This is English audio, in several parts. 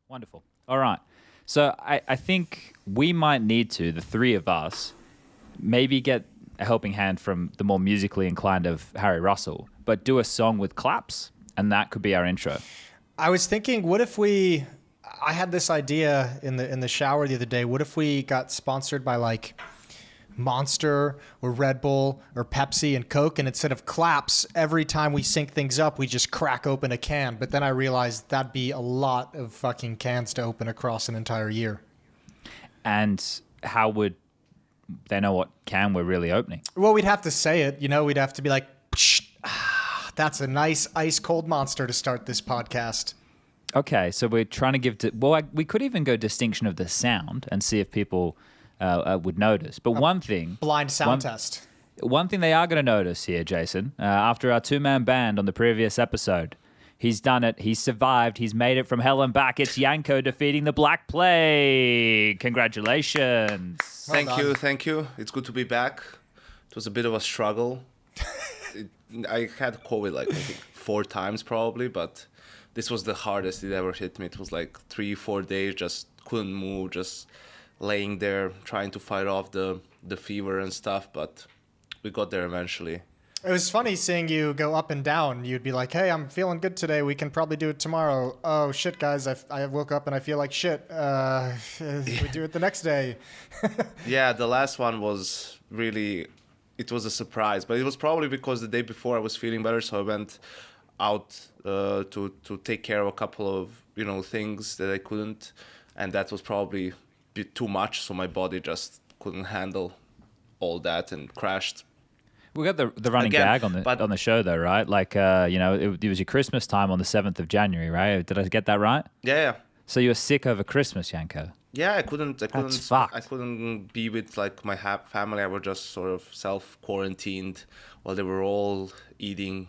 Wonderful. All right. So I think we might need to, the three of us, maybe get a helping hand from the more musically inclined of Harry Russell, but do a song with claps, and that could be our intro. I was thinking, what if we? I had this idea in the shower the other day. What if we got sponsored by like Monster or Red Bull or Pepsi and Coke, and instead of claps, every time we sync things up, we just crack open a can. But then I realized that'd be a lot of fucking cans to open across an entire year. And how would they know what can we're really opening? Well, we'd have to say it. We'd have to be like, that's a nice ice cold Monster to start this podcast. Okay, so we're trying to give... we could even go distinction of the sound and see if people would notice. But one thing... Blind sound test. One thing they are going to notice here, Jason, after our two-man band on the previous episode, he's done it. He's survived. He's made it from hell and back. It's Janko defeating the Black Plague. Congratulations. Thank you. It's good to be back. It was a bit of a struggle. I had COVID like I think 4 times probably, but this was the hardest it ever hit me. It was like 3-4 days, just couldn't move, just laying there trying to fight off the fever and stuff, but we got there eventually. It was funny seeing you go up and down. You'd be like, hey, I'm feeling good today. We can probably do it tomorrow. Oh, shit, guys. I woke up and I feel like shit. We do it the next day. Yeah, the last one was really... It was a surprise, but it was probably because the day before I was feeling better, so I went out to take care of a couple of things that I couldn't, and that was probably a bit too much, so my body just couldn't handle all that and crashed. We got the running gag on the show though, right? Like it was your Christmas time on the 7th of January, right? Did I get that right? Yeah. So you were sick over Christmas, Janko. Yeah, I couldn't be with like my family. I was just sort of self-quarantined while they were all eating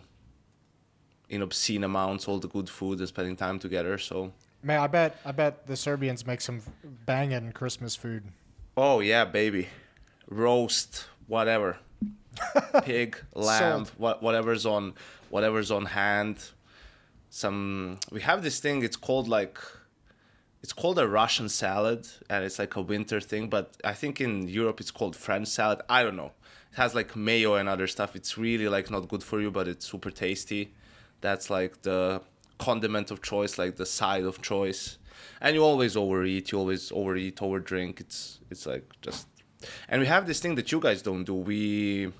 in obscene amounts all the good food and spending time together. So man, I bet the Serbians make some banging Christmas food. Oh yeah, baby, roast, whatever, pig, lamb, whatever's on hand. We have this thing. It's called a Russian salad, and it's like a winter thing, but I think in Europe it's called French salad. I don't know. It has like mayo and other stuff. It's really like not good for you, but it's super tasty. That's like the condiment of choice, like the side of choice. And you always overeat, overdrink. It's like just... And we have this thing that you guys don't do. We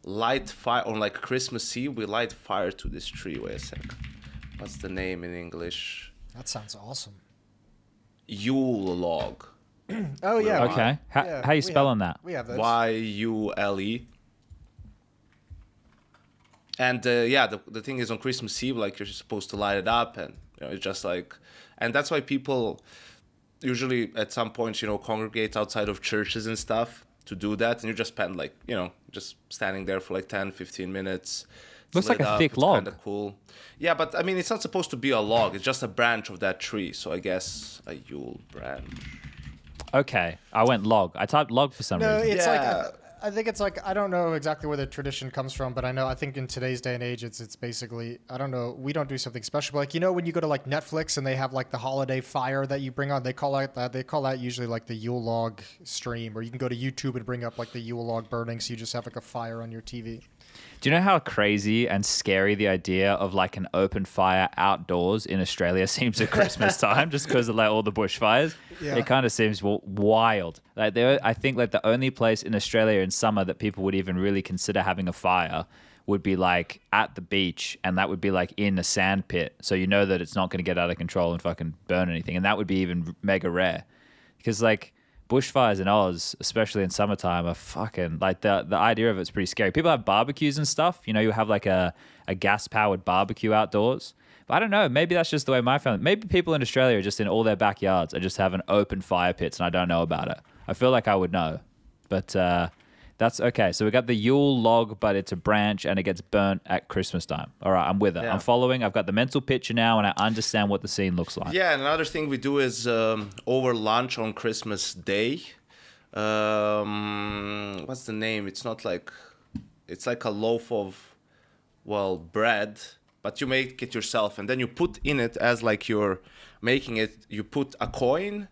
light fire on like Christmas Eve. We light fire to this tree. Wait a sec. What's the name in English? That sounds awesome. Yule log. Oh yeah. Okay. How you spelling that? We have those. Yule. And the thing is on Christmas Eve, like you're supposed to light it up, and it's just like, and that's why people usually at some point congregate outside of churches and stuff to do that, and you just spend like just standing there for like 10-15 minutes. Looks like a thick log. Kind of cool. Yeah, but I mean, it's not supposed to be a log. It's just a branch of that tree. So I guess a Yule branch. Okay, I went log. I typed log for some reason. No, it's like I think it's like I don't know exactly where the tradition comes from, but I think in today's day and age, it's basically I don't know. We don't do something special, but like when you go to like Netflix and they have like the holiday fire that you bring on, they call that usually like the Yule log stream, or you can go to YouTube and bring up like the Yule log burning, so you just have like a fire on your TV. Do you know how crazy and scary the idea of like an open fire outdoors in Australia seems at Christmas time, just because of like all the bushfires? Yeah. It kind of seems wild. Like I think like the only place in Australia in summer that people would even really consider having a fire would be like at the beach, and that would be like in a sand pit. So you know that it's not going to get out of control and fucking burn anything, and that would be even mega rare, because like bushfires in Oz, especially in summertime, are fucking like the idea of it's pretty scary. People have barbecues and stuff. You have like a gas powered barbecue outdoors. But I don't know. Maybe that's just the way my family. Maybe people in Australia are just in all their backyards are just having open fire pits, and I don't know about it. I feel like I would know, but that's okay. So we got the Yule log, but it's a branch and it gets burnt at Christmas time. All right, I'm with it. Yeah. I'm following. I've got the mental picture now, and I understand what the scene looks like. Yeah, and another thing we do is over lunch on Christmas Day. What's the name? It's not like... It's like a loaf of, bread, but you make it yourself, and then you put in it as like you're making it. You put a coin,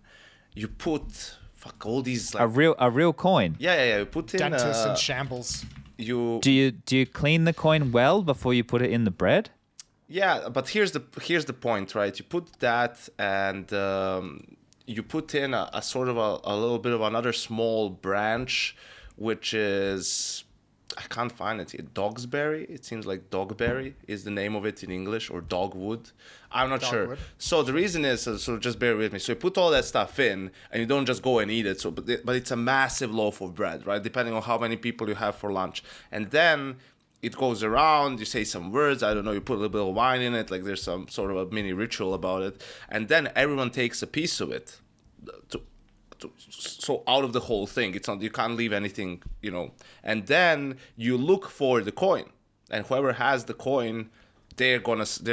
you put all these like, a real coin. Yeah. You put in Dentists in shambles. You do you clean the coin well before you put it in the bread? Yeah, but here's the point, right? You put that, and you put in a sort of a little bit of another small branch, which is, I can't find it here. Dogsberry. It seems like dogberry is the name of it in English, or dogwood. I'm not sure. So the reason is, so just bear with me. So you put all that stuff in, and you don't just go and eat it. So, but it's a massive loaf of bread, right? Depending on how many people you have for lunch, and then it goes around. You say some words. I don't know. You put a little bit of wine in it. Like there's some sort of a mini ritual about it, and then everyone takes a piece of it. So out of the whole thing, it's not, you can't leave anything, and then you look for the coin, and whoever has the coin, they're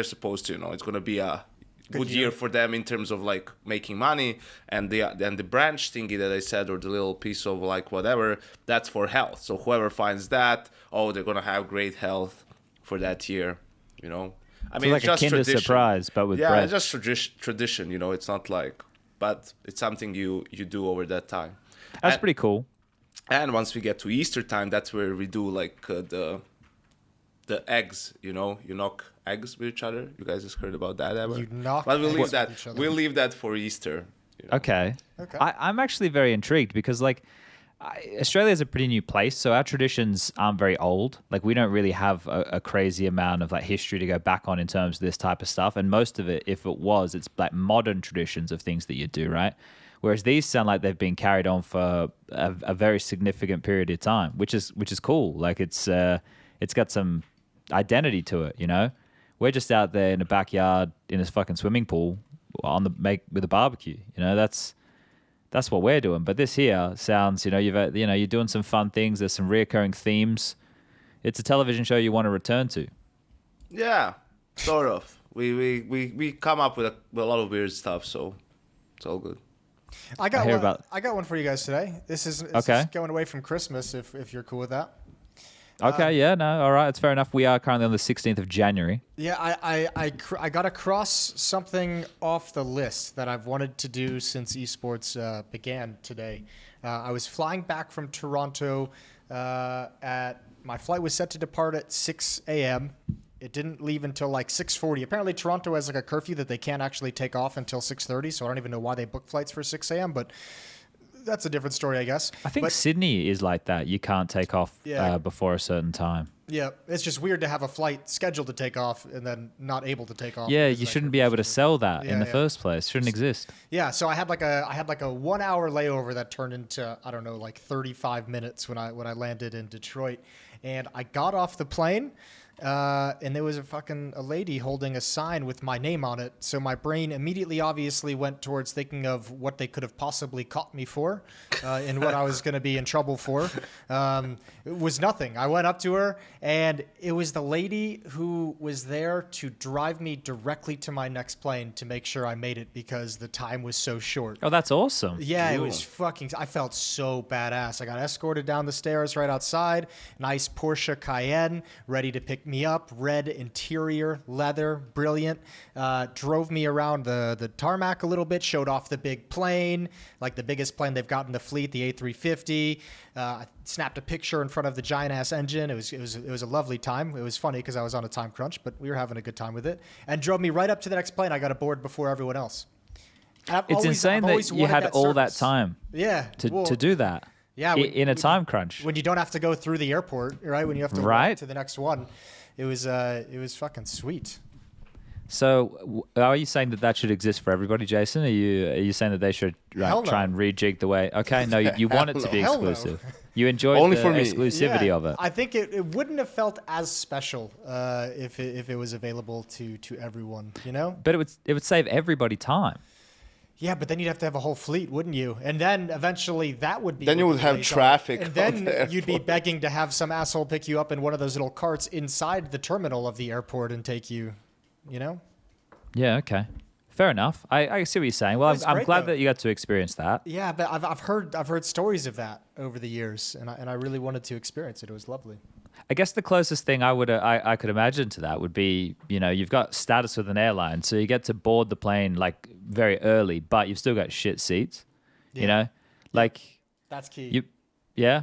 supposed to, it's gonna be a good year for them in terms of like making money, and the branch thingy that I said, or the little piece of like whatever, that's for health. So whoever finds that, they're gonna have great health for that year, I mean, so like it's just a Kinder tradition. Surprise, but with bread. Yeah, it's just tradition, it's not like, but it's something you do over that time. That's pretty cool. And once we get to Easter time, that's where we do like the eggs. You knock eggs with each other. You guys just heard about that ever? You knock but eggs with each other. We'll leave that for Easter. Okay. I'm actually very intrigued because like Australia is a pretty new place, so our traditions aren't very old. Like we don't really have a crazy amount of like history to go back on in terms of this type of stuff. And most of it, if it was, it's like modern traditions of things that you do, right? Whereas these sound like they've been carried on for a very significant period of time, which is cool. Like it's got some identity to it, We're just out there in the backyard in a fucking swimming pool with a barbecue, That's what we're doing. But this here sounds, you're doing some fun things. There's some reoccurring themes. It's a television show you want to return to. Yeah, sort of. We come up with a lot of weird stuff, so it's all good. I got one for you guys today. This is going away from Christmas, if you're cool with that. Okay, yeah, no, all right, it's fair enough. We are currently on the 16th of January. Yeah, I got across something off the list that I've wanted to do since esports began today. I was flying back from Toronto. My flight was set to depart at 6 a.m. It didn't leave until like 6:40. Apparently, Toronto has like a curfew that they can't actually take off until 6:30. So I don't even know why they book flights for 6 a.m. But that's a different story, I guess. I think Sydney is like that. You can't take off before a certain time. Yeah, it's just weird to have a flight scheduled to take off and then not able to take off. Yeah, you shouldn't be able to sell that in the first place. Shouldn't exist. Yeah, so I had like a 1 hour layover that turned into, I don't know, like 35 minutes when I landed in Detroit, and I got off the plane. And there was a lady holding a sign with my name on it. So my brain immediately obviously went towards thinking of what they could have possibly caught me for and what I was going to be in trouble for. It was nothing. I went up to her, and it was the lady who was there to drive me directly to my next plane to make sure I made it because the time was so short. Oh, that's awesome. Yeah, It was I felt so badass. I got escorted down the stairs right outside. Nice Porsche Cayenne, ready to pick me up. Red interior, leather, brilliant. Drove me around the tarmac a little bit, showed off the big plane, like the biggest plane they've got in the fleet, the A350. I snapped a picture in front of the giant ass engine. It was a lovely time. It was funny because I was on a time crunch, but we were having a good time with it. And drove me right up to the next plane. I got aboard before everyone else. It's insane that you had all that time. Yeah, to do that. Yeah, in a time crunch. When you don't have to go through the airport, right? When you have to walk to the next one, it was fucking sweet. So, are you saying that should exist for everybody, Jason? Are you saying that they should try and rejig the way? Okay, no, you want it to be exclusive. You enjoyed Only the for me. exclusivity of it. I think it wouldn't have felt as special if it was available to everyone, But it would save everybody time. Yeah, but then you'd have to have a whole fleet, wouldn't you? And then eventually that would be... Then you would have traffic. And then you'd be begging to have some asshole pick you up in one of those little carts inside the terminal of the airport and take you, Yeah, okay. Fair enough. I see what you're saying. Well, I'm glad that you got to experience that. Yeah, but I've heard stories of that over the years, and I really wanted to experience it. It was lovely. I guess the closest thing I could imagine to that would be, you've got status with an airline, so you get to board the plane like very early, but you've still got shit seats. Yeah. Like That's key. Yeah.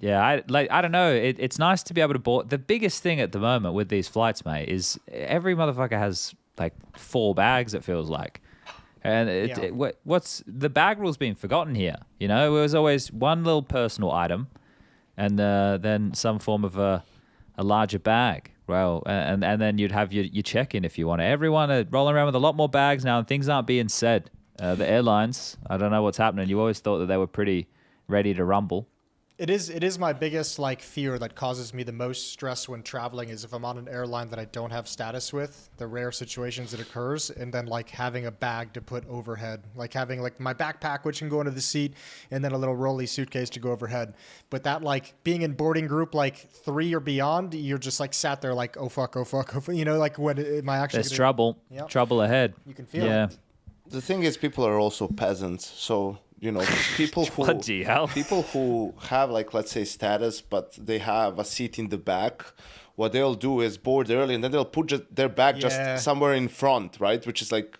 I don't know. It's nice to be able to board. The biggest thing at the moment with these flights, mate, is every motherfucker has like 4 bags. It feels like, and what's the bag rule's been forgotten here. It was always one little personal item, and then some form of a larger bag. Well, and then you'd have your check-in if you want. Everyone are rolling around with a lot more bags now, and things aren't being said. The airlines, I don't know what's happening. You always thought that they were pretty ready to rumble. It is my biggest like fear that causes me the most stress when traveling is if I'm on an airline that I don't have status with, the rare situations it occurs, and then like having a bag to put overhead, like having like my backpack which can go into the seat, and then a little rolly suitcase to go overhead. But that like being in boarding group like 3 or beyond, you're just like sat there like oh fuck, like when am I actually? There's trouble, trouble ahead. You can feel it. The thing is, people are also peasants, so. People who have like, let's say, status, but they have a seat in the back, what they'll do is board early and then they'll put their bag just somewhere in front, right? Which is like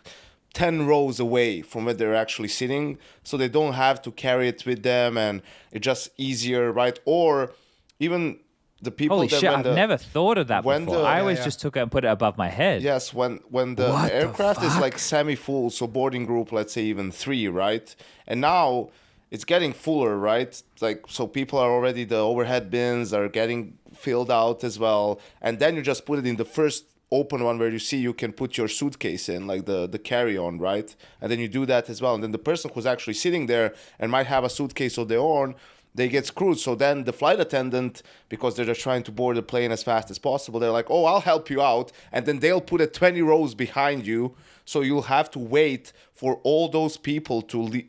10 rows away from where they're actually sitting. So they don't have to carry it with them and it's just easier, right? Or even the people Holy shit, I've never thought of that before. I always just took it and put it above my head. Yes, when the aircraft is like semi-full, so boarding group, let's say even 3, right? And now it's getting fuller, right? Like, so people are already, the overhead bins are getting filled out as well. And then you just put it in the first open one where you can put your suitcase in, like the carry-on, right? And then you do that as well. And then the person who's actually sitting there and might have a suitcase of their own, they get screwed. So then the flight attendant, because they're just trying to board the plane as fast as possible, they're like, oh, I'll help you out. And then they'll put it 20 rows behind you. So you'll have to wait for all those people to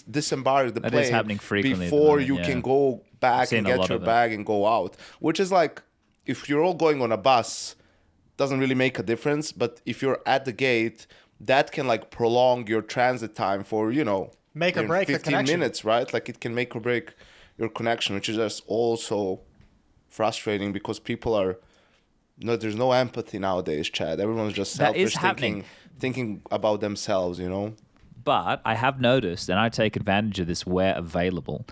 disembark the plane. That is happening frequently before you can go back and get your bag and go out. Which is like, if you're all going on a bus, doesn't really make a difference. But if you're at the gate, that can like prolong your transit time for, make or break 15 the connection. minutes, right? Like it can make or break your connection, which is just also frustrating because people are there's no empathy nowadays, Chad. Everyone's just selfish, thinking about themselves, But I have noticed, and I take advantage of this where available,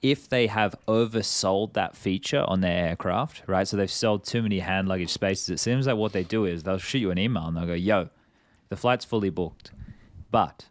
if they have oversold that feature on their aircraft, right? So they've sold too many hand luggage spaces. It seems like what they do is they'll shoot you an email and they'll go, yo, the flight's fully booked, but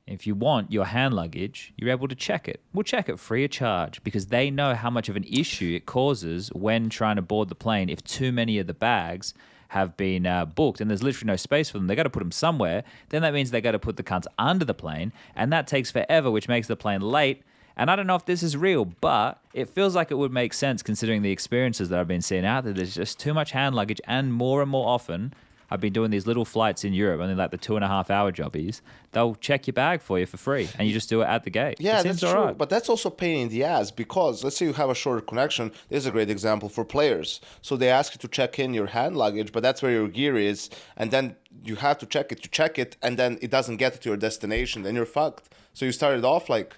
if you want your hand luggage, you're able to check it. We'll check it free of charge because they know how much of an issue it causes when trying to board the plane if too many of the bags have been booked and there's literally no space for them. They got to put them somewhere. Then that means they got to put the cunts under the plane, and that takes forever, which makes the plane late. And I don't know if this is real, but it feels like it would make sense considering the experiences that I've been seeing out there. There's just too much hand luggage, and more often, I've been doing these little flights in Europe, only like the 2.5-hour jobbies. They'll check your bag for you for free, and you just do it at the gate. Yeah, that's true. Right. But that's also pain in the ass because let's say you have a shorter connection. There's a great example for players. So they ask you to check in your hand luggage, but that's where your gear is, and then you have to check it. You check it, and then it doesn't get to your destination. Then you're fucked. So you started off like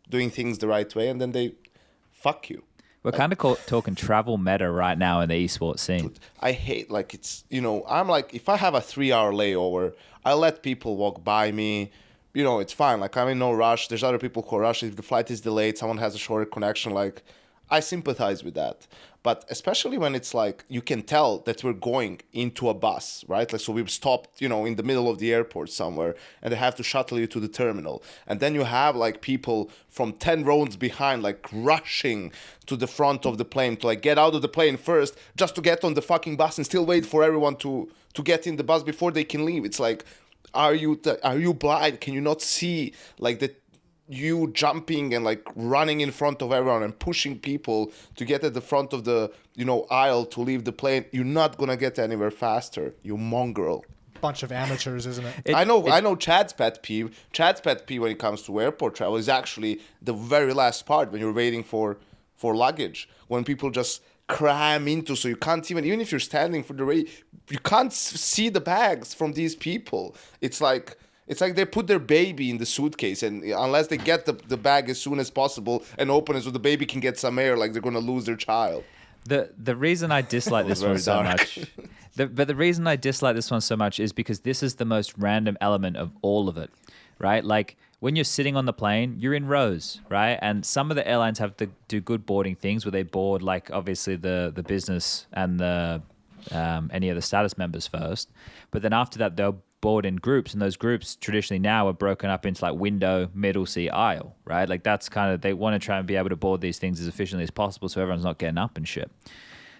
doing things the right way, and then they fuck you. We're kind of talking travel meta right now in the esports scene. I hate, like, it's, I'm like, if I have a 3-hour layover, I let people walk by me. It's fine. Like, I'm in no rush. There's other people who are rushing. If the flight is delayed, someone has a shorter connection, like, I sympathize with that. But especially when it's like, you can tell that we're going into a bus, right? Like, so we've stopped, in the middle of the airport somewhere, and they have to shuttle you to the terminal. And then you have like people from 10 rows behind, like rushing to the front of the plane to like get out of the plane first, just to get on the fucking bus and still wait for everyone to get in the bus before they can leave. It's like, are you blind? Can you not see like that? You jumping and like running in front of everyone and pushing people to get at the front of the aisle to leave the plane, you're not gonna get anywhere faster, you mongrel. Bunch of amateurs, isn't it? I know Chad's pet peeve when it comes to airport travel is actually the very last part when you're waiting for luggage, when people just cram into, so you can't even if you're standing for the race, you can't see the bags from these people. It's like they put their baby in the suitcase, and unless they get the bag as soon as possible and open it so the baby can get some air, like they're going to lose their child. The reason I dislike this one so much, but the reason I dislike this one so much is because this is the most random element of all of it, right? Like when you're sitting on the plane, you're in rows, right? And some of the airlines have to do good boarding things where they board like obviously the business and the any of the status members first, but then after that they'll board in groups, and those groups traditionally now are broken up into like window, middle seat, aisle, right? Like that's kind of, they want to try and be able to board these things as efficiently as possible so everyone's not getting up and shit.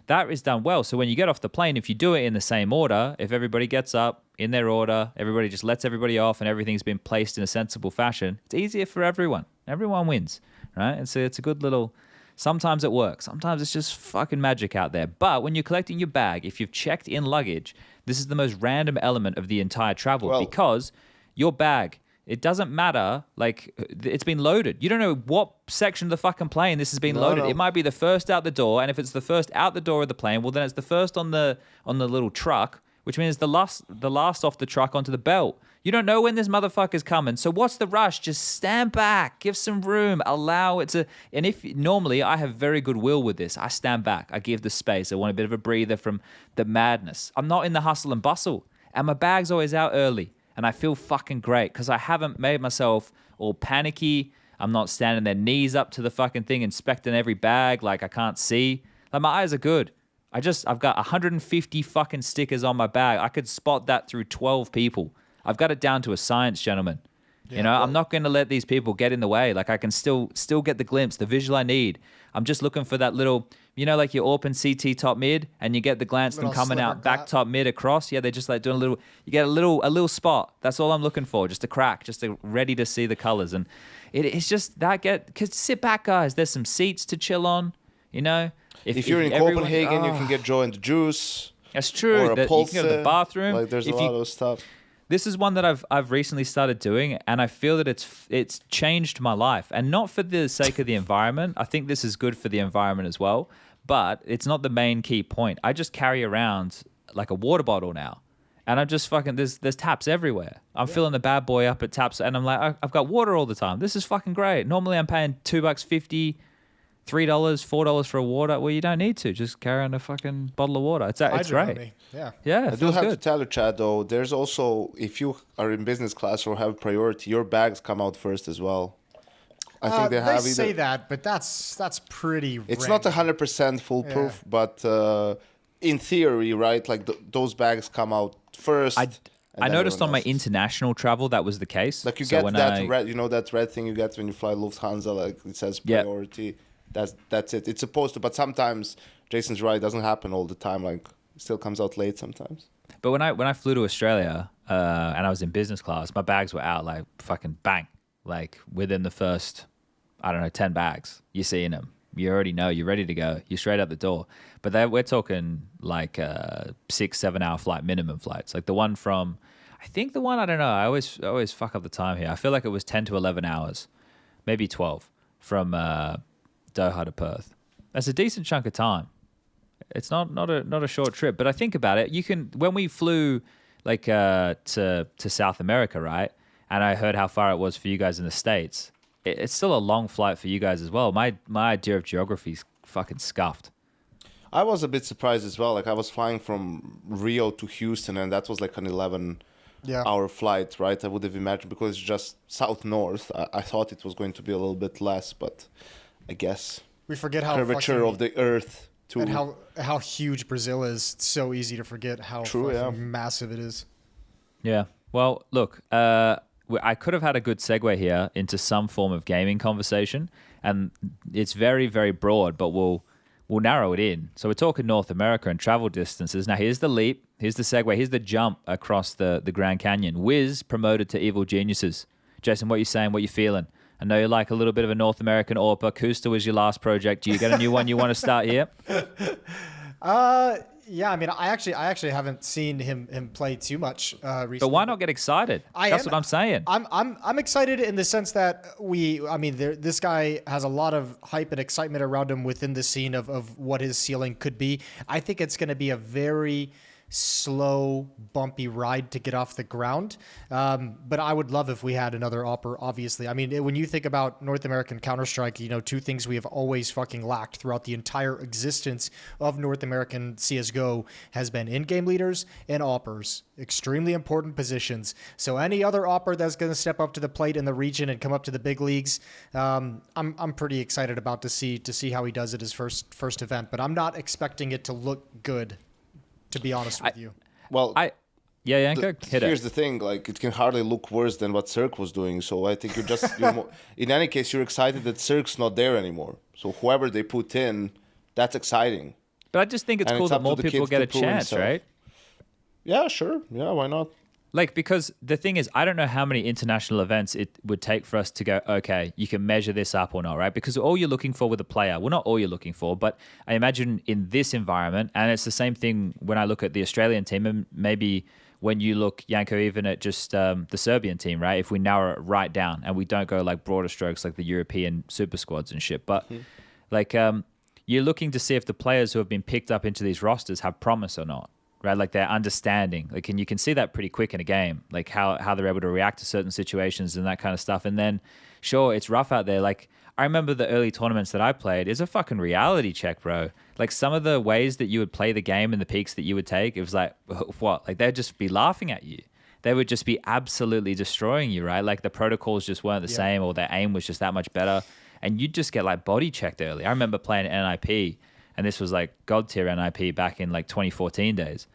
That is done well. So when you get off the plane, if you do it in the same order, if everybody gets up in their order, everybody just lets everybody off and everything's been placed in a sensible fashion, it's easier for everyone. Everyone wins, right? And so it's a good little, sometimes it works. Sometimes it's just fucking magic out there. But when you're collecting your bag, if you've checked in luggage, this is the most random element of the entire travel because your bag, it doesn't matter, like it's been loaded. You don't know what section of the fucking plane this has been loaded. It might be the first out the door, and if it's the first out the door of the plane, well then it's the first on the little truck, which means the last off the truck onto the belt. You don't know when this motherfucker's coming. So what's the rush? Just stand back, give some room, allow it to. And if normally I have very good will with this, I stand back, I give the space. I want a bit of a breather from the madness. I'm not in the hustle and bustle, and my bag's always out early, and I feel fucking great because I haven't made myself all panicky. I'm not standing there knees up to the fucking thing, inspecting every bag like I can't see. Like my eyes are good. I've got 150 fucking stickers on my bag. I could spot that through 12 people. I've got it down to a science, gentlemen. Yeah, you know, I'm not going to let these people get in the way. Like I can still get the glimpse, the visual I need. I'm just looking for that little, you know, like your open CT top mid, and you get the glance them coming out back top mid across. Yeah, they're just like doing a little. You get a little spot. That's all I'm looking for. Just a crack, ready to see the colors. And it's just that because sit back, guys. There's some seats to chill on. You know, if you're in Copenhagen, you can get Joe and the Juice. That's true. Or a Pulse, you can go to the bathroom. Like there's a lot of stuff. This is one that I've recently started doing, and I feel that it's changed my life, and not for the sake of the environment. I think this is good for the environment as well, but it's not the main key point. I just carry around like a water bottle now, and I'm just fucking there's taps everywhere. I'm filling the bad boy up at taps, and I'm like I've got water all the time. This is fucking great. Normally I'm paying $2.50. $3, $4 for a water. Well, you don't need to. Just carry on a fucking bottle of water. It's great. Yeah. I do have to tell you, Chad, though, there's also, if you are in business class or have priority, your bags come out first as well. I think they have. They say that, but that's pretty. It's not 100% foolproof, but in theory, right? Like those bags come out first. I noticed on my international travel that was the case. Like you get that red, you know, that red thing you get when you fly Lufthansa, like it says priority. Yep. That's it. It's supposed to, but sometimes Jason's right. It doesn't happen all the time. Like it still comes out late sometimes. But when I flew to Australia and I was in business class, my bags were out like fucking bang, like within the first 10 bags. You're seeing them. You already know. You're ready to go. You're straight out the door. But we're talking like 6-7 hour flight minimum flights. Like the one from, I don't know. I always fuck up the time here. I feel like it was 10 to 11 hours, maybe 12 from Doha to Perth. That's a decent chunk of time. It's not a short trip, but I think about it. You can, when we flew like to South America, right? And I heard how far it was for you guys in the States. It's still a long flight for you guys as well. My idea of geography is fucking scuffed. I was a bit surprised as well. Like I was flying from Rio to Houston, and that was like an 11-hour flight, right? I would have imagined, because it's just south-north. I thought it was going to be a little bit less, but I guess we forget how curvature of the Earth too, and how huge Brazil is. It's so easy to forget how massive it is. Yeah. Well, look, I could have had a good segue here into some form of gaming conversation, and it's very, very broad, but we'll narrow it in. So we're talking North America and travel distances. Now, here's the leap. Here's the segue. Here's the jump across the Grand Canyon. Wiz promoted to Evil Geniuses. Jason, what you saying? What you feeling? I know you like a little bit of a North American AWPA. Kusta was your last project. Do you got a new one you want to start here? Yeah, I mean, I actually haven't seen him play too much recently. But why not get excited? That's what I'm saying. I'm excited in the sense that this guy has a lot of hype and excitement around him within the scene of what his ceiling could be. I think it's going to be a very, slow, bumpy ride to get off the ground. But I would love if we had another Opper, obviously. I mean, when you think about North American Counter-Strike, two things we have always fucking lacked throughout the entire existence of North American CSGO has been in-game leaders and Oppers. Extremely important positions. So any other Opper that's going to step up to the plate in the region and come up to the big leagues, I'm pretty excited about to see how he does at his first event. But I'm not expecting it to look good, to be honest with you. Well, yeah, Janko, here's the thing: like, it can hardly look worse than what Cirque was doing. So I think in any case, you're excited that Cirque's not there anymore. So whoever they put in, that's exciting. But I just think it's cool that more people get a chance, right? Yeah, sure. Yeah, why not? Like, because the thing is, I don't know how many international events it would take for us to go, okay, you can measure this up or not, right? Because all you're looking for with a player, well, not all you're looking for, but I imagine in this environment, and it's the same thing when I look at the Australian team, and maybe when you look, Janko, even at just the Serbian team, right? If we narrow it right down and we don't go like broader strokes like the European super squads and shit, but you're looking to see if the players who have been picked up into these rosters have promise or not. Right, like their understanding, like, and you can see that pretty quick in a game, like how they're able to react to certain situations and that kind of stuff. And then, sure, it's rough out there. Like, I remember the early tournaments that I played is a fucking reality check, bro. Like, some of the ways that you would play the game and the peaks that you would take, it was like, what? Like, they'd just be laughing at you. They would just be absolutely destroying you, right? Like, the protocols just weren't the same, or their aim was just that much better, and you'd just get like body checked early. I remember playing NIP. And this was like God tier NIP back in like 2014 days.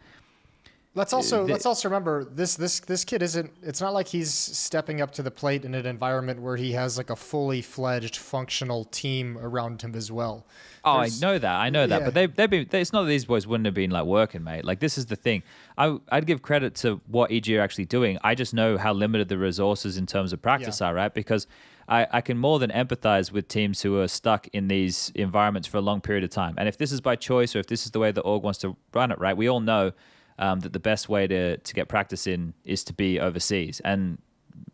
Let's also remember this kid isn't. It's not like he's stepping up to the plate in an environment where he has like a fully fledged functional team around him as well. Oh, I know that, Yeah. but it's not that these boys wouldn't have been like working, mate. Like, this is the thing. I'd give credit to what EG are actually doing. I just know how limited the resources in terms of practice are, right? Because I can more than empathize with teams who are stuck in these environments for a long period of time. And if this is by choice, or if this is the way the org wants to run it, right? We all know that the best way to get practice in is to be overseas, and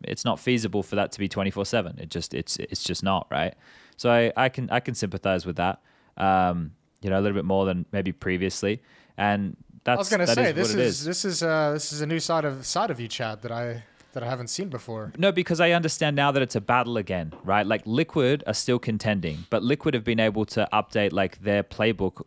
it's not feasible for that to be 24/7. It's just not, right? So I can sympathize with that, a little bit more than maybe previously, and that's. I was gonna say this is a new side of you, Chad, that I haven't seen before. No, because I understand now that it's a battle again, right? Like, Liquid are still contending, but Liquid have been able to update like their playbook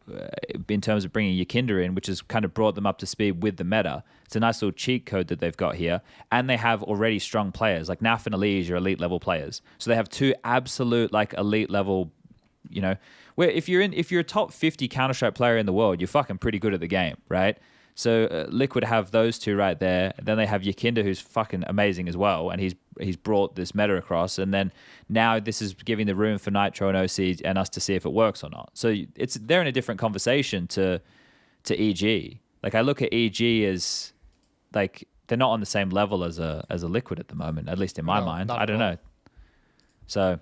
in terms of bringing Yakinda in, which has kind of brought them up to speed with the meta. It's a nice little cheat code that they've got here, and they have already strong players. Like, Naf and Elise are elite level players, so they have two absolute like elite level. Where if you're a top 50 Counter-Strike player in the world, you're fucking pretty good at the game, right? So Liquid have those two right there. And then they have Yakinda, who's fucking amazing as well, and he's brought this meta across. And then now this is giving the room for Nitro and OC and us to see if it works or not. So they're in a different conversation to EG. Like, I look at EG as like they're not on the same level as a Liquid at the moment, at least in my mind. I don't know. So.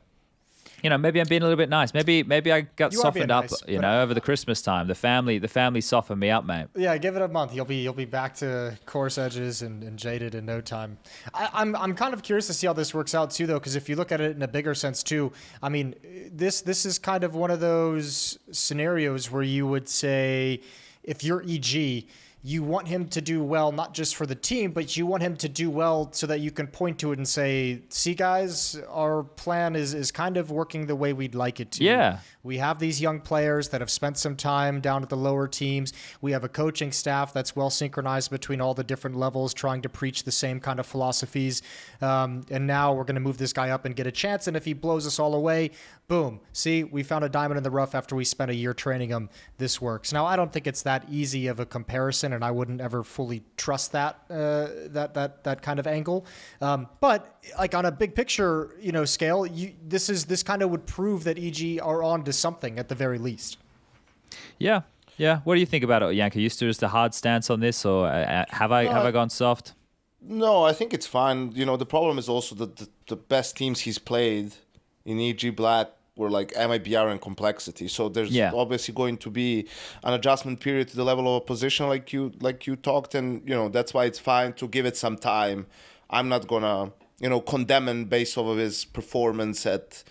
Maybe I'm being a little bit nice. Maybe I got softened up, nice, over the Christmas time. The family softened me up, mate. Yeah, give it a month. You'll be back to coarse edges and jaded in no time. I'm kind of curious to see how this works out too, though, because if you look at it in a bigger sense too, I mean, this is kind of one of those scenarios where you would say, if you're EG, you want him to do well, not just for the team, but you want him to do well so that you can point to it and say, see, guys, our plan is kind of working the way we'd like it to. Yeah. We have these young players that have spent some time down at the lower teams. We have a coaching staff that's well synchronized between all the different levels, trying to preach the same kind of philosophies. And now we're going to move this guy up and get a chance. And if he blows us all away, boom. See, we found a diamond in the rough after we spent a year training him. This works. Now, I don't think it's that easy of a comparison, and I wouldn't ever fully trust that kind of angle. But like on a big picture, scale, this kind of would prove that EG are on to something at the very least. Yeah. What do you think about it, Janko? You still just a hard stance on this, or have I gone soft? No, I think it's fine. The problem is also that the best teams he's played in EG Black were like MIBR and Complexity. So there's obviously going to be an adjustment period to the level of opposition like you talked, and that's why it's fine to give it some time. I'm not gonna condemn him based off of his performance at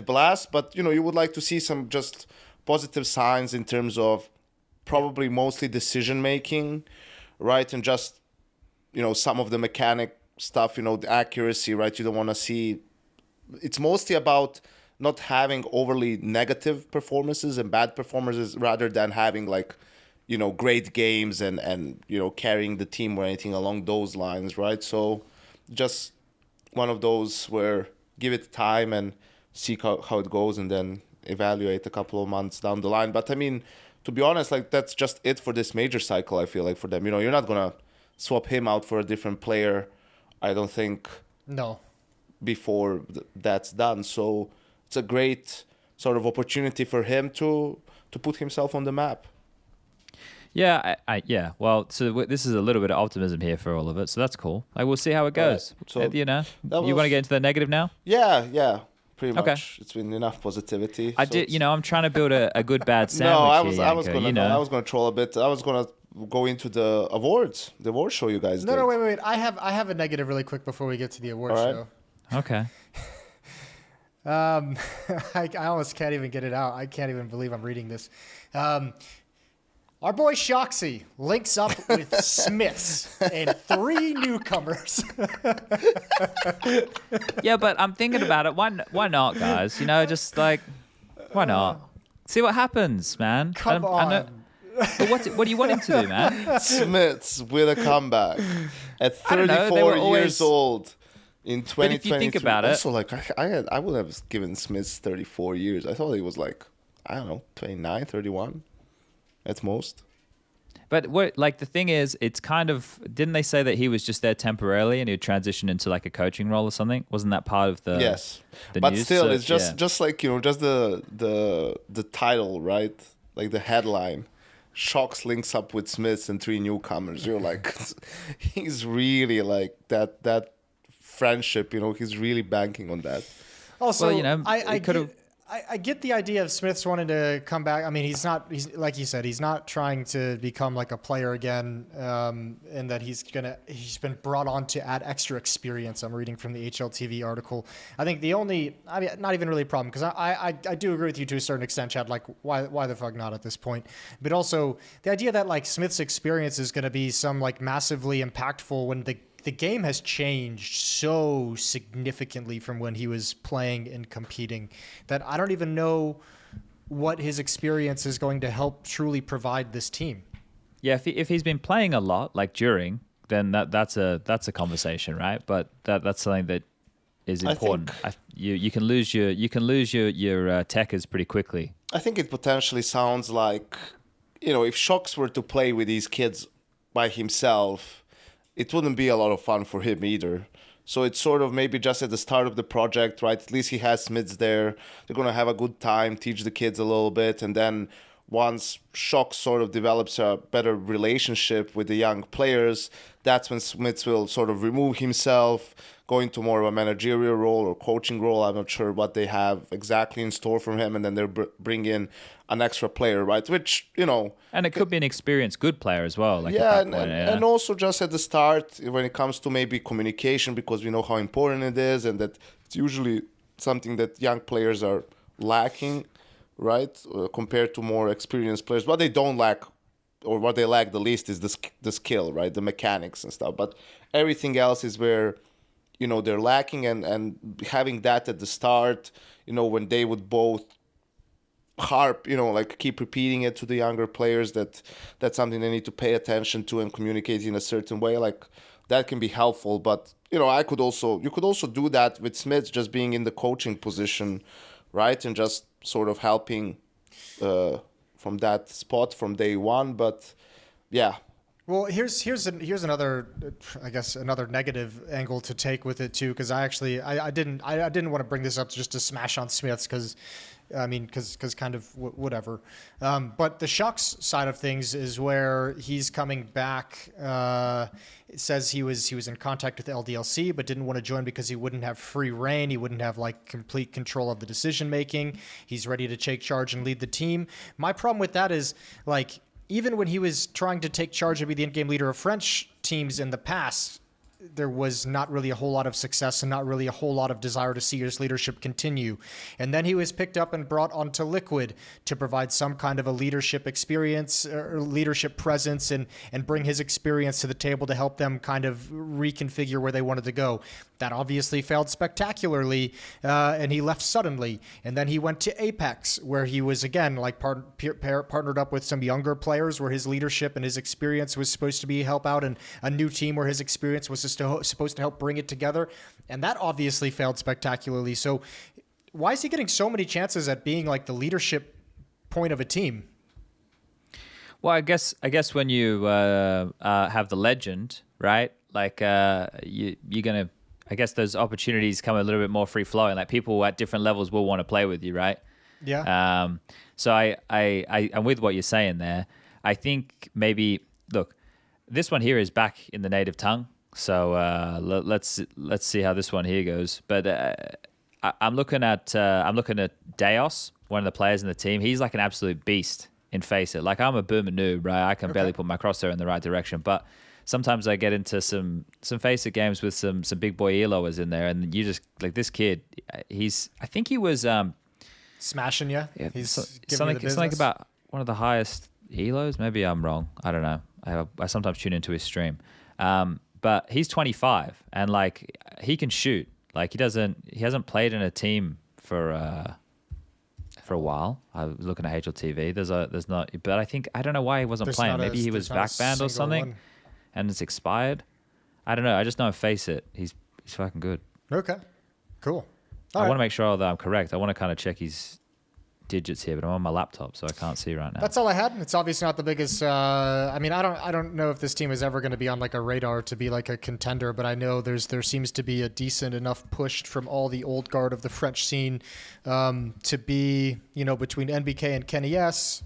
Blast, but you would like to see some just positive signs in terms of probably mostly decision making, right? And just, some of the mechanic stuff, the accuracy, right? You don't want to see. It's mostly about not having overly negative performances and bad performances rather than having like, great games and carrying the team or anything along those lines, right? So just one of those where give it time and see how it goes and then evaluate a couple of months down the line. But I mean, to be honest, like that's just it for this major cycle, I feel like, for them. You're not going to swap him out for a different player, I don't think. No. Before that's done. So it's a great sort of opportunity for him to put himself on the map. Yeah, yeah. Well, so this is a little bit of optimism here for all of it, so that's cool. Like, we'll see how it goes. Right. So you want to get into the negative now? Yeah. Pretty much. Okay. It's been enough positivity. I'm trying to build a good bad sandwich. I was gonna troll a bit. I was gonna go into the awards, the award show you guys did. No, wait. I have a negative really quick before we get to the award show. Okay. I almost can't even get it out. I can't even believe I'm reading this. Our boy Shoxy links up with Smiths and 3 newcomers. Yeah, but I'm thinking about it. Why not, guys? Just like, why not? See what happens, man. Come on. But what do you want him to do, man? Smiths with a comeback at 34 years old in 2023. But if you think about it, also, like I would have given Smiths 34 years. I thought he was like, I don't know, 29, 31. At most. But the thing is, it's kind of, didn't they say that he was just there temporarily and he'd transition into like a coaching role or something? Wasn't that part of the yes? The but news? Still, so, it's just like just the title, right? Like the headline, Shox links up with Smiths and 3 newcomers. You're like, he's really like that friendship. He's really banking on that. Also, I get the idea of Smiths wanting to come back. I mean, he's like you said, he's not trying to become like a player again, and that he's been brought on to add extra experience. I'm reading from the HLTV article. I think not even really a problem, because I do agree with you to a certain extent, Chad. Like, why the fuck not at this point? But also the idea that like Smith's experience is going to be some like massively impactful when the game has changed so significantly from when he was playing and competing that I don't even know what his experience is going to help truly provide this team. Yeah, if he's been playing a lot, like during, then that's a conversation, right? But that's something that is important. You can lose your techers pretty quickly. I think it potentially sounds like, if Shox were to play with these kids by himself, it wouldn't be a lot of fun for him either. So it's sort of maybe just at the start of the project, right? At least he has Smiths there. They're going to have a good time, teach the kids a little bit. And then once Shox sort of develops a better relationship with the young players, that's when Smiths will sort of remove himself, go into more of a managerial role or coaching role. I'm not sure what they have exactly in store for him. And then they'll bring in an extra player, right? Which, And it could be an experienced good player as well. Like and also just at the start, when it comes to maybe communication, because we know how important it is and that it's usually something that young players are lacking, right? Compared to more experienced players. What they don't lack, or what they lack the least, is the skill, right? The mechanics and stuff. But everything else is where, they're lacking, and having that at the start, when they would both harp, like keep repeating it to the younger players that's something they need to pay attention to and communicate in a certain way, like that can be helpful. But you could also do that with Smith just being in the coaching position, right, and just sort of helping from that spot from day one. But yeah. Well, here's another, I guess, another negative angle to take with it too, because I didn't want to bring this up just to smash on Smiths, because kind of whatever. But the Shox side of things is where he's coming back. It says he was in contact with LDLC, but didn't want to join because he wouldn't have free reign. He wouldn't have like complete control of the decision making. He's ready to take charge and lead the team. My problem with that is, like, even when he was trying to take charge and be the in-game leader of French teams in the past, there was not really a whole lot of success and not really a whole lot of desire to see his leadership continue. And then he was picked up and brought onto Liquid to provide some kind of a leadership experience or leadership presence and bring his experience to the table to help them kind of reconfigure where they wanted to go. That obviously failed spectacularly, and he left suddenly. And then he went to Apex, where he was, again, like partnered up with some younger players where his leadership and his experience was supposed to be help out, and a new team where his experience was just supposed to help bring it together. And that obviously failed spectacularly. So why is he getting so many chances at being like the leadership point of a team? Well, I guess when you have the legend, right? Like you're gonna. I guess those opportunities come a little bit more free flowing. Like people at different levels will want to play with you, right? Yeah. So I'm with what you're saying there. I think maybe look, this one here is back in the native tongue. So let's see how this one here goes. But I'm looking at Deos, one of the players in the team. He's like an absolute beast in Face It. Like I'm a boomer noob, right? I can barely put my crosshair in the right direction, but sometimes I get into some Face It games with some big boy eloers in there, and you just like this kid. I think he was smashing you. Yeah, He's something about one of the highest elos. Maybe I'm wrong. I don't know. I sometimes tune into his stream, but he's 25 and like he can shoot. Like he hasn't played in a team for a while. I was looking at HLTV. There's not, but I don't know why he wasn't playing. Maybe he was back banned or something. And it's expired. I don't know. I just know Face It. He's fucking good. Okay, cool. I want to make sure that I'm correct. I want to kind of check his digits here, but I'm on my laptop, so I can't see right now. That's all I had. It's obviously not the biggest. I mean, I don't know if this team is ever going to be on like a radar to be like a contender, but I know there seems to be a decent enough push from all the old guard of the French scene to be, between NBK and Kenny S.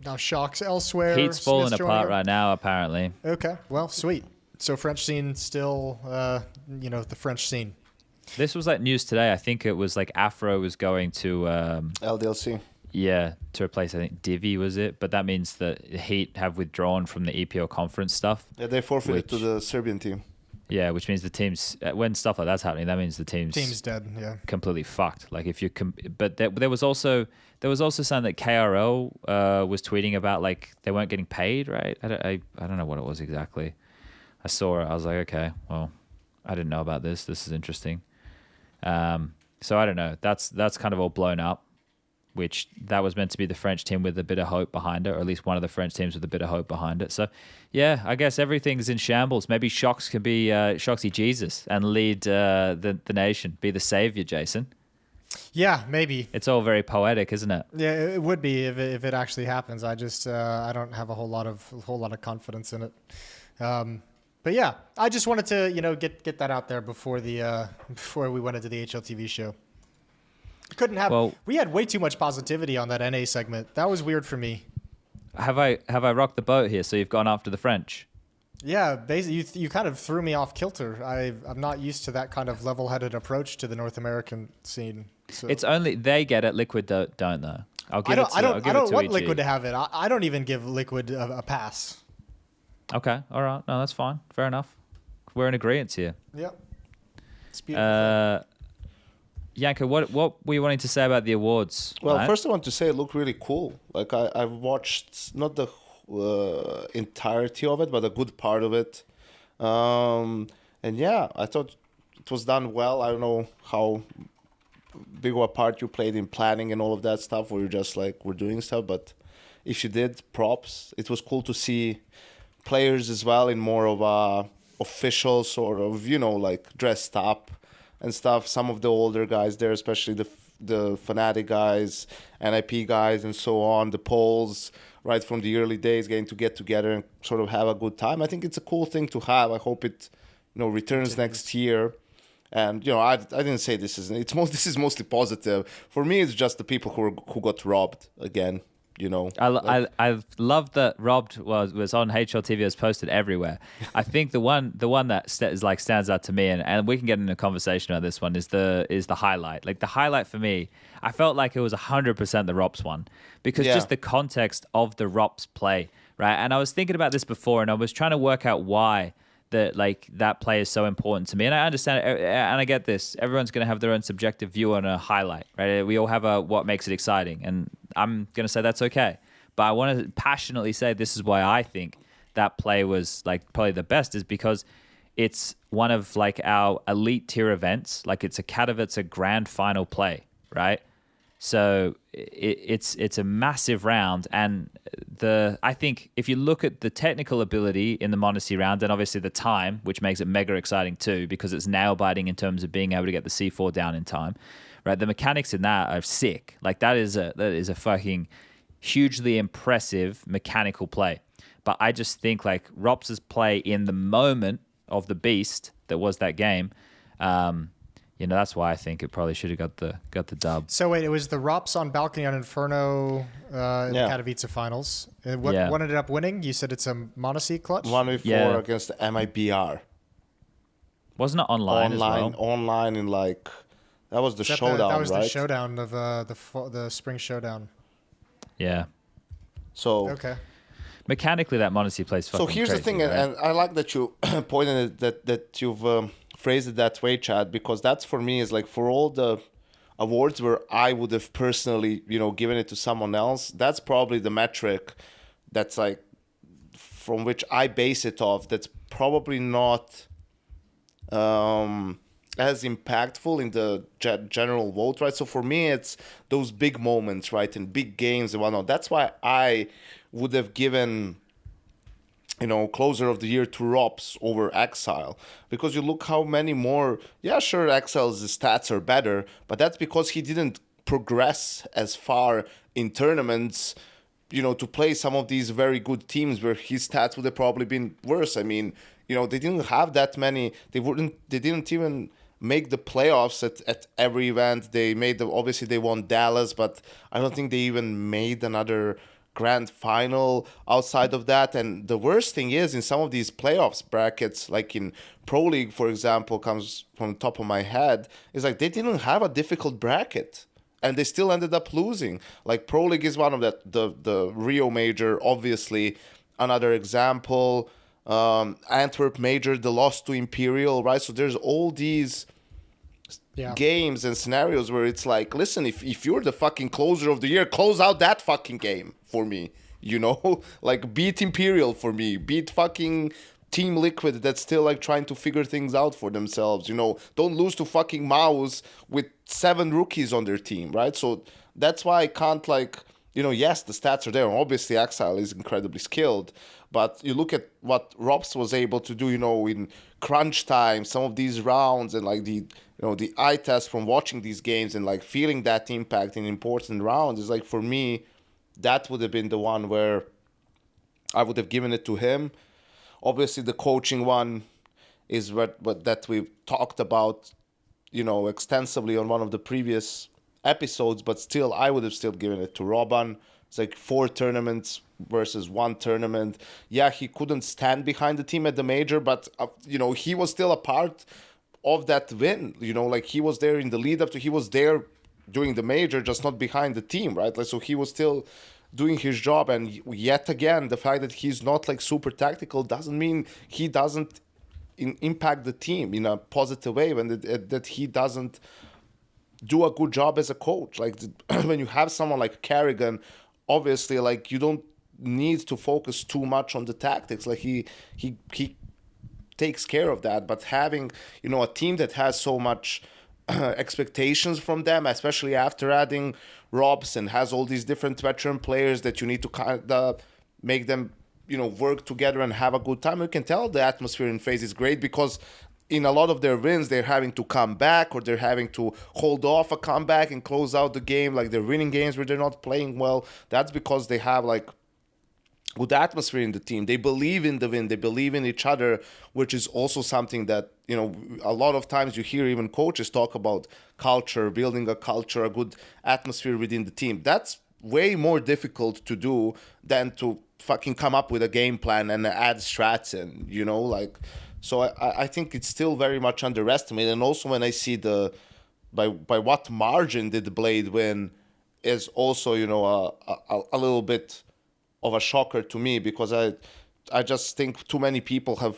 Now shox elsewhere. Heat's falling apart right now, apparently. Okay, well, sweet. So French scene still, the French scene. This was like news today. I think it was like Afro was going to LDLC. Yeah, to replace I think Divi was it, but that means that Heat have withdrawn from the EPL Conference stuff. Yeah, they forfeited to the Serbian team. Yeah, which means the team's when stuff like that's happening, that means the team's dead. Yeah, completely fucked. Like if you but there was also something that KRL was tweeting about like they weren't getting paid, right? I don't know what it was exactly. I saw it. I was like, okay, well, I didn't know about this. This is interesting. So I don't know. That's kind of all blown up. Which that was meant to be the French team with a bit of hope behind it, or at least one of the French teams with a bit of hope behind it. So, yeah, I guess everything's in shambles. Maybe shox can be Shoxy Jesus and lead the nation, be the savior, Jason. Yeah, maybe. It's all very poetic, isn't it? Yeah, it would be if it actually happens. I just I don't have a whole lot of confidence in it. But yeah, I just wanted to get that out there before we went into the HLTV show. Couldn't have. Well, we had way too much positivity on that NA segment. That was weird for me. Have I rocked the boat here? So you've gone after the French? Yeah, basically, you kind of threw me off kilter. I'm not used to that kind of level-headed approach to the North American scene. So. It's only they get it. Liquid don't though. I don't want Liquid to have it. I don't even give Liquid a pass. Okay, all right. No, that's fine. Fair enough. We're in agreement here. Yep. It's beautiful. Janko, what were you wanting to say about the awards? Well, right? First I want to say it looked really cool. Like I've watched not the entirety of it, but a good part of it. And yeah, I thought it was done well. I don't know how big of a part you played in planning and all of that stuff, or you just like were doing stuff. But if you did, props. It was cool to see players as well in more of a official sort of, like dressed up and stuff. Some of the older guys there, especially the Fnatic guys, NIP guys, and so on. The Poles, right from the early days, getting to get together and sort of have a good time. I think it's a cool thing to have. I hope it, returns next year. And I didn't say this is mostly positive. For me, it's just the people who got robbed again. I love that robbed was on HLTV. It was posted everywhere. I think the one that stands out to me, and we can get into a conversation about this one, is the highlight. Like the highlight for me, I felt like it was 100% the Rops one, because just the context of the Rops play, right? And I was thinking about this before, and I was trying to work out why that like that play is so important to me. And I understand it, and I get this. Everyone's going to have their own subjective view on a highlight, right? We all have what makes it exciting, and I'm going to say that's okay. But I want to passionately say this is why I think that play was like probably the best, is because it's one of like our elite tier events. Like it's a Katowice grand final play, right? So it's a massive round, and I think if you look at the technical ability in the Mondesi round, and obviously the time, which makes it mega exciting too, because it's nail biting in terms of being able to get the C4 down in time, right? The mechanics in that are sick. Like that is a fucking hugely impressive mechanical play. But I just think like Rops's play in the moment of the beast that was that game. That's why I think it probably should have got the dub. So wait, it was the Rops on balcony on Inferno in the Katowice finals. What ended up winning? You said it's a Mondesi clutch? 1v4 against MIBR. Wasn't it online as well? Online in like... That was the showdown, that was right? the showdown of the spring showdown. Yeah. So... Okay. Mechanically, that Mondesi plays fucking So here's crazy, the thing, right? and I like that you pointed it, that you've phrased it that way, Chad, because that's for me is like for all the awards where I would have personally, given it to someone else, that's probably the metric that's like from which I base it off. That's probably not as impactful in the general vote, right? So for me, it's those big moments, right, in big games and whatnot. That's why I would have given, closer of the year to Rops over Exile. Because you look how many more, sure, Exile's stats are better, but that's because he didn't progress as far in tournaments, to play some of these very good teams where his stats would have probably been worse. I mean, they didn't have that many, they didn't even make the playoffs at every event. They made obviously they won Dallas, but I don't think they even made another grand final outside of that. And the worst thing is in some of these playoffs brackets, like in Pro League, for example, comes from the top of my head, is like they didn't have a difficult bracket and they still ended up losing. Like Pro League is one of the Rio Major, obviously another example. Antwerp Major, the loss to Imperial, right? So there's all these games and scenarios where it's like, listen, if you're the fucking closer of the year, close out that fucking game for me, like beat Imperial for me, beat fucking Team Liquid that's still like trying to figure things out for themselves, don't lose to fucking Maus with 7 rookies on their team, right? So that's why I can't yes, the stats are there. Obviously, Exile is incredibly skilled, but you look at what Rops was able to do, in crunch time, some of these rounds, and like the eye test from watching these games and like feeling that impact in important rounds is like, for me, that would have been the one where I would have given it to him. Obviously, the coaching one is what that we've talked about, extensively on one of the previous episodes, but still, I would have still given it to Robban. It's like 4 tournaments versus 1 tournament. Yeah, he couldn't stand behind the team at the major, but, he was still a part of that win. Like he was there in the lead up to, he was there during the major, just not behind the team, right? Like, so he was still doing his job. And yet again, the fact that he's not like super tactical doesn't mean he doesn't impact the team in a positive way, and that he doesn't do a good job as a coach. Like when you have someone like Kerrigan, obviously, like you don't need to focus too much on the tactics. Like he takes care of that. But having, a team that has so much expectations from them, especially after adding Robs, and has all these different veteran players that you need to kind of make them, work together and have a good time. You can tell the atmosphere in FaZe is great because in a lot of their wins, they're having to come back, or they're having to hold off a comeback and close out the game. Like they're winning games where they're not playing well. That's because they have like good atmosphere in the team. They believe in the win. They believe in each other, which is also something that, a lot of times you hear even coaches talk about culture, building a culture, a good atmosphere within the team. That's way more difficult to do than to fucking come up with a game plan and add strats in, So I think it's still very much underestimated. And also when I see by what margin did the Blade win is also, a little bit of a shocker to me, because I just think too many people have,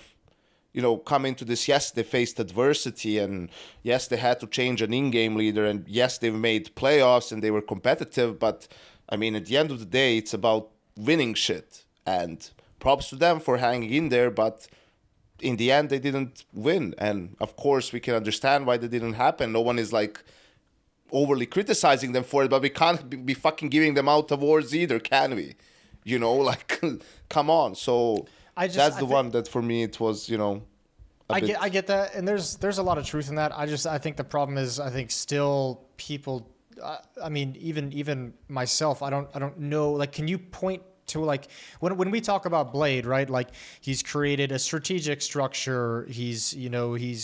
come into this. Yes, they faced adversity, and yes, they had to change an in-game leader, and yes, they've made playoffs and they were competitive. But I mean, at the end of the day, it's about winning shit. And props to them for hanging in there, but in the end, they didn't win. And of course, we can understand why that didn't happen. No one is like overly criticizing them for it, but we can't be fucking giving them out awards either, can we? Like, come on. So that's the one that for me it was, I get that, and there's a lot of truth in that. I think the problem is, I think still people. I mean, even myself, I don't know. Like, can you point to, like, when we talk about Blade, right? Like, he's created a strategic structure. He's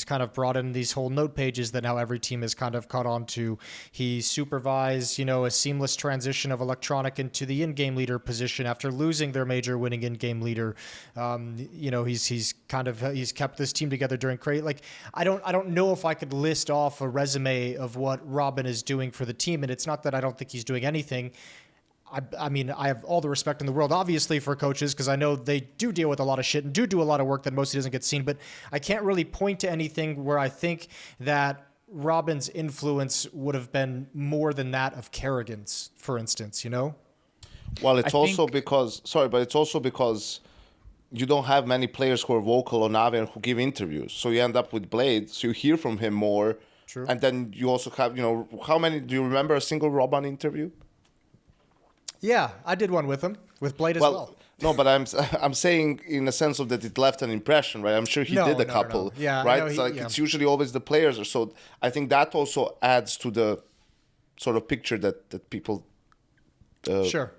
kind of brought in these whole note pages that now every team has kind of caught on to. He supervised, a seamless transition of Electronic into the in-game leader position after losing their major winning in-game leader. He's kept this team together during like, I don't know if I could list off a resume of what Robin is doing for the team, and it's not that I don't think he's doing anything. I mean, I have all the respect in the world, obviously, for coaches, because I know they do deal with a lot of shit and do a lot of work that mostly doesn't get seen. But I can't really point to anything where I think that Robin's influence would have been more than that of Kerrigan's, for instance, Well, it's also because you don't have many players who are vocal on Avi and who give interviews. So you end up with Blade, so you hear from him more. True. And then you also have, how many, do you remember a single Robin interview? Yeah, I did one with him, with Blade as well. No, but I'm saying in the sense of that it left an impression, right? I'm sure he did a couple, no. Yeah, right? It's usually always the players, so I think that also adds to the sort of picture that people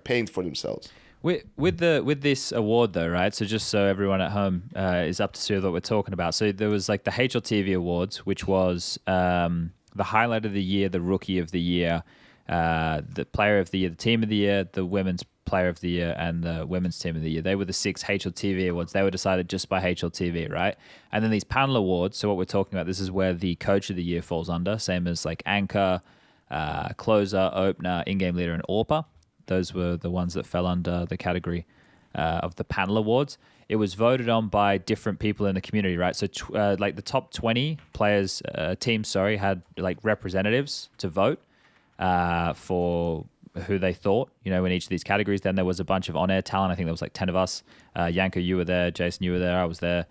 paint for themselves. With this award though, right? So just so everyone at home is up to see what we're talking about. So there was like the HLTV Awards, which was the highlight of the year, the rookie of the year, the player of the year, the team of the year, the women's player of the year, and the women's team of the year. They were the 6 HLTV awards. They were decided just by HLTV, right? And then these panel awards. So what we're talking about, this is where the coach of the year falls under, same as like anchor, closer, opener, in-game leader, and AWPer. Those were the ones that fell under the category of the panel awards. It was voted on by different people in the community, right? So like the top 20 players, teams, had like representatives to vote for who they thought, in each of these categories. Then there was a bunch of on-air talent. I think there was like 10 of us. Janko, you were there. Jason, you were there. I was there.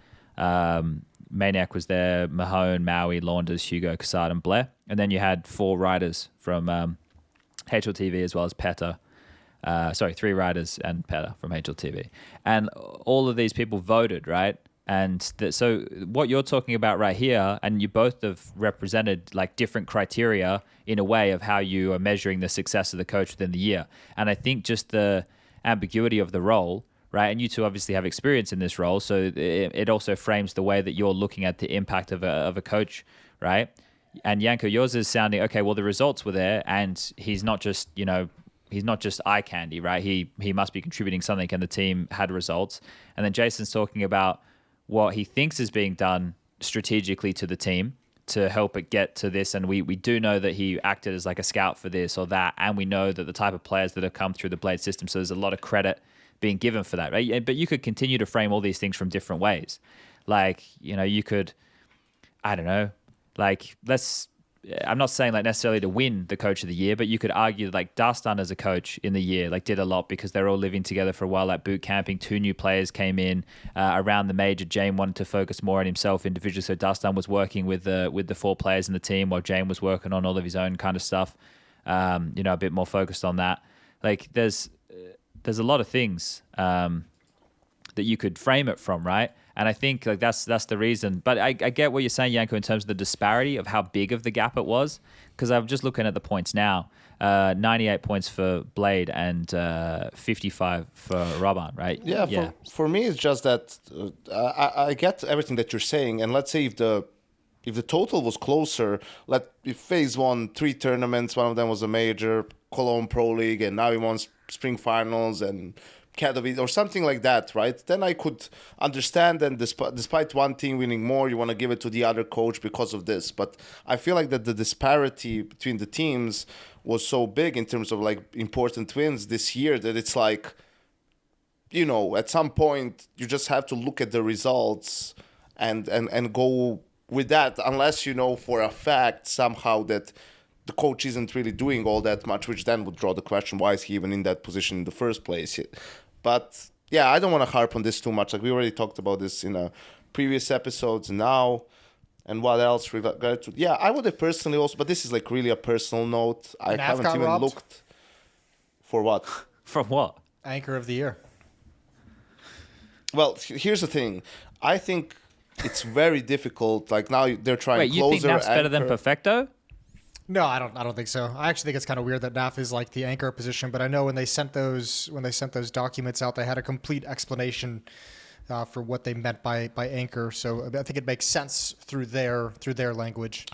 Maniac was there. Mahone, Maui, Launders, Hugo, Cassard, and Blair. And then you had 4 riders from HLTV as well as Peta. 3 riders and Peta from HLTV. And all of these people voted, right? And so what you're talking about right here, and you both have represented like different criteria in a way of how you are measuring the success of the coach within the year. And I think just the ambiguity of the role, right? And you two obviously have experience in this role, so it also frames the way that you're looking at the impact of a coach, right? And Janko, yours is sounding, okay, well, the results were there, and he's not just, he's not just eye candy, right? He must be contributing something, and the team had results. And then Jason's talking about what he thinks is being done strategically to the team to help it get to this. And we do know that he acted as like a scout for this or that. And we know that the type of players that have come through the Blade system. So there's a lot of credit being given for that, right? But you could continue to frame all these things from different ways. Like, you could, I don't know, like I'm not saying like necessarily to win the coach of the year, but you could argue like Dastan as a coach in the year like did a lot because they're all living together for a while, like boot camping. 2 new players came in around the major. Jane wanted to focus more on himself individually, so Dastan was working with the 4 players in the team while Jane was working on all of his own kind of stuff. A bit more focused on that. Like there's a lot of things that you could frame it from, right? And I think like that's the reason. But I get what you're saying, Janko, in terms of the disparity of how big of the gap it was. Because I'm just looking at the points now. 98 points for Blade and 55 for Robin, right? Yeah. For me, it's just that I get everything that you're saying. And let's say if the total was closer, if FaZe won 3 tournaments, one of them was a major, Cologne Pro League, and now he won Spring Finals and Katowice or something like that, right? Then I could understand, and despite one team winning more, you want to give it to the other coach because of this. But I feel like that the disparity between the teams was so big in terms of like important wins this year that it's like, at some point you just have to look at the results and go with that, unless you know for a fact somehow that the coach isn't really doing all that much, which then would draw the question, why is he even in that position in the first place? But yeah, I don't want to harp on this too much. Like we already talked about this in previous episodes now. And what else regarding to? Yeah, I would have personally also, but this is like really a personal note. I haven't even looked for what. From what? Anchor of the year. Well, here's the thing. I think it's very difficult. Like now they're trying. Wait, you think NAF's better than Perfecto? No, I don't think so. I actually think it's kind of weird that NAF is like the anchor position, but I know when they sent those documents out, they had a complete explanation for what they meant by anchor. So I think it makes sense through their language.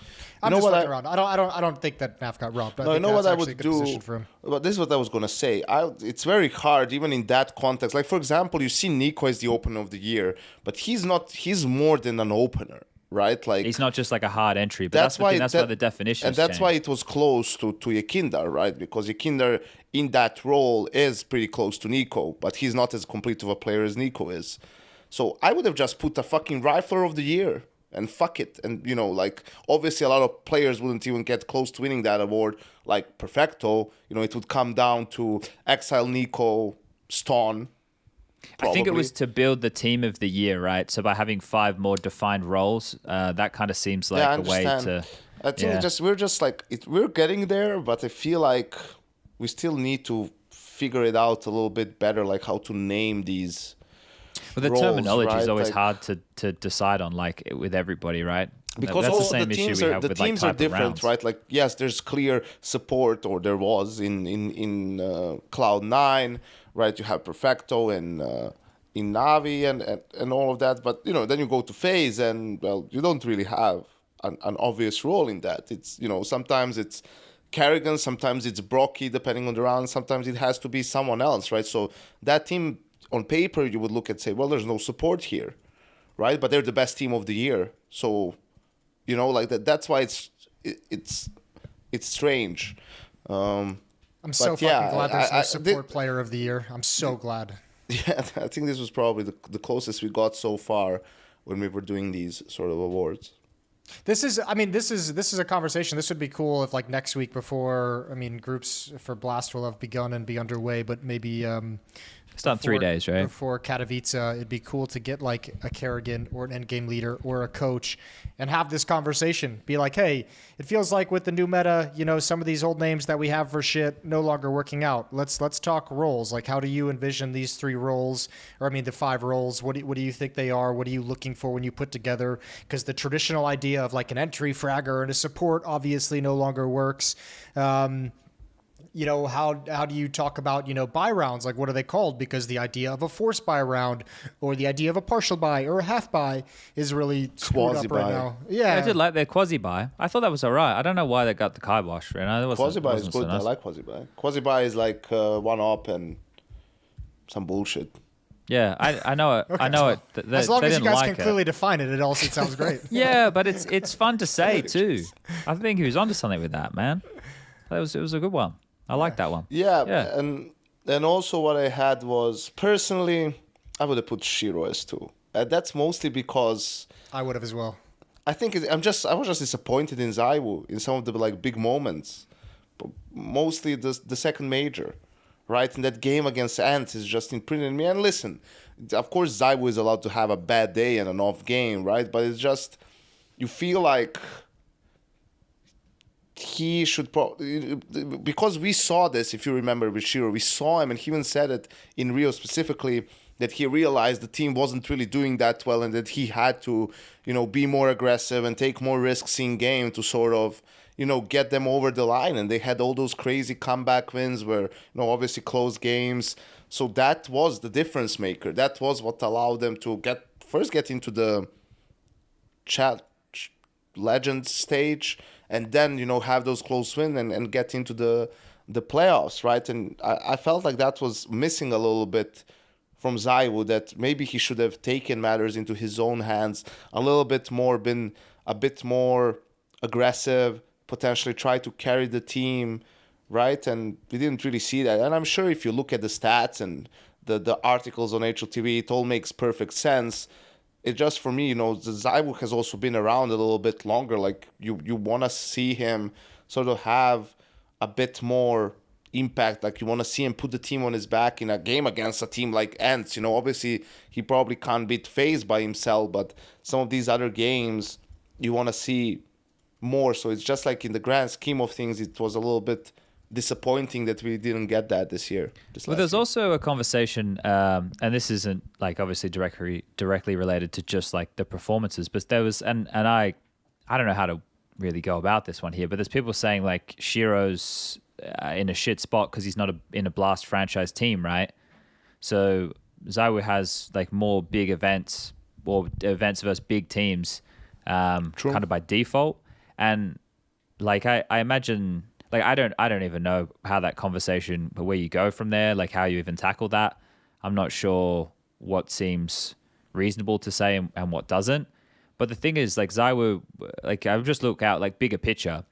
I'm just fucking around. I don't think that NAF got robbed. No, I know what I would do. But this is what I was gonna say. It's very hard, even in that context. Like for example, you see Nico as the opener of the year, but he's not. He's more than an opener, right? Like he's not just like a hard entry. But that's why the definition. And that's why it was close to Yakinder, right? Because Yakinder in that role is pretty close to Nico, but he's not as complete of a player as Nico is. So I would have just put a fucking rifler of the year and fuck it. And, you know, like, obviously a lot of players wouldn't even get close to winning that award. Like Perfecto, you know, it would come down to Exile, Nico, Stone. Probably. I think it was to build the team of the year, right? So by having 5 more defined roles, that kind of seems like a way to... I think we're getting there, but I feel like we still need to figure it out a little bit better, like how to name these... Well, the roles, terminology right? is always like, hard to decide on, like with everybody, right? Because that's all the same the teams issue we have the with teams like are different, right? Like yes, there's clear support, or there was in Cloud9, right? You have Perfecto and in Navi and all of that, but you know, then you go to FaZe and well, you don't really have an obvious role in that. It's, you know, sometimes it's Kerrigan, sometimes it's Brocky, depending on the round. Sometimes it has to be someone else, right? So that team. On paper, you would look and say, well, there's no support here, right? But they're the best team of the year. So, you know, like that. That's why it's strange. I'm so fucking glad there's no support player of the year. I'm so glad. Yeah, I think this was probably the closest we got so far when we were doing these sort of awards. This is a conversation. This would be cool if like next week before, groups for Blast will have begun and be underway, but maybe it's done 3 days, right? Before Katowice, it'd be cool to get like a Kerrigan or an endgame leader or a coach and have this conversation. Be like, hey, it feels like with the new meta, you know, some of these old names that we have for shit no longer working out. Let's talk roles. Like, how do you envision these 3 roles, or the 5 roles? What do you think they are? What are you looking for when you put together? Because the traditional idea of like an entry fragger and a support obviously no longer works. You know, how do you talk about, you know, buy rounds? Like, what are they called? Because the idea of a force buy round or the idea of a partial buy or a half buy is really screwed up right now. Yeah. I did like their quasi buy. I thought that was all right. I don't know why they got the kibosh. You know? Quasi buy is good. So nice. I like quasi buy. Quasi buy is like one up and some bullshit. Yeah, I know it. Okay. I know it. As long as you guys can clearly define it, it sounds great. Yeah, but it's fun to say too. I think he was onto something with that, man. It was a good one. I like that one. Yeah, and also what I had was, personally, I would have put Shiro as 2. That's mostly because I would have as well. I think I was just disappointed in Zaiwu in some of the like big moments, but mostly the second major, right? And that game against Ants is just imprinting me. And listen, of course Zaiwu is allowed to have a bad day and an off game, right? But it's just, you feel like he should because we saw this, if you remember with Shiro, we saw him and he even said it in Rio specifically, that he realized the team wasn't really doing that well and that he had to, you know, be more aggressive and take more risks in game to sort of, you know, get them over the line. And they had all those crazy comeback wins where, you know, obviously close games. So that was the difference maker. That was what allowed them to get into the legend stage, and then, you know, have those close wins and get into the playoffs, right? And I felt like that was missing a little bit from Zaiwu, that maybe he should have taken matters into his own hands a little bit more, been a bit more aggressive, potentially try to carry the team, right? And we didn't really see that. And I'm sure if you look at the stats and the articles on HLTV, it all makes perfect sense. It just, for me, the Zywoo has also been around a little bit longer. Like, you want to see him sort of have a bit more impact. Like, you want to see him put the team on his back in a game against a team like Ents. Obviously, he probably can't beat FaZe by himself, but some of these other games, you want to see more. So it's just like, in the grand scheme of things, it was a little bit disappointing that we didn't get that this year. Well, there's also a conversation, and this isn't like obviously directly related to just like the performances, but there was, and I don't know how to really go about this one here, but there's people saying like Shiro's in a shit spot because he's not in a Blast franchise team, right? So Zywoo has like more big events or events versus big teams, kind of by default, and like I imagine. Like I don't even know how that conversation, where you go from there, like how you even tackle that. I'm not sure what seems reasonable to say and what doesn't. But the thing is, like Zywoo, like I've just looked out like bigger picture,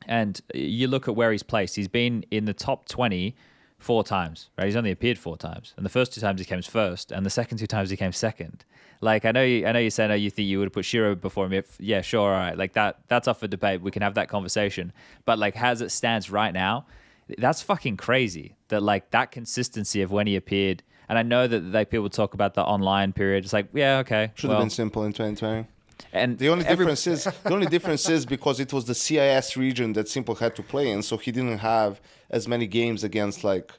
and you look at where he's placed. He's been in the top 20 4 times, right? He's only appeared 4 times, and the first 2 times he came first, and the second 2 times he came second. Like I know you said you think you would have put Shiro before me. Yeah, sure, all right. Like that's up for debate. We can have that conversation. But like as it stands right now, that's fucking crazy. That like that consistency of when he appeared. And I know that like people talk about the online period. It's like, yeah, okay. Should have been simple in 2020. And the only difference is because it was the CIS region that Simple had to play in, so he didn't have as many games against like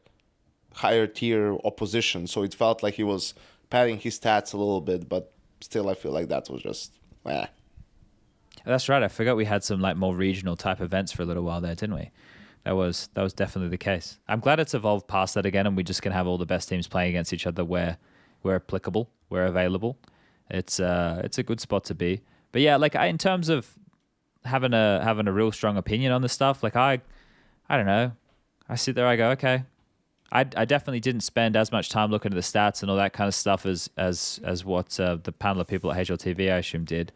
higher tier opposition. So it felt like he was padding his stats a little bit, but still I feel like that was just That's right. I forgot we had some like more regional type events for a little while there, didn't we? That was definitely the case. I'm glad it's evolved past that again, and we just can have all the best teams playing against each other where applicable, where available. It's a good spot to be. But yeah, like in terms of having a real strong opinion on this stuff, like I don't know. I sit there, I go, okay. I definitely didn't spend as much time looking at the stats and all that kind of stuff as what the panel of people at HLTV, I assume, did.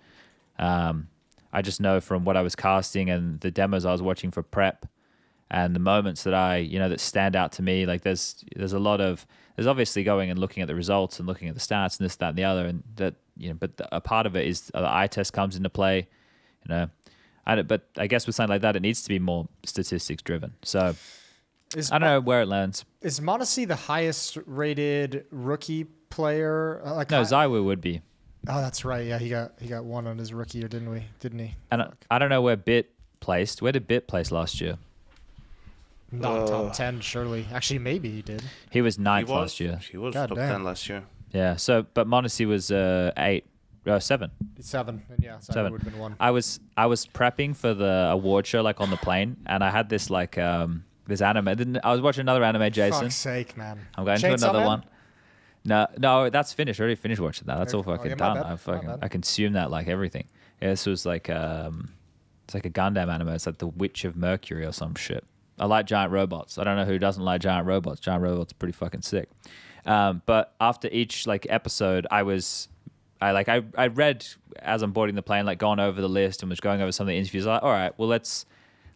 I just know from what I was casting and the demos I was watching for prep and the moments that that stand out to me. Like there's obviously going and looking at the results and looking at the stats and this, that, and the other, and that but a part of it is the eye test comes into play, But I guess with something like that, it needs to be more statistics driven. So. I don't know where it lands. Is m0NESY the highest rated rookie player? No, Zywoo would be. Oh, that's right. Yeah, he got 1 on his rookie year, didn't he? And I don't know where Bit placed. Where did Bit place last year? Not top 10, surely. Actually, maybe he did. He was 9th last year. He was top 10 last year. Yeah. So, but m0NESY was 7. 7, and yeah, 7 would have been 1. I was prepping for the award show, like on the plane, and I had this like this anime. I was watching another anime, Jason. Fuck's sake, man. I'm going to another one. No, that's finished. I already finished watching that. That's all fucking done. I consume that like everything. Yeah, this was like it's like a Gundam anime. It's like the Witch of Mercury or some shit. I like giant robots. I don't know who doesn't like giant robots. Giant robots are pretty fucking sick. But after each like episode, I read as I'm boarding the plane, like going over the list and was going over some of the interviews. Like, all right, well let's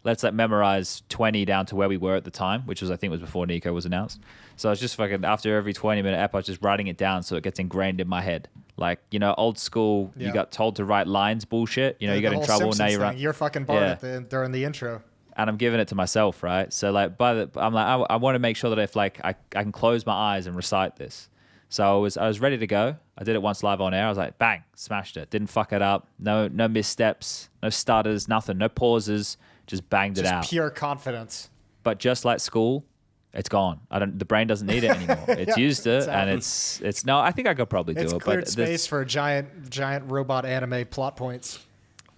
like memorize 20 down to where we were at the time, which was I think was before Nico was announced. So I was just fucking after every 20-minute ep, I was just writing it down so it gets ingrained in my head. Like old school, you got told to write lines bullshit. You got in trouble. Simpsons now you run. You're fucking bored during the intro. And I'm giving it to myself, right? So like I'm like I want to make sure that if like I can close my eyes and recite this. So I was ready to go. I did it once live on air. I was like, bang, smashed it. Didn't fuck it up. No missteps, no stutters, nothing, no pauses. Just banged it out. Just pure confidence. But just like school, it's gone. The brain doesn't need it anymore. It's used it, and it's no. I think I could probably do it. It's cleared space for giant robot anime plot points.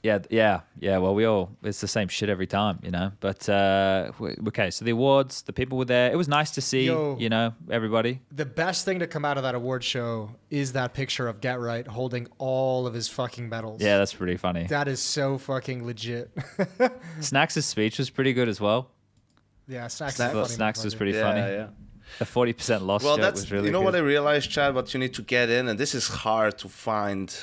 Yeah. Well, it's the same shit every time, But okay, so the awards, the people were there. It was nice to see, everybody. The best thing to come out of that award show is that picture of Get Right holding all of his fucking medals. Yeah, that's pretty funny. That is so fucking legit. Snacks' speech was pretty good as well. Yeah, Snacks was pretty funny. Yeah. The 40% loss joke was really good. You know what I realized, Chad, what you need to get in, and this is hard to find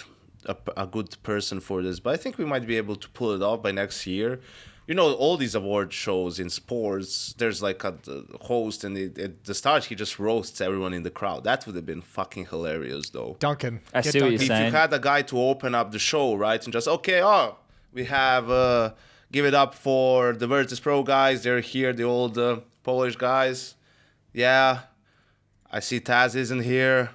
a good person for this, but I think we might be able to pull it off by next year. you know, all these award shows in sports, there's like a host, and at the start he just roasts everyone in the crowd. That would have been fucking hilarious, though. Duncan. I Get see what you're Duncan. If saying. you had a guy to open up the show, right, and just, okay, we have give it up for the Virtus Pro guys. They're here, the old Polish guys. Yeah, I see Taz isn't here.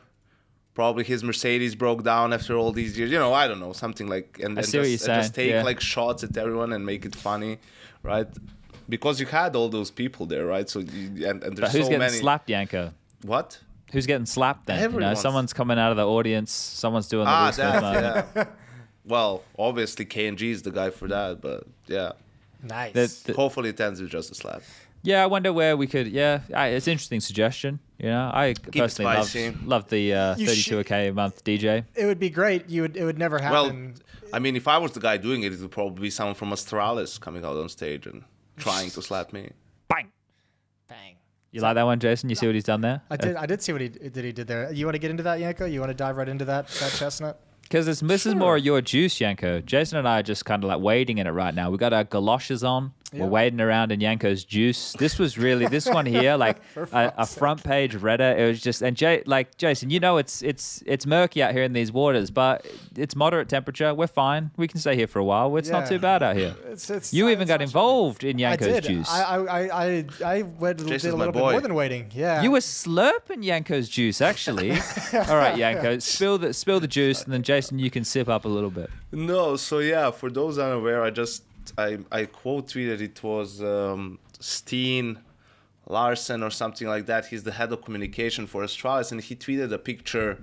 Probably his Mercedes broke down after all these years. You know, I don't know, something like, and see what you're saying. just take Yeah. like shots at everyone and make it funny, right? Because you had all those people there, right? So and But there's who's so getting many. slapped, Yanko? What? Who's getting slapped then? You know, Everyone's- someone's coming out of the audience. Someone's doing the Will Smith moment. Yeah. Well, obviously KNG is the guy for that, but yeah. Nice. Hopefully it ends with just a slap. Yeah, I wonder where we could. Yeah, it's an interesting suggestion. You know, I personally spicy. love the You 32K a month DJ. It would be great. It would never Well, happen. I mean, if I was the guy doing it, it would probably be someone from Astralis coming out on stage and trying to slap me. Bang. Bang. You like that one, Jason? You see what he's done there? I did see what he did there. You want to get into that, Yanko? You want to dive right into that chestnut? Because this is more your juice, Yanko. Jason and I are just kind of like wading in it right now. We got our galoshes on. Yeah. We're wading around in Yanko's juice. This was really this one here, like a front page Reddit. It was just like Jason, you know, it's murky out here in these waters, but it's moderate temperature. We're fine. We can stay here for a while. It's not Yeah. too bad out here. It's You even got much- involved in I Yanko's did. juice. I did Jason's a my little bit boy. more than waiting. Yeah. You were slurping Yanko's juice, actually. All right, Yanko, spill the juice, and then Jason, you can sip up a little bit. No, so yeah, for those unaware, I quote tweeted it was Steen Larsen or something like that. He's the head of communication for Astralis, and he tweeted a picture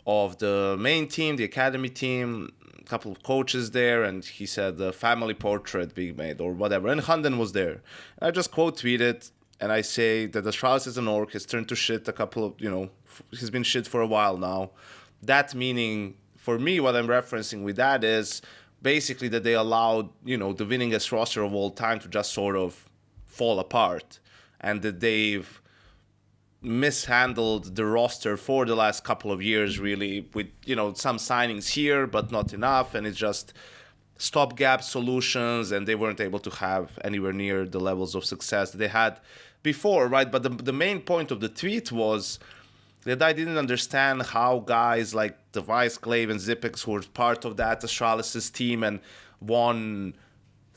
of the main team, the academy team, a couple of coaches there, and he said the family portrait being made or whatever, and Hunden was there. And I just quote tweeted, and I say that Astralis is an orc, has turned to shit a couple of, he's been shit for a while now. That meaning, for me, what I'm referencing with that is basically that they allowed, the winningest roster of all time to just sort of fall apart, and that they've mishandled the roster for the last couple of years, really, with, some signings here, but not enough, and it's just stopgap solutions, and they weren't able to have anywhere near the levels of success that they had before, right? But the main point of the tweet was that I didn't understand how guys like Device, Glaive, and Zipex, who were part of that Astralis' team and won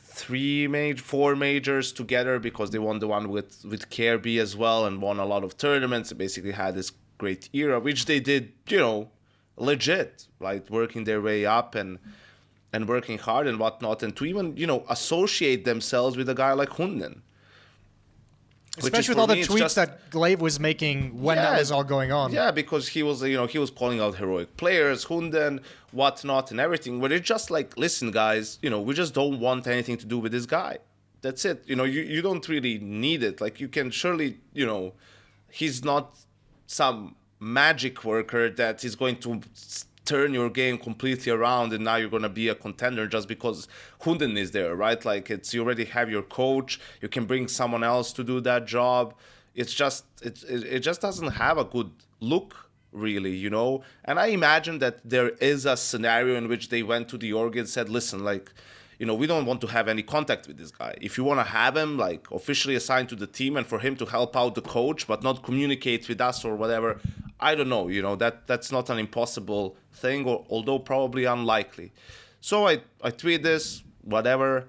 4 majors together, because they won the one with KRB as well and won a lot of tournaments, basically had this great era, which they did, legit, right? Working their way up and working hard and whatnot, and to even, associate themselves with a guy like Hunden. Especially with all the tweets that Glaive was making when that was all going on. Yeah, because he was calling out heroic players, Hunden, whatnot, and everything. Where it's just like, listen, guys, we just don't want anything to do with this guy. That's it. You don't really need it. Like, you can surely, he's not some magic worker that is going to turn your game completely around and now you're going to be a contender just because Hunden is there, right? Like, you already have your coach, you can bring someone else to do that job. It's just it just doesn't have a good look, really, and I imagine that there is a scenario in which they went to the org and said, listen, like, we don't want to have any contact with this guy. If you want to have him like officially assigned to the team and for him to help out the coach but not communicate with us or whatever, I don't know, that's not an impossible thing, or although probably unlikely. So I tweet this, whatever,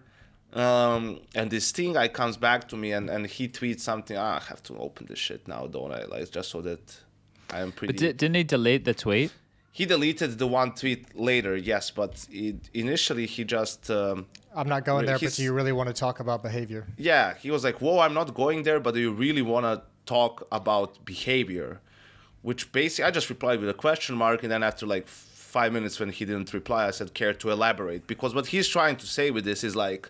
and this thing guy comes back to me and he tweets something. I have to open this shit now, don't I? Like, just so that I am pretty... But didn't he delete the tweet? He deleted the one tweet later, yes, but initially he just... I'm not going there, but do you really want to talk about behavior? Yeah, he was like, whoa, I'm not going there, but do you really want to talk about behavior? Which basically, I just replied with a question mark, and then after like 5 minutes when he didn't reply, I said, care to elaborate? Because what he's trying to say with this is like,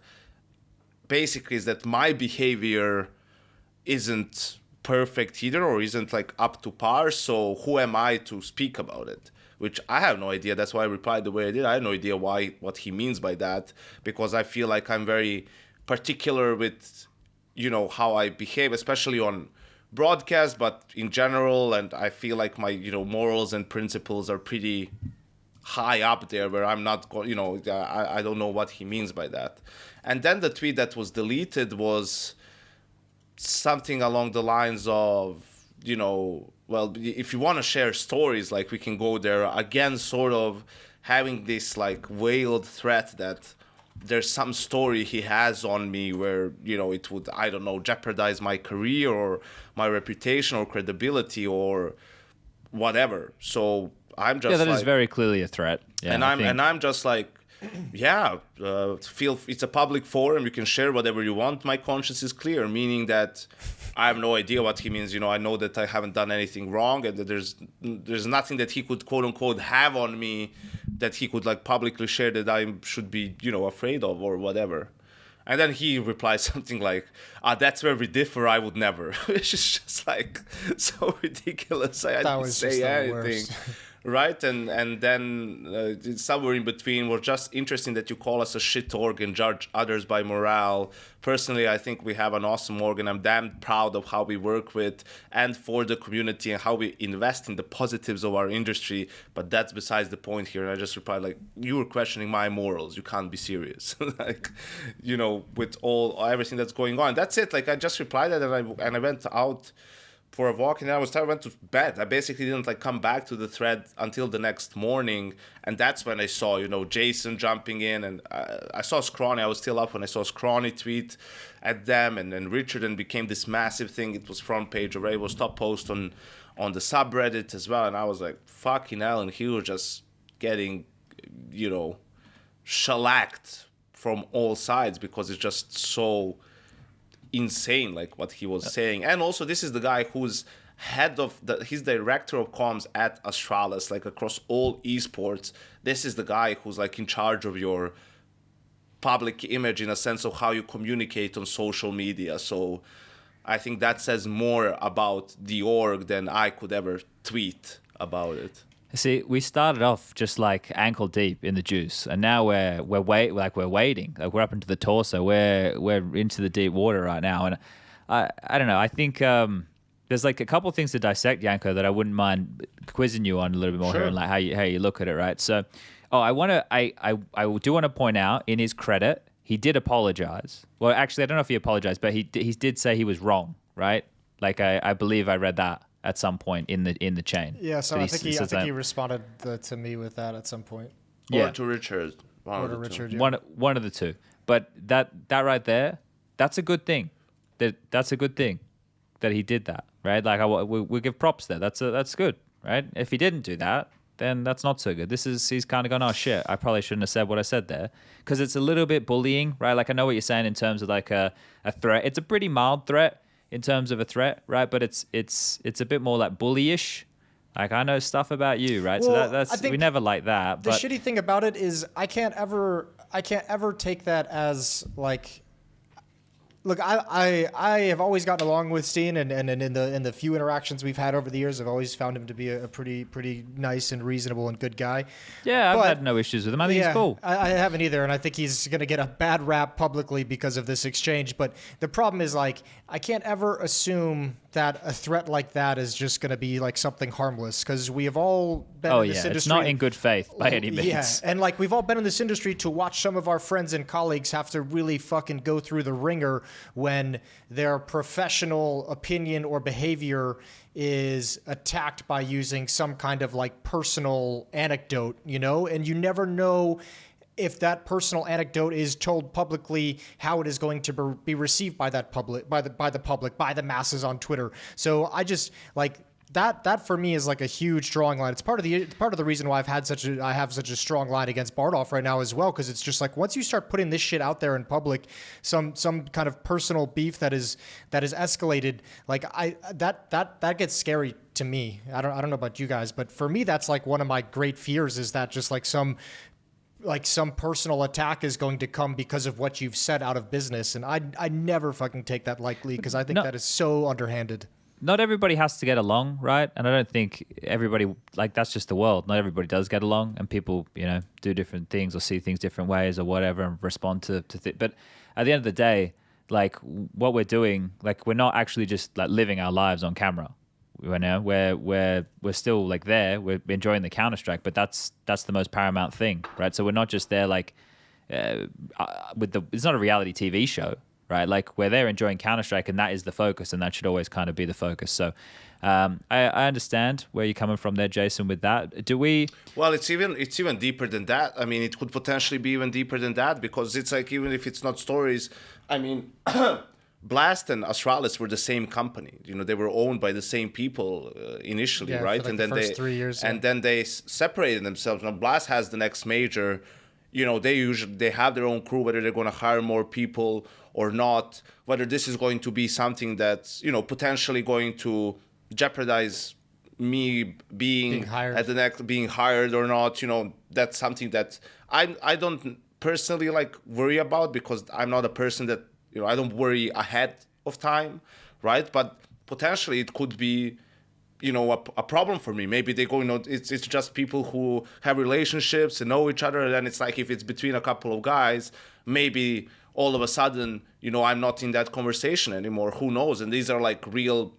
basically is that my behavior isn't perfect either, or isn't like up to par, so who am I to speak about it? Which I have no idea. That's why I replied the way I did. I have no idea what he means by that, because I feel like I'm very particular with, how I behave, especially on broadcast, but in general, and I feel like my, morals and principles are pretty high up there where I'm not going, you know, I don't know what he means by that. And then the tweet that was deleted was something along the lines of, you know, well, if you want to share stories, like we can go there again, sort of having this like veiled threat that there's some story he has on me where, you know, it would, I don't know, jeopardize my career or my reputation or credibility or whatever. So I'm just that is very clearly a threat. Yeah, and I'm just like, yeah, feel it's a public forum. You can share whatever you want. My conscience is clear, meaning that I have no idea what he means. You know, I know that I haven't done anything wrong, and that there's nothing that he could quote unquote have on me that he could like publicly share that I should be, you know, afraid of or whatever. And then he replies something like, that's where we differ, I would never. Which is just like so ridiculous. I didn't say anything. Right, and then somewhere in between, we're just interesting that you call us a shit org and judge others by morale. Personally, I think we have an awesome org, and I'm damn proud of how we work with and for the community and how we invest in the positives of our industry. But that's besides the point here. And I just replied like, you were questioning my morals. You can't be serious. Like, you know, with everything that's going on. That's it. Like I just replied that, and I went out for a walk, and then I went to bed. I basically didn't like come back to the thread until the next morning, and that's when I saw, you know, Jason jumping in, and I saw Scrawny. I was still up when I saw Scrawny tweet at them, and then Richard, and became this massive thing. It was front page already. It was top post on the subreddit as well, and I was like, fucking hell, and he was just getting, you know, shellacked from all sides because it's just so insane, like what he was saying. And also, this is the guy who's he's director of comms at Astralis, like across all esports. This is the guy who's like in charge of your public image in a sense of how you communicate on social media. So I think that says more about the org than I could ever tweet about it. See, we started off just like ankle deep in the juice, and now we're wading, like we're up into the torso. We're into the deep water right now, and I don't know. I think there's like a couple of things to dissect, Janko, that I wouldn't mind quizzing you on a little bit more here, and like how you look at it, right? So, I do want to point out, in his credit, he did apologize. Well, actually, I don't know if he apologized, but he did say he was wrong, right? Like I believe I read that at some point in the chain. Yeah, so I think he responded to me with that at some point. Or to Richard. Richard. Yeah. One of the two. But that right there, that's a good thing. That's a good thing that he did that, right? Like we give props there. That's good, right? If he didn't do that, then that's not so good. He's kind of gone, oh shit, I probably shouldn't have said what I said there, because it's a little bit bullying, right? Like I know what you're saying in terms of like a threat. It's a pretty mild threat in terms of a threat, right? But it's a bit more like bullyish. Like I know stuff about you, right? Well, so that's we never like that. The shitty thing about it is I can't ever take that as like. Look, I have always gotten along with Steen, and in the few interactions we've had over the years, I've always found him to be a pretty nice and reasonable and good guy. Yeah, I've had no issues with him. I think he's cool. I haven't either, and I think he's going to get a bad rap publicly because of this exchange. But the problem is, like, I can't ever assume that a threat like that is just going to be like something harmless, because we have all been in this industry. It's not in good faith by any means. Yeah, and like we've all been in this industry to watch some of our friends and colleagues have to really fucking go through the ringer when their professional opinion or behavior is attacked by using some kind of like personal anecdote, you know, and you never know if that personal anecdote is told publicly, how it is going to be received by that public, by the public, by the masses on Twitter. So I just like that for me is like a huge drawing line. It's part of the reason why I have such a strong line against Bardolph right now as well, because it's just like once you start putting this shit out there in public, some kind of personal beef that is escalated, like that gets scary to me. I don't know about you guys, but for me that's like one of my great fears, is that just like some personal attack is going to come because of what you've said out of business. And I never fucking take that lightly, because I think that is so underhanded. Not everybody has to get along, right? And I don't think everybody, like, that's just the world. Not everybody does get along, and people, you know, do different things or see things different ways or whatever and respond to things. But at the end of the day, like, what we're doing, like, we're not actually just like living our lives on camera. You know, we're still like there. We're enjoying the Counter-Strike, but that's the most paramount thing, right? So we're not just there like it's not a reality TV show, right? Like we're there enjoying Counter-Strike, and that is the focus, and that should always kind of be the focus. So I understand where you're coming from there, Jason, with that. Do we? Well, it's even deeper than that. I mean, it could potentially be even deeper than that, because it's like, even if it's not stories, I mean, Blast and Astralis were the same company. You know, they were owned by the same people initially, right? For like and then the first 3 years, and then they separated themselves. Now Blast has the next major. You know, they have their own crew, whether they're going to hire more people or not, whether this is going to be something that's, you know, potentially going to jeopardize me being hired at the next, being hired or not. You know, that's something that I don't personally like worry about, because I'm not a person that, you know, I don't worry ahead of time, right? But potentially it could be, you know, a problem for me. Maybe they go, you know, it's just people who have relationships and know each other. And then it's like, if it's between a couple of guys, maybe all of a sudden, you know, I'm not in that conversation anymore. Who knows? And these are like real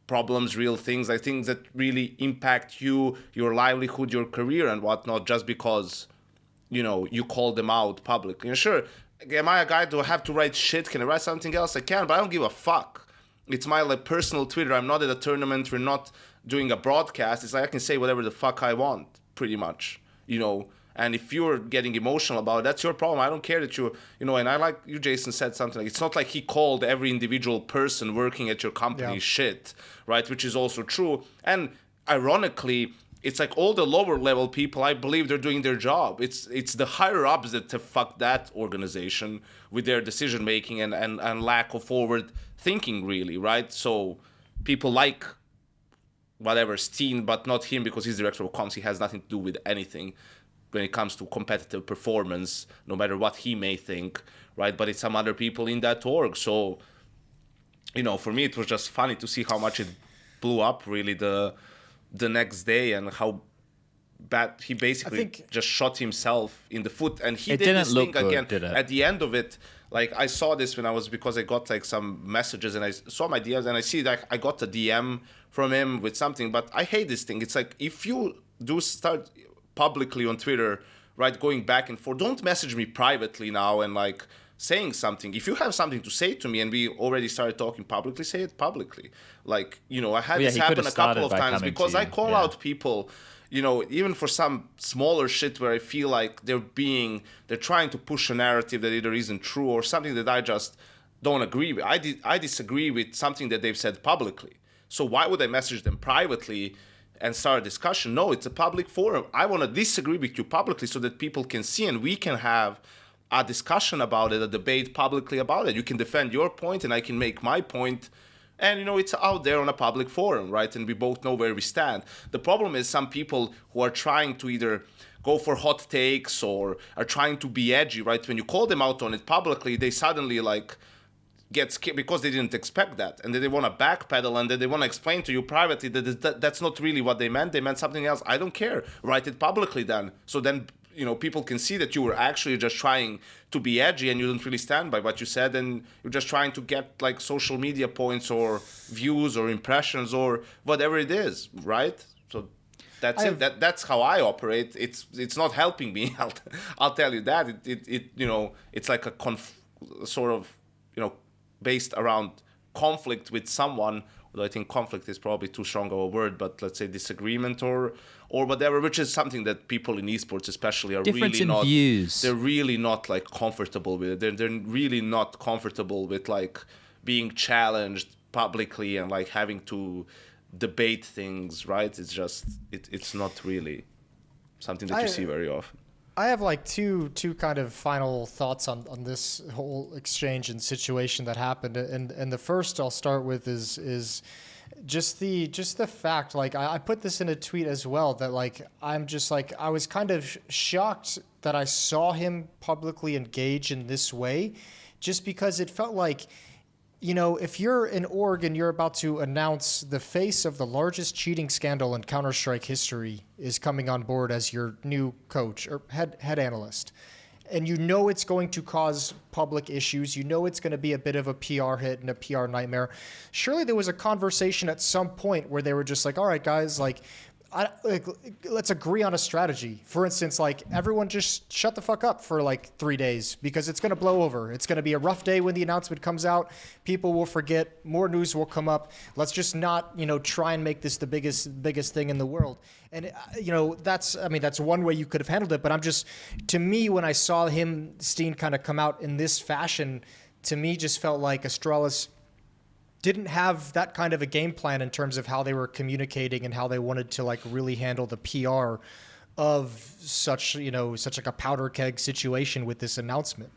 problems, real things, like things that really impact you, your livelihood, your career and whatnot, just because, you know, you call them out publicly. And sure, am I a guy? Do I have to write shit? Can I write something else? I can, but I don't give a fuck. It's my like personal Twitter. I'm not at a tournament. We're not doing a broadcast. It's like I can say whatever the fuck I want, pretty much, you know. And if you're getting emotional about it, that's your problem. I don't care that you know. And I like you, Jason, said something like, it's not like he called every individual person working at your company shit, right? Which is also true. And ironically, it's like all the lower level people, I believe they're doing their job. It's the higher ups that have fucked that organization with their decision making and lack of forward thinking, really, right? So people like whatever Steen, but not him, because he's director of comms. He has nothing to do with anything when it comes to competitive performance, no matter what he may think, right? But it's some other people in that org. So, you know, for me, it was just funny to see how much it blew up, really, the next day, and how bad he basically just shot himself in the foot. And he did this thing again at the end of it. Like, I saw this because I got like some messages, and I saw my DMs, and I see that I got a DM from him with something. But I hate this thing. It's like, if you do start publicly on Twitter, right, going back and forth, don't message me privately now and like saying something. If you have something to say to me and we already started talking publicly, say it publicly. Like, you know, I had this happen a couple of times because I call out people, you know, even for some smaller shit where I feel like they're trying to push a narrative that either isn't true or something that I just don't agree with. I disagree with something that they've said publicly. So why would I message them privately and start a discussion? No, it's a public forum. I want to disagree with you publicly so that people can see and we can have a discussion about it, a debate publicly about it. You can defend your point and I can make my point. And, you know, it's out there on a public forum, right? And we both know where we stand. The problem is some people who are trying to either go for hot takes or are trying to be edgy, right? When you call them out on it publicly, they suddenly like get scared because they didn't expect that. And then they want to backpedal and then they want to explain to you privately that that's not really what they meant. They meant something else. I don't care. Write it publicly then. So then, you know, people can see that you were actually just trying to be edgy and you don't really stand by what you said, and you're just trying to get like social media points or views or impressions or whatever it is, right? So that's it. That's how I operate. It's not helping me. I'll tell you that. It you know, it's like a sort of, you know, based around conflict with someone. Although I think conflict is probably too strong of a word, but let's say disagreement or whatever, which is something that people in esports especially are really not. Views. They're really not like comfortable with it. They're really not comfortable with like being challenged publicly and like having to debate things, right? It's just it's not really something that you see very often. I have like two kind of final thoughts on this whole exchange and situation that happened, and the first I'll start with is just the fact, like I put this in a tweet as well, that like I'm just like I was kind of shocked that I saw him publicly engage in this way, just because it felt like, you know, if you're an org and you're about to announce the face of the largest cheating scandal in Counter-Strike history is coming on board as your new coach or head analyst, and you know it's going to cause public issues. You know it's going to be a bit of a PR hit and a PR nightmare. Surely there was a conversation at some point where they were just like, all right, guys, like, let's agree on a strategy. For instance, like, everyone just shut the fuck up for like 3 days because it's going to blow over. It's going to be a rough day when the announcement comes out. People will forget. More news will come up. Let's just not, try and make this the biggest thing in the world. And, that's one way you could have handled it. But to me, when I saw Steen kind of come out in this fashion, to me just felt like Astralis didn't have that kind of a game plan in terms of how they were communicating and how they wanted to like really handle the PR of such like a powder keg situation with this announcement.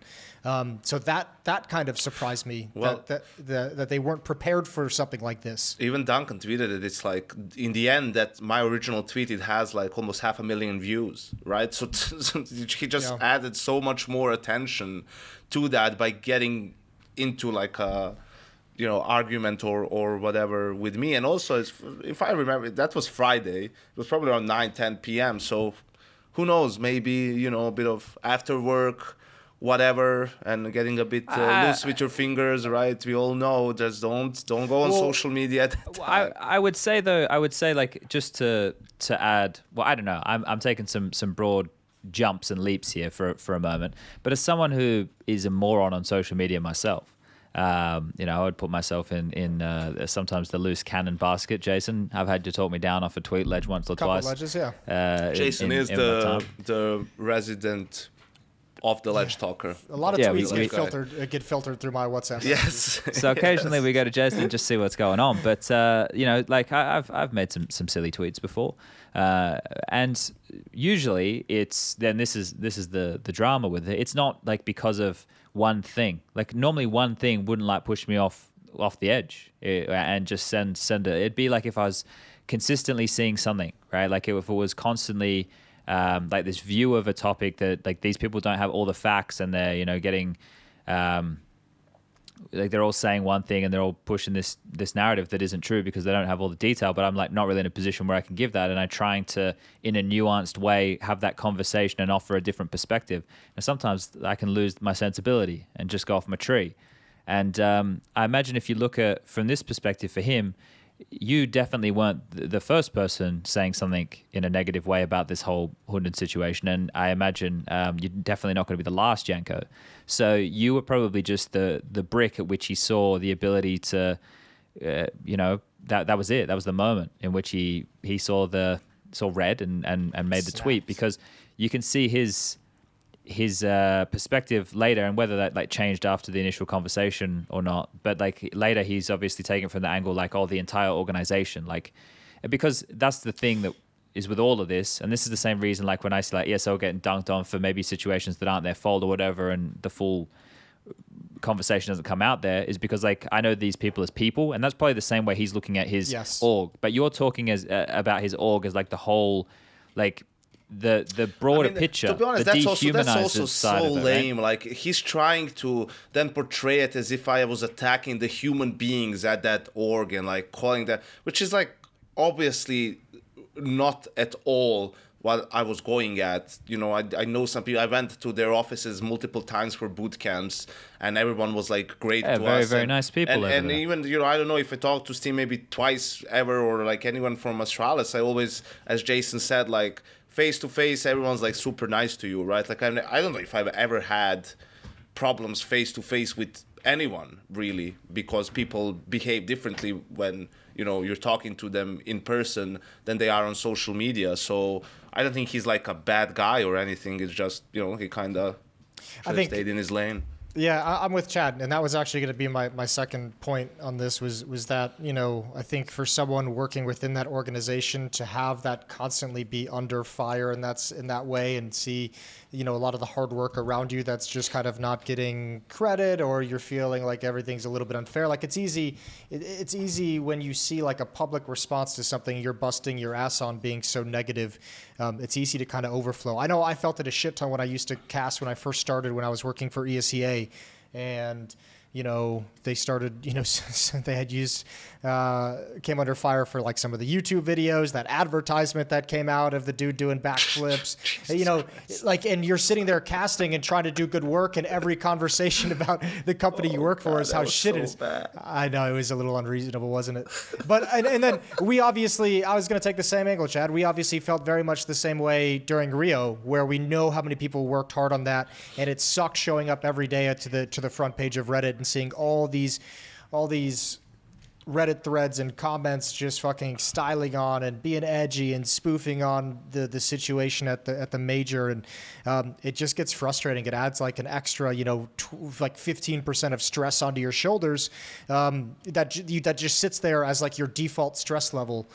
So that kind of surprised me, that they weren't prepared for something like this. Even Duncan tweeted it. It's like, in the end, that my original tweet, it has like almost 500,000 views, right? So he just added so much more attention to that by getting into like a argument or whatever with me. And also, if I remember, that was Friday. It was probably around 9-10 p.m. So who knows, maybe, a bit of after work, whatever, and getting a bit loose with your fingers, right? We all know, just don't go on social media at that time. I would say, like, just to add, well, I don't know, I'm taking some broad jumps and leaps here for a moment. But as someone who is a moron on social media myself, I would put myself in sometimes the loose cannon basket. Jason, I've had you talk me down off a tweet ledge once or twice. Ledges, yeah. Jason is the resident off the ledge talker. A lot of tweets get filtered through my WhatsApp. Yes. So occasionally we go to Jason and just see what's going on. But like I've made some silly tweets before, and usually this is the drama with it. It's not like because of one thing. Like, normally one thing wouldn't like push me off the edge and just send it. It'd be like if I was consistently seeing something, right? Like if it was constantly like this view of a topic that like these people don't have all the facts, and they're getting like they're all saying one thing and they're all pushing this narrative that isn't true because they don't have all the detail. But I'm like not really in a position where I can give that, and I'm trying to, in a nuanced way, have that conversation and offer a different perspective. And sometimes I can lose my sensibility and just go off my tree. And I imagine if you look at from this perspective for him, you definitely weren't the first person saying something in a negative way about this whole Hunden situation, and I imagine you're definitely not going to be the last, Janko. So you were probably just the brick at which he saw the ability to, that was it. That was the moment in which he saw red and made the tweet, because you can see his perspective later, and whether that like changed after the initial conversation or not. But like later, he's obviously taken from the angle like, the entire organization, like, because that's the thing that is with all of this. And this is the same reason, like when I see like ESL getting dunked on for maybe situations that aren't their fault or whatever, and the full conversation doesn't come out there, is because like I know these people as people, and that's probably the same way he's looking at his org. But you're talking as about his org as like the whole, like, the broader picture. To be honest, the that's also side so of it, lame. right? Like, he's trying to then portray it as if I was attacking the human beings at that org and like calling that, which is like obviously not at all what I was going at. I know some people. I went to their offices multiple times for boot camps, and everyone was like great to us. Very nice people. And even I don't know if I talked to Steve maybe twice ever, or like anyone from Astralis. I always, as Jason said, like, face to face, everyone's like super nice to you, right? Like, I don't know if I've ever had problems face to face with anyone, really, because people behave differently when you're talking to them in person than they are on social media. So I don't think he's like a bad guy or anything. It's just he kind of stayed in his lane. Yeah, I'm with Chad, and that was actually going to be my second point on this was that, I think for someone working within that organization to have that constantly be under fire, and that's in that way, and see, a lot of the hard work around you that's just kind of not getting credit, or you're feeling like everything's a little bit unfair. Like, it's easy when you see like a public response to something you're busting your ass on being so negative. It's easy to kind of overflow. I know I felt it a shit ton when I used to cast when I first started, when I was working for ESEA. And, they started, they had used, came under fire for like some of the YouTube videos, that advertisement that came out of the dude doing backflips, and you're sitting there casting and trying to do good work, and every conversation about the company you work for is how shit it is. Bad. I know, it was a little unreasonable, wasn't it? But, and then we obviously, I was going to take the same angle, Chad. We obviously felt very much the same way during Rio, where we know how many people worked hard on that, and it sucks showing up every day to the front page of Reddit and seeing all these Reddit threads and comments just fucking styling on and being edgy and spoofing on the situation at the major, and it just gets frustrating. It adds like an extra, like 15% of stress onto your shoulders that just sits there as like your default stress level,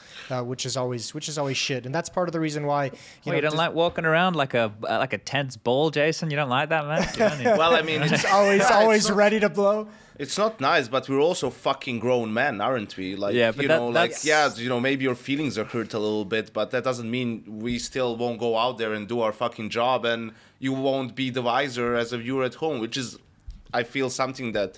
which is always shit. And that's part of the reason why you don't like walking around like a tense ball, Jason. You don't like that, man? Well, I mean, it's always ready to blow. It's not nice, but we're also fucking grown men, aren't we? Like, yeah, but maybe your feelings are hurt a little bit, but that doesn't mean we still won't go out there and do our fucking job, and you won't be the wiser as a viewer at home, which is, I feel, something that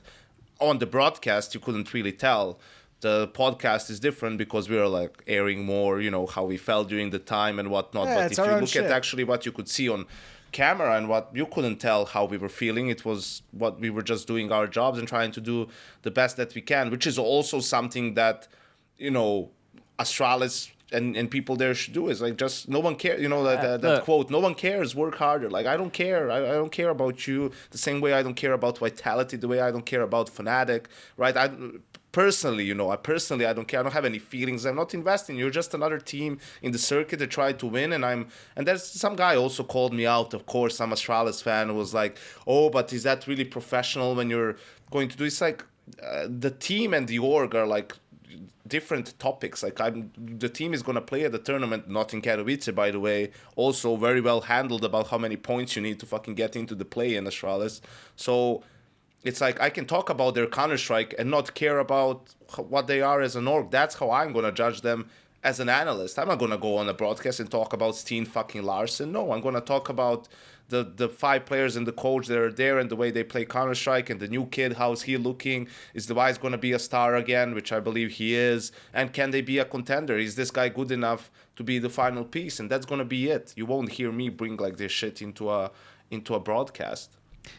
on the broadcast you couldn't really tell. The podcast is different because we are like airing more, how we felt during the time and whatnot. Yeah, but if you look at actually what you could see on camera and what you couldn't tell how we were feeling, it was what we were just doing our jobs and trying to do the best that we can, which is also something that Astralis and people there should do, is like, just no one cares, that quote, no one cares, work harder. Like, I don't care. I don't care about you the same way I don't care about Vitality, the way I don't care about Fnatic, right? Personally, I don't care. I don't have any feelings. I'm not investing. You're just another team in the circuit that tried to win. And there's some guy also called me out. Of course, some Astralis fan who was like, "Oh, but is that really professional when you're going to do?" It's like the team and the org are like different topics. Like, the team is gonna play at the tournament, not in Katowice, by the way. Also very well handled about how many points you need to fucking get into the play in Astralis. So it's like, I can talk about their Counter-Strike and not care about what they are as an org. That's how I'm going to judge them as an analyst. I'm not going to go on a broadcast and talk about Steen fucking Larsen. No, I'm going to talk about the 5 players and the coach that are there and the way they play Counter-Strike, and the new kid, how's he looking? Is Device going to be a star again, which I believe he is? And can they be a contender? Is this guy good enough to be the final piece? And that's going to be it. You won't hear me bring like this shit into a broadcast.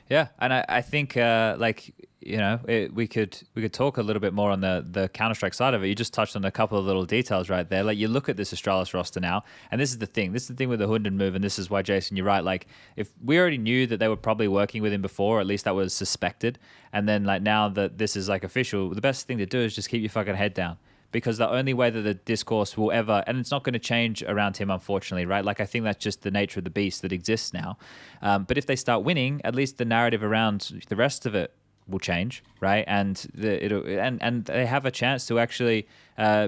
Yeah, and I think we could talk a little bit more on the Counter-Strike side of it. You just touched on a couple of little details right there. Like, you look at this Astralis roster now, and this is the thing with the Hunden move, and this is why, Jason, you're right. Like, if we already knew that they were probably working with him before, or at least that was suspected, and then like now that this is like official, the best thing to do is just keep your fucking head down. Because the only way that the discourse will ever, and it's not going to change around him, unfortunately, right? Like, I think that's just the nature of the beast that exists now. But if they start winning, at least the narrative around the rest of it will change, right? And and they have a chance to actually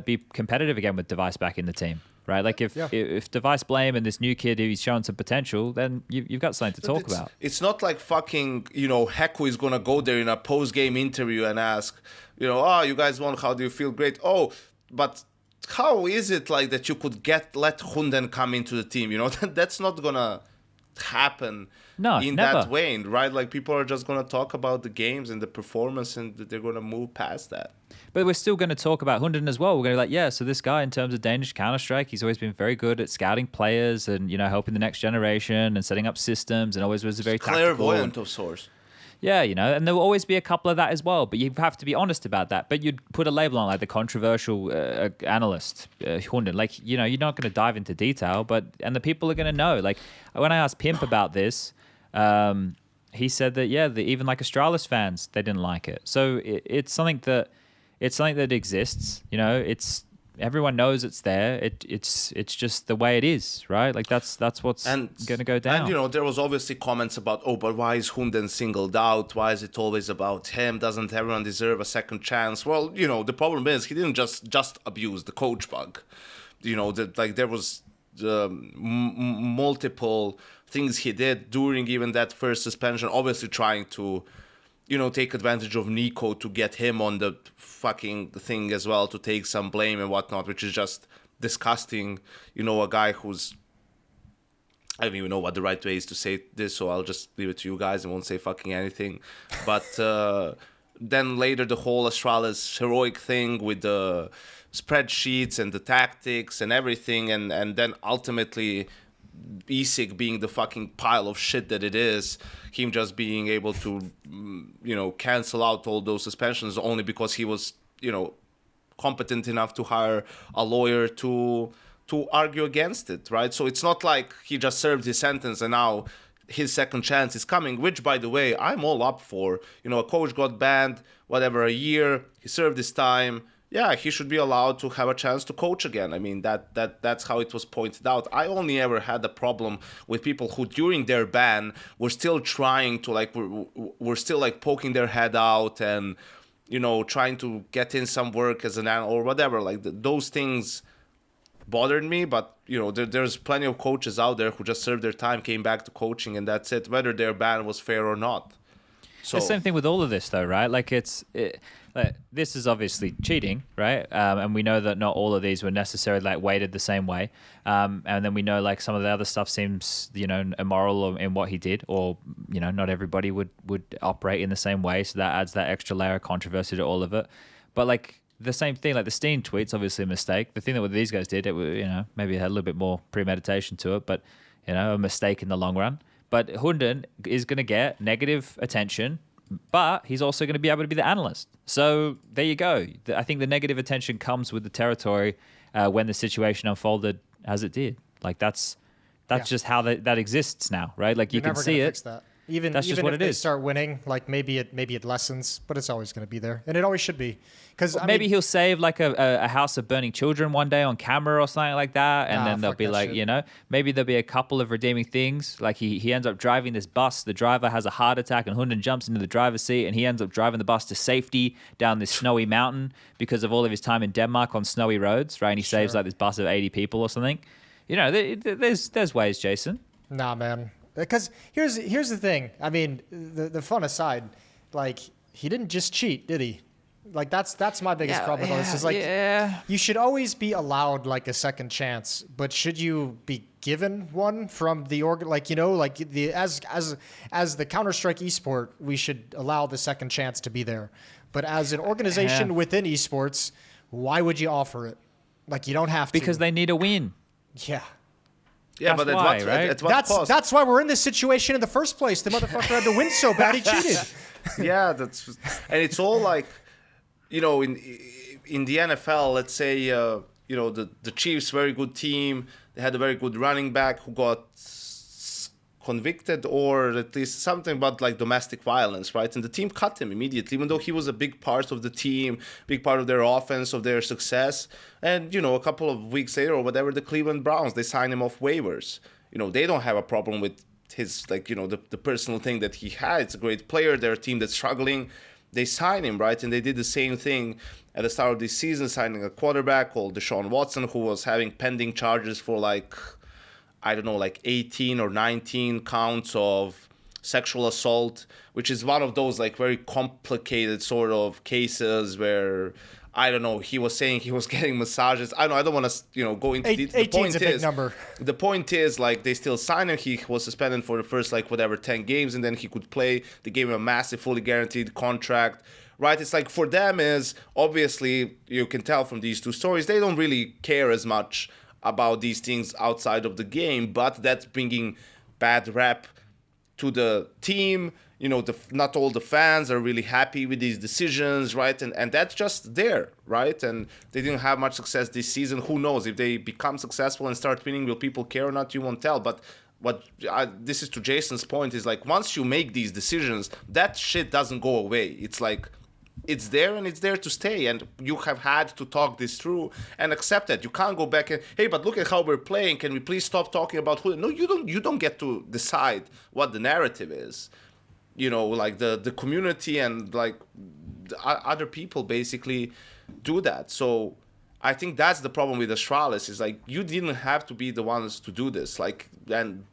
be competitive again with Device back in the team, right? Like, if Device blame and this new kid, he's showing some potential, then you've got something to talk about. It's not like fucking, Heku is going to go there in a post-game interview and ask, "Oh, you guys won, how do you feel?" Great. "Oh, but how is it like that you could let Hunden come into the team?" That's not going to happen that way, right? Like, people are just going to talk about the games and the performance, and they're going to move past that. But we're still going to talk about Hunden as well. We're going to be like, so this guy, in terms of Danish Counter-Strike, he's always been very good at scouting players and, helping the next generation and setting up systems, and always was very tactical. Clairvoyant of sorts. Yeah, and there will always be a couple of that as well, but you have to be honest about that. But you'd put a label on, like, the controversial analyst, Hunden. Like, you're not going to dive into detail, and the people are going to know. Like, when I asked Pimp about this, he said that, even like Astralis fans, they didn't like it. So it's something that exists. It's everyone knows it's there. It's just the way it is, right? Like, that's what's going to go down. And there was obviously comments about, "Oh, but why is Hunden singled out? Why is it always about him? Doesn't everyone deserve a second chance?" Well, the problem is he didn't just abuse the coach bug. There was multiple things he did during even that first suspension, obviously trying to take advantage of Nico to get him on the fucking thing as well, to take some blame and whatnot, which is just disgusting. A guy who's, I don't even know what the right way is to say this, so I'll just leave it to you guys and won't say fucking anything. But then later the whole Astralis heroic thing with the spreadsheets and the tactics and everything, and then ultimately ESIC being the fucking pile of shit that it is, him just being able to, cancel out all those suspensions only because he was, competent enough to hire a lawyer to argue against it, right? So it's not like he just served his sentence and now his second chance is coming, which, by the way, I'm all up for. A coach got banned, whatever, a year, he served his time. Yeah, he should be allowed to have a chance to coach again. I mean, that's how it was pointed out. I only ever had a problem with people who, during their ban, were still trying to, were still, poking their head out and, trying to get in some work as an or whatever. Those things bothered me, but, there's plenty of coaches out there who just served their time, came back to coaching, and that's it, whether their ban was fair or not. So, the same thing with all of this, though, right? This is obviously cheating, right? And we know that not all of these were necessarily weighted the same way. And then we know some of the other stuff seems, immoral in what he did, or not everybody would operate in the same way. So that adds that extra layer of controversy to all of it. But the same thing, the Steen tweet's obviously a mistake. The thing that these guys did, it was, maybe it had a little bit more premeditation to it, but a mistake in the long run. But Hunden is going to get negative attention, but he's also going to be able to be the analyst. So there you go. I think the negative attention comes with the territory when the situation unfolded as it did. That's just how that exists now, right? You can see it. Fix that. Even that's just even what if it they is. start winning, maybe it lessens, but it's always going to be there, and it always should be. Because maybe he'll save a house of burning children one day on camera or something like that, and then they'll be maybe there'll be a couple of redeeming things. He ends up driving this bus, the driver has a heart attack, and Hunden jumps into the driver's seat, and he ends up driving the bus to safety down this snowy mountain because of all of his time in Denmark on snowy roads, right? And he saves this bus of 80 people or something. There's ways, Jason. Nah, man. Because here's the thing. I mean, the fun aside, he didn't just cheat, did he? That's my biggest problem with this. Is you should always be allowed a second chance, but should you be given one from the as the Counter-Strike esport, we should allow the second chance to be there. But as an organization within esports, why would you offer it? You don't have to. Because they need a win. Yeah. Yeah, that's but why, right? at what cost? That's why we're in this situation in the first place. The motherfucker had to win so bad he cheated. Yeah, and it's all in the NFL, let's say, the Chiefs, very good team. They had a very good running back who got convicted or at least something about domestic violence, right? And the team cut him immediately, even though he was a big part of the team, big part of their offense, of their success. And, a couple of weeks later or whatever, the Cleveland Browns, they signed him off waivers. They don't have a problem with his, the personal thing that he had. It's a great player. They're a team that's struggling. They signed him, right? And they did the same thing at the start of this season, signing a quarterback called Deshaun Watson, who was having pending charges for 18 or 19 counts of sexual assault, which is one of those very complicated sort of cases where, he was saying he was getting massages. I don't want to, go into detail. 18 is a big number. The point is, they still signed him. He was suspended for the first, 10 games, and then he could play. They gave him a massive, fully guaranteed contract, right? It's for them is, obviously, you can tell from these two stories, they don't really care as much about these things outside of the game, but that's bringing bad rep to the team. Not all the fans are really happy with these decisions, right? And that's just there, right? And they didn't have much success this season. Who knows? If they become successful and start winning, will people care or not? You won't tell. But this is to Jason's point, is once you make these decisions, that shit doesn't go away. It's it's there and it's there to stay, and you have had to talk this through and accept it. You can't go back and, hey, but look at how we're playing. Can we please stop talking about who? No, you don't. You don't get to decide what the narrative is. The community and the other people basically do that. So I think that's the problem with Astralis is you didn't have to be the ones to do this.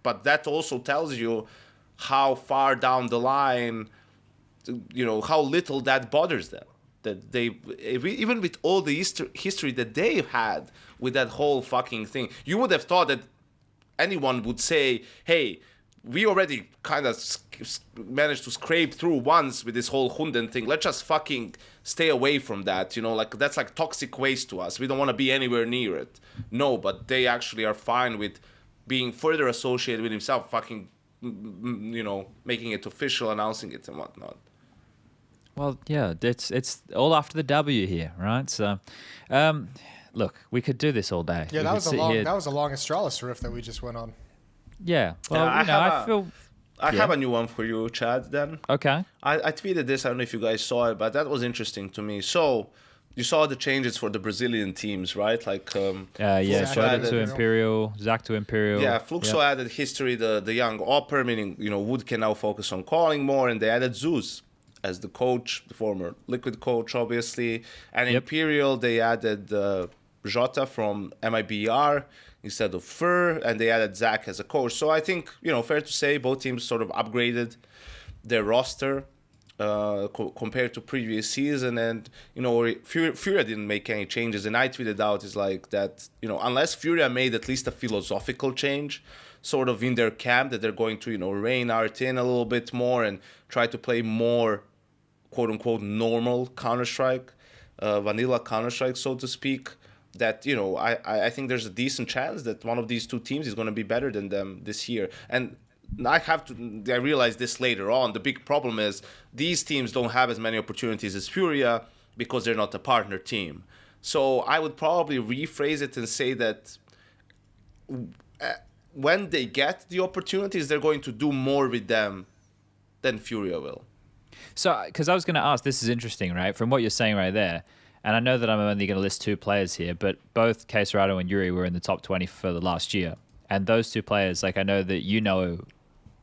But that also tells you how far down the line, how little that bothers them. That they, even with all the history that they've had with that whole fucking thing, you would have thought that anyone would say, hey, we already kind of managed to scrape through once with this whole Hunden thing. Let's just fucking stay away from that, you know, like that's like toxic waste to us. We don't want to be anywhere near it. No, but they actually are fine with being further associated with himself, fucking, you know, making it official, announcing it and whatnot. Well, yeah, it's all after the W here, right? So, look, we could do this all day. Yeah, We that could was a sit long here- that was a long Astralis riff that we just went on. Yeah, well, Yeah, you know, I feel I Yeah. have a new one for you, Chad, then. okay. I tweeted this. I don't know if you guys saw it, but that was interesting to me. So, you saw the changes for the Brazilian teams, right? Like, Yeah, Zach Schroeder added- to Imperial, Zach to Imperial. yeah, Fluxo Yep. added history, the young Opper, meaning, you know, Wood can now focus on calling more, and they added Zeus as the coach, the former Liquid coach, obviously. And Yep. Imperial, they added Jota from MIBR instead of Fur, and they added Zach as a coach. So I think, you know, fair to say both teams sort of upgraded their roster compared to previous season. And, you know, Furia didn't make any changes, and I tweeted out is like that, you know, unless Furia made at least a philosophical change sort of in their camp, that they're going to, you know, rein art in a little bit more and try to play more quote-unquote normal Counter-Strike, vanilla Counter-Strike, so to speak, that, you know, I think there's a decent chance that one of these two teams is going to be better than them this year. And I realized this later on. The big problem is these teams don't have as many opportunities as Furia because they're not a partner team. So I would probably rephrase it and say that when they get the opportunities, they're going to do more with them than Furia will. So, because I was going to ask, this is interesting, right? From what you're saying right there, and I know that I'm only going to list two players here, but both Caserado and Yuri were in the top 20 for the last year. And those two players, like I know that you know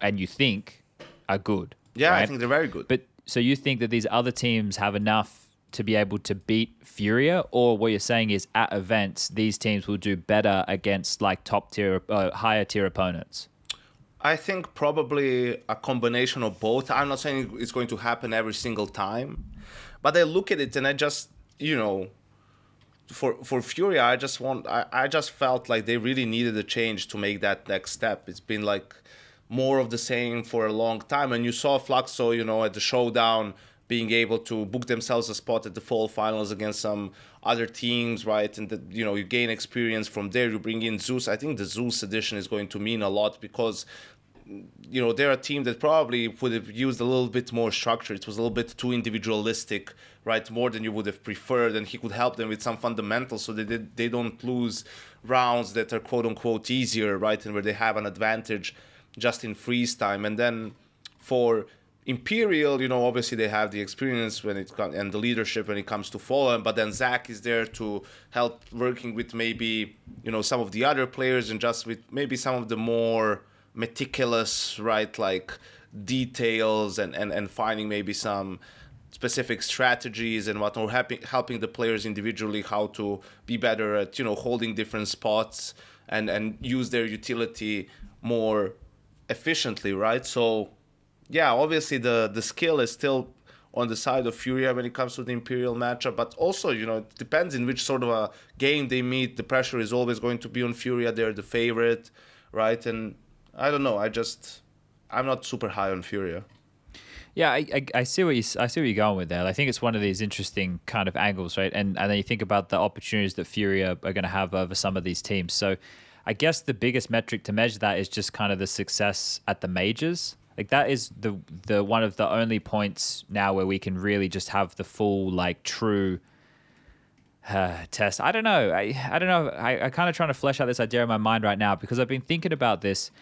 and you think are good. Yeah, right? I think they're very good. But so you think that these other teams have enough to be able to beat Furia, or what you're saying is at events, these teams will do better against like top tier, higher tier opponents? I think probably a combination of both. I'm not saying it's going to happen every single time, but I look at it and I just, you know, for Furia, I just felt like they really needed a change to make that next step. It's been like more of the same for a long time, and you saw Fluxo, you know, at the showdown being able to book themselves a spot at the fall finals against some other teams, right? And you know, you gain experience from there. You bring in Zeus. I think the Zeus edition is going to mean a lot because, you know, they're a team that probably would have used a little bit more structure. It was a little bit too individualistic, right? More than you would have preferred, and he could help them with some fundamentals so they don't lose rounds that are quote unquote easier, right? And where they have an advantage just in freeze time. And then for Imperial, you know, obviously they have the experience when it comes and the leadership when it comes to Fallen, but then Zach is there to help working with maybe, you know, some of the other players and just with maybe some of the more meticulous, right, like details and finding maybe some specific strategies and whatnot, helping the players individually how to be better at, you know, holding different spots and use their utility more efficiently, right? So yeah, obviously the skill is still on the side of Furia when it comes to the Imperial matchup, but also, you know, it depends in which sort of a game they meet. The pressure is always going to be on Furia. They're the favorite, right? And I don't know. I'm not super high on Furia. Yeah, I see what you're going with there. I think it's one of these interesting kind of angles, right? And then you think about the opportunities that Furia are going to have over some of these teams. So I guess the biggest metric to measure that is just kind of the success at the majors. Like that is the one of the only points now where we can really just have the full like true test. I don't know. I kind of trying to flesh out this idea in my mind right now because I've been thinking about this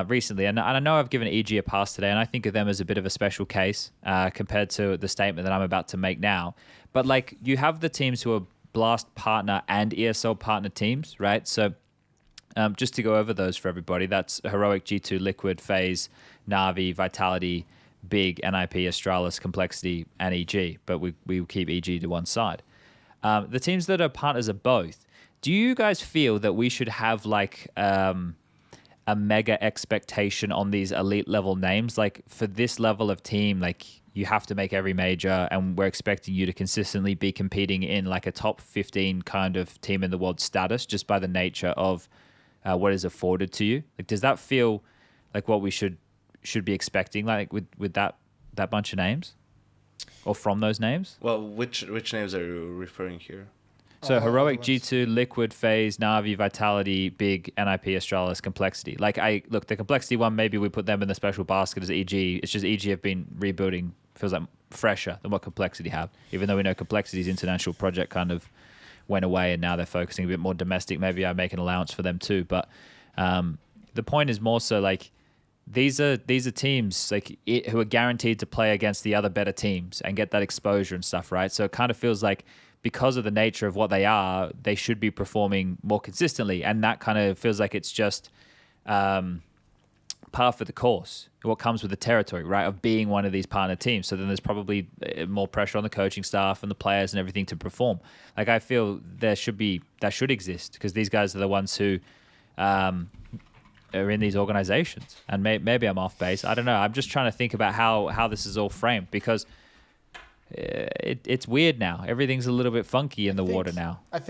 recently, and I know I've given EG a pass today, and I think of them as a bit of a special case compared to the statement that I'm about to make now. But like you have the teams who are Blast partner and ESL partner teams, right? So just to go over those for everybody, that's Heroic, G2, Liquid, FaZe, Na'Vi, Vitality, Big, NIP, Astralis, Complexity, and EG. But we keep EG to one side. The teams that are partners of both, do you guys feel that we should have like a mega expectation on these elite level names? Like for this level of team, like you have to make every major and we're expecting you to consistently be competing in like a top 15 kind of team in the world status just by the nature of what is afforded to you. Like, does that feel like what we should be expecting, like with that bunch of names, or from those names? Well, which names are you referring here? So All Heroic, the ones. G2, Liquid, FaZe, Na'Vi, Vitality, Big, NIP, Astralis, Complexity. Like look, the Complexity one, maybe we put them in the special basket as EG. It's just EG have been rebuilding, feels like fresher than what Complexity have. Even though we know Complexity's international project kind of went away and now they're focusing a bit more domestic. Maybe I make an allowance for them too. But the point is more so like these are teams like who are guaranteed to play against the other better teams and get that exposure and stuff, right? So it kind of feels like, because of the nature of what they are, they should be performing more consistently. And that kind of feels like it's just par for the course, what comes with the territory, right, of being one of these partner teams. So then there's probably more pressure on the coaching staff and the players and everything to perform. Like, I feel that should exist, because these guys are the ones who are in these organizations. And maybe I'm off base. I don't know. I'm just trying to think about how this is all framed, because it's weird now. Everything's a little bit funky in the water now. I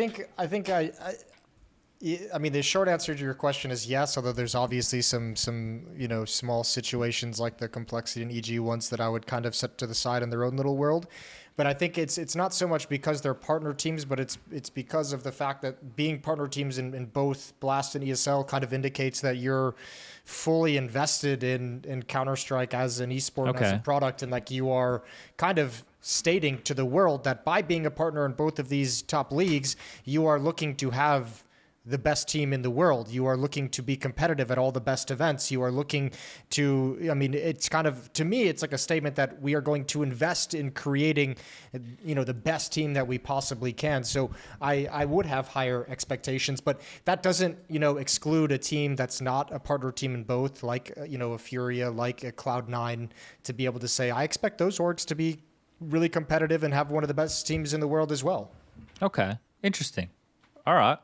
mean, the short answer to your question is yes, although there's obviously some small situations like the Complexity and EG ones that I would kind of set to the side in their own little world. But I think it's not so much because they're partner teams, but it's because of the fact that being partner teams in both Blast and ESL kind of indicates that you're fully invested in Counter-Strike as an esport and as a product, and like you are kind of stating to the world that by being a partner in both of these top leagues, you are looking to have the best team in the world. You are looking to be competitive at all the best events. You are looking to, I mean, it's kind of, to me, it's like a statement that we are going to invest in creating, the best team that we possibly can. So I would have higher expectations, but that doesn't, exclude a team that's not a partner team in both, like, a Furia, like a Cloud9, to be able to say, I expect those orgs to be really competitive and have one of the best teams in the world as well. Okay. Interesting. All right.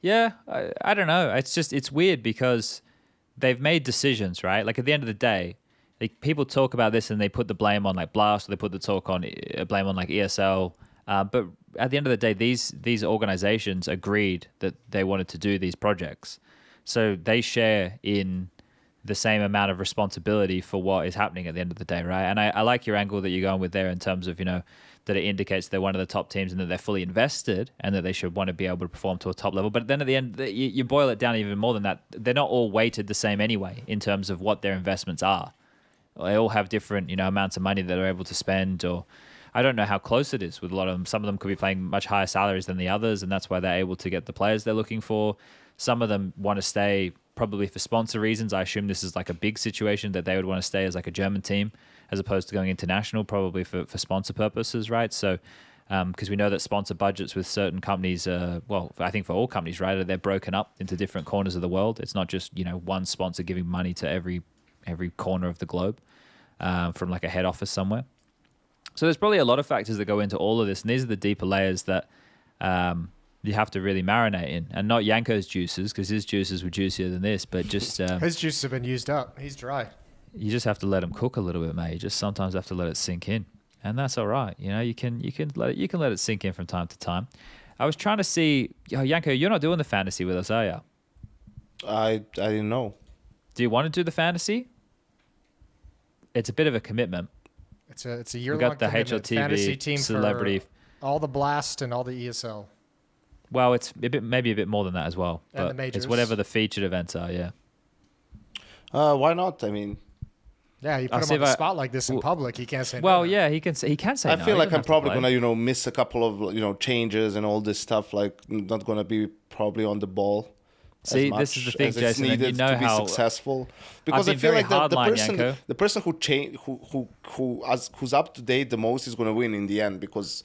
Yeah, I don't know. It's weird because they've made decisions, right? Like, at the end of the day, like, people talk about this and they put the blame on like Blast, or they put the blame on like ESL. But at the end of the day, these organizations agreed that they wanted to do these projects. So they share in the same amount of responsibility for what is happening at the end of the day, right? And I like your angle that you're going with there in terms of, that it indicates they're one of the top teams and that they're fully invested and that they should want to be able to perform to a top level. But then at the end, you boil it down even more than that. They're not all weighted the same anyway in terms of what their investments are. They all have different, amounts of money that they're able to spend, or I don't know how close it is with a lot of them. Some of them could be paying much higher salaries than the others, and that's why they're able to get the players they're looking for. Some of them want to stay probably for sponsor reasons. I assume this is like a big situation that they would want to stay as like a German team, as opposed to going international, probably for sponsor purposes, right? So, because we know that sponsor budgets with certain companies, I think for all companies, right, they're broken up into different corners of the world. It's not just, one sponsor giving money to every corner of the globe from like a head office somewhere. So there's probably a lot of factors that go into all of this, and these are the deeper layers that you have to really marinate in, and not Janko's juices, because his juices were juicier than this, but just his juices have been used up. He's dry. You just have to let them cook a little bit, mate. You just sometimes have to let it sink in, and that's all right. You can let it sink in from time to time. I was trying to see, Janko, you're not doing the fantasy with us, are you? I didn't know. Do you want to do the fantasy? It's a bit of a commitment. It's a year-long We got the commitment. HLTV Fantasy team celebrity, for all the Blast and all the ESL. Well, it's maybe a bit more than that as well. And but the majors. It's whatever the featured events are. Yeah. Why not? I mean, yeah, you put him on the spot like this in public, he can't say no. Well, yeah, he can say I no. feel like I'm probably gonna, miss a couple of, changes and all this stuff. Like, not gonna be probably on the ball. See, this is the thing, Jason. And you know to be how successful, because I feel like the person who's up to date the most is gonna win in the end, because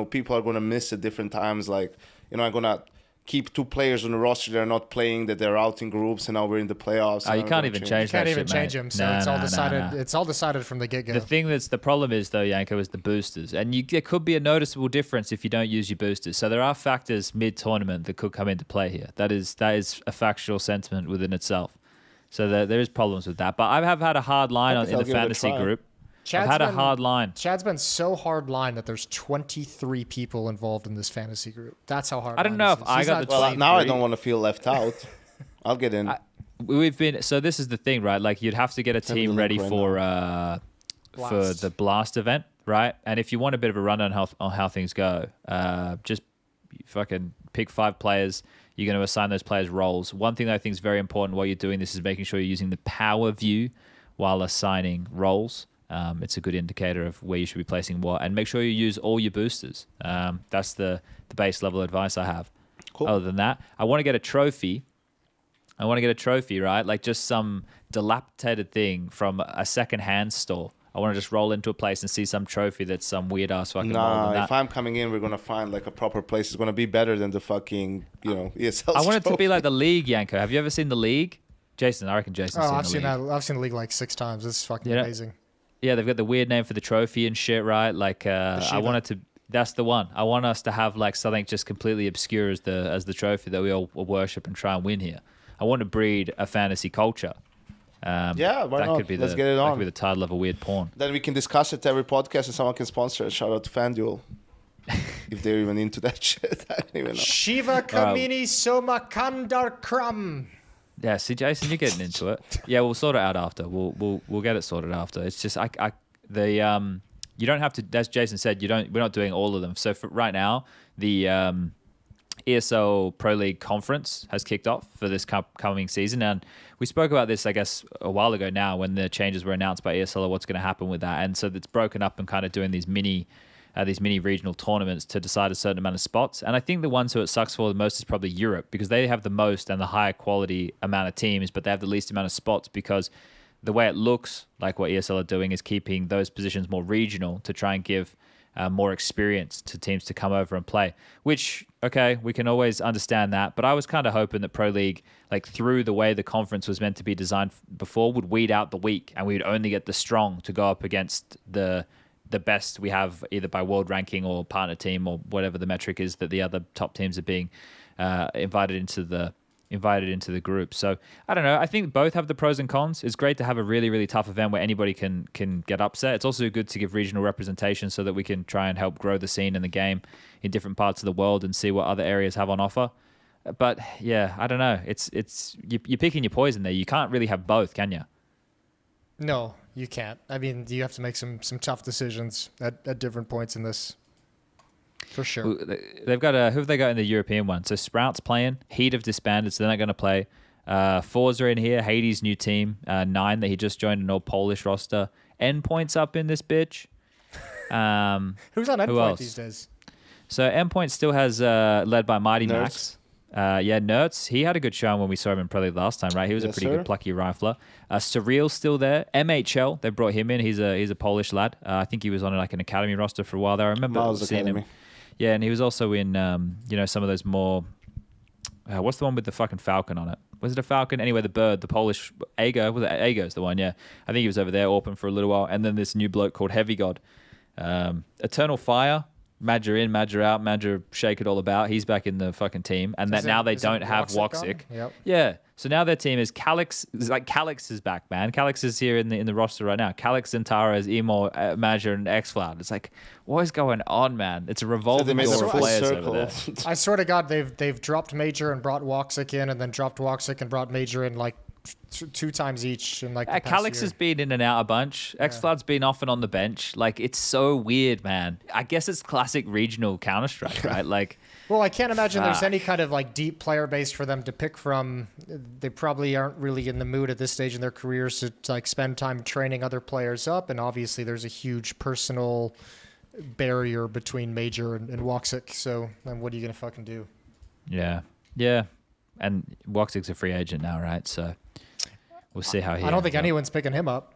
people are gonna miss at different times. Like, I'm gonna keep two players on the roster that are not playing, that they're out in groups, and now we're in the playoffs. You can't even change that. You can't even change them. So it's all decided. It's all decided from the get-go. The thing that's the problem is, though, Janko, is the boosters, and there could be a noticeable difference if you don't use your boosters. So there are factors mid-tournament that could come into play here. That is a factual sentiment within itself. So there is problems with that. But I have had a hard line in the fantasy group. I've had a hard line. Chad's been so hard line that there's 23 people involved in this fantasy group. That's how hard. I don't know if I got the 23. Well, now I don't want to feel left out. I'll get in. we've been. So this is the thing, right? Like you'd have to get a team ready for the Blast event, right? And if you want a bit of a rundown on how things go, just fucking pick 5 players. You're going to assign those players roles. One thing that I think is very important while you're doing this is making sure you're using the power view while assigning roles. It's a good indicator of where you should be placing what, and make sure you use all your boosters. That's the base level advice I have. Cool. Other than that, I want to get a trophy. Right? Like just some dilapidated thing from a second-hand store. I want to just roll into a place and see some trophy that's some weird ass fucking. Nah, if I'm coming in, we're gonna find like a proper place. It's gonna be better than the fucking ESL. I want it to be like the league, Janko. Have you ever seen the league, Jason? I reckon Jason's seen I've the seen league. that. I've seen the league like 6 times. It's fucking amazing. Yeah, they've got the weird name for the trophy and shit, right? Like, I want it to. That's the one. I want us to have like something just completely obscure as the trophy that we all worship and try and win here. I want to breed a fantasy culture. Yeah, why not? Could be Let's get it on. That could be the title of a weird porn. Then we can discuss it every podcast and someone can sponsor it. Shout out to FanDuel. If they're even into that shit. I don't even know. Shiva Kamini Soma Kandar Kram. Yeah, see, Jason, you're getting into it. Yeah, we'll sort it out after. We'll get it sorted after. It's just you don't have to. As Jason said, we're not doing all of them. So for right now, the ESL Pro League Conference has kicked off for this coming season, and we spoke about this, I guess, a while ago now when the changes were announced by ESL of what's going to happen with that, and so it's broken up and kind of doing these mini regional tournaments to decide a certain amount of spots. And I think the ones who it sucks for the most is probably Europe, because they have the most and the higher quality amount of teams, but they have the least amount of spots, because the way it looks like what ESL are doing is keeping those positions more regional to try and give more experience to teams to come over and play, which, okay, we can always understand that. But I was kind of hoping that Pro League, like through the way the conference was meant to be designed before, would weed out the weak, and we'd only get the strong to go up against the best we have, either by world ranking or partner team or whatever the metric is that the other top teams are being invited into the group. So I don't know. I think both have the pros and cons. It's great to have a really, really tough event where anybody can get upset. It's also good to give regional representation so that we can try and help grow the scene and the game in different parts of the world and see what other areas have on offer. But yeah, I don't know. It's you're picking your poison there. You can't really have both, can you? No, you can't. I mean, you have to make some tough decisions at different points in this. For sure. They've got who have they got in the European one? So Sprout's playing. Heat have disbanded, so they're not going to play. Forza in here. Hades' new team. 9 that he just joined, an all Polish roster. Endpoint's up in this bitch. Who's on Endpoint these days? So Endpoint still has led by Mighty Max. Nerds. He had a good show when we saw him in Pro League last time, right? He was a pretty good plucky rifler. Surreal's still there. MHL, they brought him in. He's a Polish lad. I think he was on like an academy roster for a while there. I remember seeing him. Yeah, and he was also in some of those more. What's the one with the fucking falcon on it? Was it a falcon? Anyway, the bird, the Polish Ago. Was it Ago's the one? Yeah, I think he was over there, Orphan for a little while, and then this new bloke called Heavy God, Eternal Fire. Madger in, Madger out, Madger shake it all about. He's back in the fucking team. And that now they don't have Woxic. Yep. Yeah. So now their team is Calix. It's like Calix is back, man. Calix is here in the roster right now. Calix, Zentaras, Emo, Madger, and Xfloud. It's like, what is going on, man? It's a revolving door of players over there. I swear to God, they've dropped Major and brought Woxic in, and then dropped Woxic and brought Major in like 2 times each in like the past Calix year. has been in and out a bunch. Xfloud's been off and on the bench. Like, it's so weird, man. I guess it's classic regional Counter-Strike, right? Like, well, I can't imagine there's any kind of like deep player base for them to pick from. They probably aren't really in the mood at this stage in their careers to like spend time training other players up, and obviously there's a huge personal barrier between Major and Woxic. So then what are you gonna fucking do? Yeah. And Woxic's a free agent now, right? So we'll see how he. I don't think anyone's picking him up.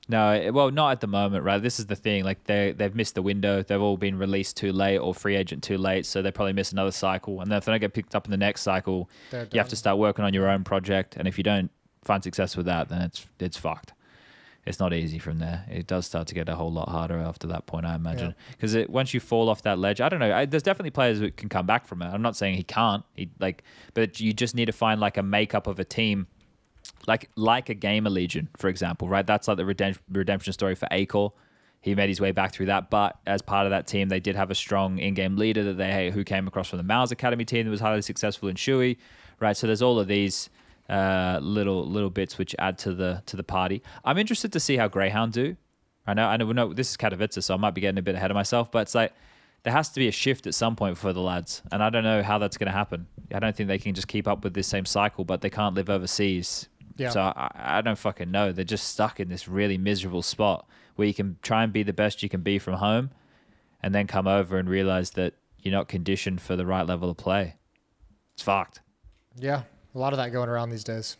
No, well, not at the moment, right? This is the thing. Like they've missed the window. They've all been released too late or free agent too late, so they probably miss another cycle. And then if they don't get picked up in the next cycle, you have to start working on your own project. And if you don't find success with that, then it's fucked. It's not easy from there. It does start to get a whole lot harder after that point, I imagine. Because once you fall off that ledge, I don't know. There's definitely players who can come back from it. I'm not saying he can't. But you just need to find like a makeup of a team, like a Gamer Legion, for example, right? That's like the redemption story for Acor. He made his way back through that, but as part of that team, they did have a strong in-game leader who came across from the Mouse Academy team that was highly successful in Shui, right? So there's all of these little bits which add to the party. I'm interested to see how Greyhound do. I know this is Katowice, so I might be getting a bit ahead of myself, but it's like there has to be a shift at some point for the lads, and I don't know how that's going to happen. I don't think they can just keep up with this same cycle, but they can't live overseas. Yeah. So I don't fucking know. They're just stuck in this really miserable spot where you can try and be the best you can be from home and then come over and realize that you're not conditioned for the right level of play. It's fucked. Yeah, a lot of that going around these days.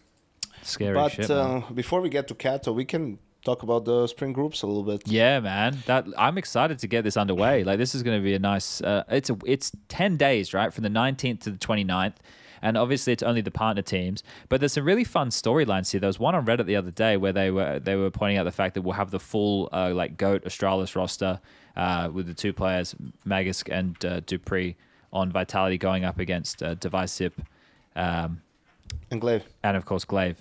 Scary shit, But before we get to Kato, we can talk about the spring groups a little bit. Yeah, man. I'm excited to get this underway. Like, this is going to be a nice... it's 10 days, right? From the 19th to the 29th. And obviously, it's only the partner teams. But there's some really fun storylines here. There was one on Reddit the other day where they were pointing out the fact that we'll have the full GOAT Australis roster with the two players, Magisk and Dupree, on Vitality going up against Devisip. And Glaive. And of course, Glaive,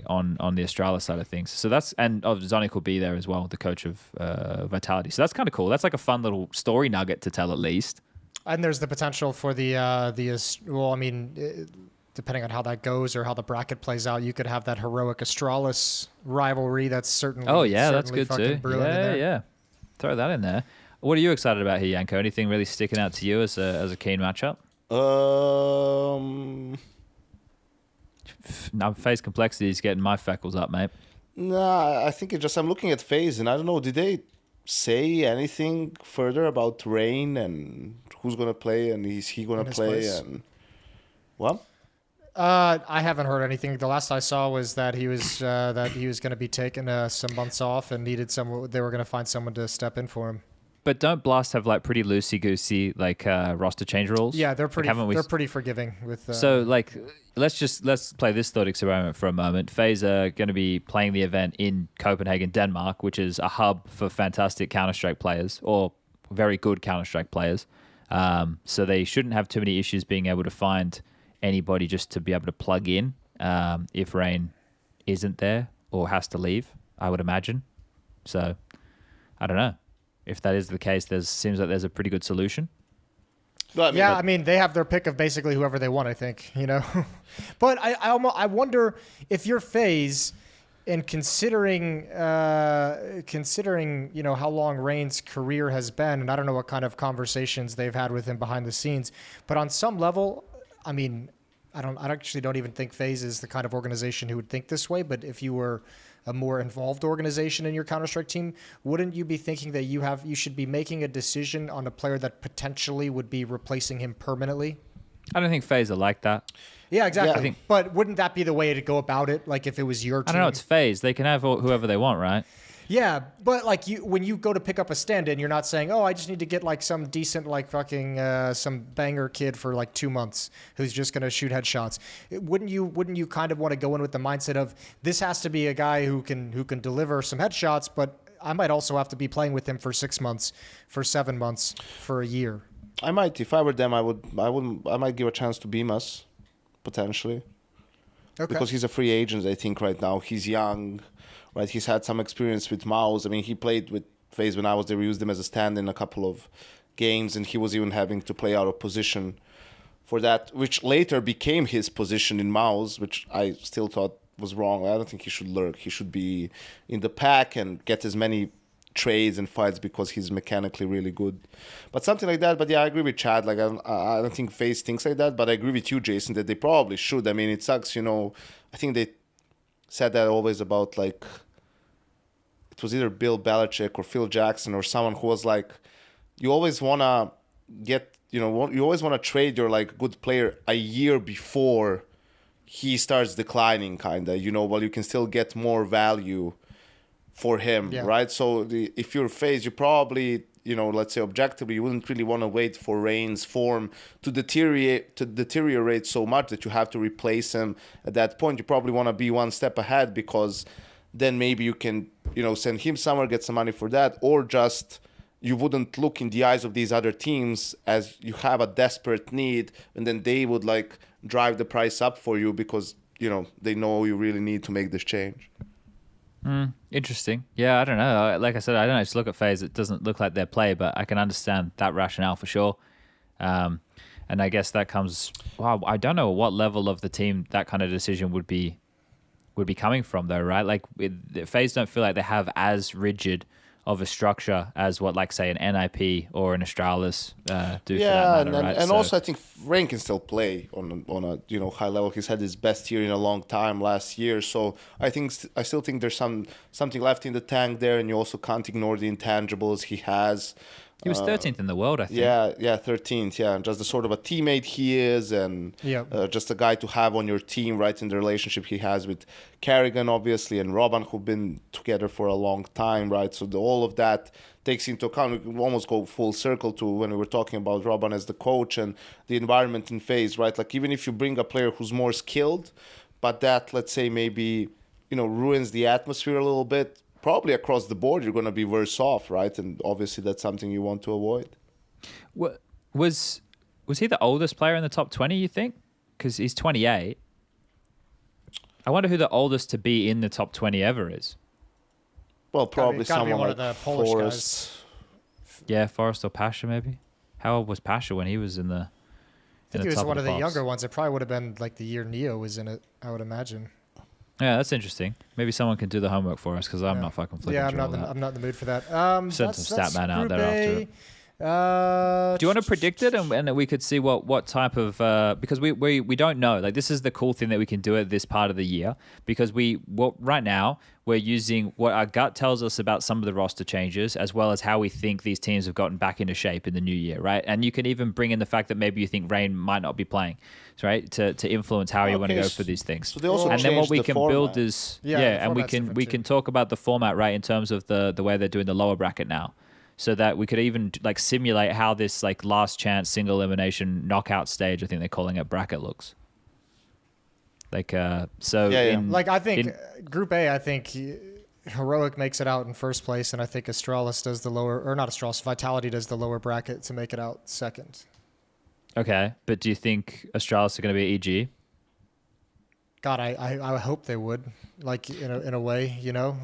on the Australis side of things. So that's... And Zonic will be there as well, the coach of Vitality. So that's kind of cool. That's like a fun little story nugget to tell at least. And there's the potential for depending on how that goes or how the bracket plays out, you could have that heroic Australis rivalry. That's certainly... Oh, yeah, that's good too. Yeah. Throw that in there. What are you excited about here, Janko? Anything really sticking out to you as a keen matchup? Now, FaZe Complexity is getting my freckles up, mate. Nah, I think it's just I'm looking at FaZe, and I don't know, did they say anything further about Rain and who's going to play, and is he going to play? Place? And what? I haven't heard anything. The last I saw was that he was going to be taking some months off and needed someone. They were going to find someone to step in for him. But don't Blast have like pretty loosey-goosey like roster change rules? Yeah, they're pretty. They're pretty forgiving with. So like, let's play this thought experiment for a moment. FaZe are going to be playing the event in Copenhagen, Denmark, which is a hub for fantastic Counter-Strike players or very good Counter-Strike players. So they shouldn't have too many issues being able to find anybody just to be able to plug in if Rain isn't there or has to leave, I would imagine. So I don't know. If that is the case, seems like there's a pretty good solution. Well, I mean, they have their pick of basically whoever they want, I think, But I wonder if you're FaZe, and considering how long Rain's career has been, and I don't know what kind of conversations they've had with him behind the scenes, but on some level, I mean, I actually don't even think FaZe is the kind of organization who would think this way. But if you were a more involved organization in your Counter-Strike team, wouldn't you be thinking that you should be making a decision on a player that potentially would be replacing him permanently? I don't think FaZe are like that. Yeah, exactly. Yeah. But wouldn't that be the way to go about it? Like if it was your team? I don't know. It's FaZe. They can have whoever they want, right? Yeah, but like when you go to pick up a stand-in, you're not saying, "Oh, I just need to get like some decent some banger kid for like 2 months who's just gonna shoot headshots." Wouldn't you kind of want to go in with the mindset of this has to be a guy who can deliver some headshots, but I might also have to be playing with him for 6 months, for 7 months, for a year. I might, if I were them, I might give a chance to Beamus, potentially. Okay. Because he's a free agent, I think right now. He's young. Right, he's had some experience with Mouse. I mean, he played with FaZe when I was there. We used him as a stand-in a couple of games, and he was even having to play out of position for that, which later became his position in Mouse, which I still thought was wrong. I don't think he should lurk. He should be in the pack and get as many trades and fights because he's mechanically really good. But something like that. But yeah, I agree with Chad. Like I don't think FaZe thinks like that, but I agree with you, Jason, that they probably should. I mean, it sucks, I think they said that always about like it was either Bill Belichick or Phil Jackson or someone who was like, you always want to get, you always want to trade your like good player a year before he starts declining, kind of, while you can still get more value for him, right? So if you're FaZe, you probably, let's say objectively, you wouldn't really want to wait for Rain's form to deteriorate so much that you have to replace him at that point. You probably want to be one step ahead because then maybe you can, send him somewhere, get some money for that, or just you wouldn't look in the eyes of these other teams as you have a desperate need, and then they would like drive the price up for you because, they know you really need to make this change. Interesting. Yeah, I don't know. Like I said, I don't know. Just look at FaZe. It doesn't look like their play, but I can understand that rationale for sure. And And I guess that comes. Wow, I don't know what level of the team that kind of decision would be coming from, though, right? Like, FaZe don't feel like they have as rigid of a structure as what, like, say, an NIP or an Astralis do. Yeah, for that matter, right? and also I think Rain can still play on a high level. He's had his best year in a long time last year, so I still think there's something left in the tank there, and you also can't ignore the intangibles he has. He was 13th in the world, I think. Yeah, 13th. Yeah, and just the sort of a teammate he is, and just a guy to have on your team, right? In the relationship he has with Carrigan, obviously, and Robin, who've been together for a long time, right? So all of that takes into account. We can almost go full circle to when we were talking about Robin as the coach and the environment in FaZe, right? Like, even if you bring a player who's more skilled, but that, let's say, maybe ruins the atmosphere a little bit. Probably across the board, you're going to be worse off, right? And obviously, that's something you want to avoid. Was he the oldest player in the top 20, you think? Because he's 28. I wonder who the oldest to be in the top 20 ever is. Well, probably gotta be someone one like of the Polish Forrest. guys. Yeah, Forrest or Pasha, maybe. How old was Pasha when he was in the? I think he was top one of the pops? younger ones. It probably would have been like the year Neo was in it, I would imagine. Yeah, that's interesting. Maybe someone can do the homework for us because I'm not fucking flipping. Yeah, through all that. I'm not in the mood for that. Send some stat man out Group there after A. it. Do you want to predict it, and we could see what type of because we don't know. Like, this is the cool thing that we can do at this part of the year, because right now we're using what our gut tells us about some of the roster changes, as well as how we think these teams have gotten back into shape in the new year, right? And you can even bring in the fact that maybe you think Rain might not be playing, right? To influence how you want to go for these things. So they also and then what we changed the can build format. is the and we format's can talk about the format, right, in terms of the way they're doing the lower bracket now. So that we could even like simulate how this like last chance single elimination knockout stage, I think they're calling it, bracket looks. Like Like, I think Group A, I think Heroic makes it out in first place, and I think Astralis does the lower, or not Astralis, Vitality does the lower bracket to make it out second. Okay, but do you think Astralis are going to be EG? God, I hope they would, like, in a way,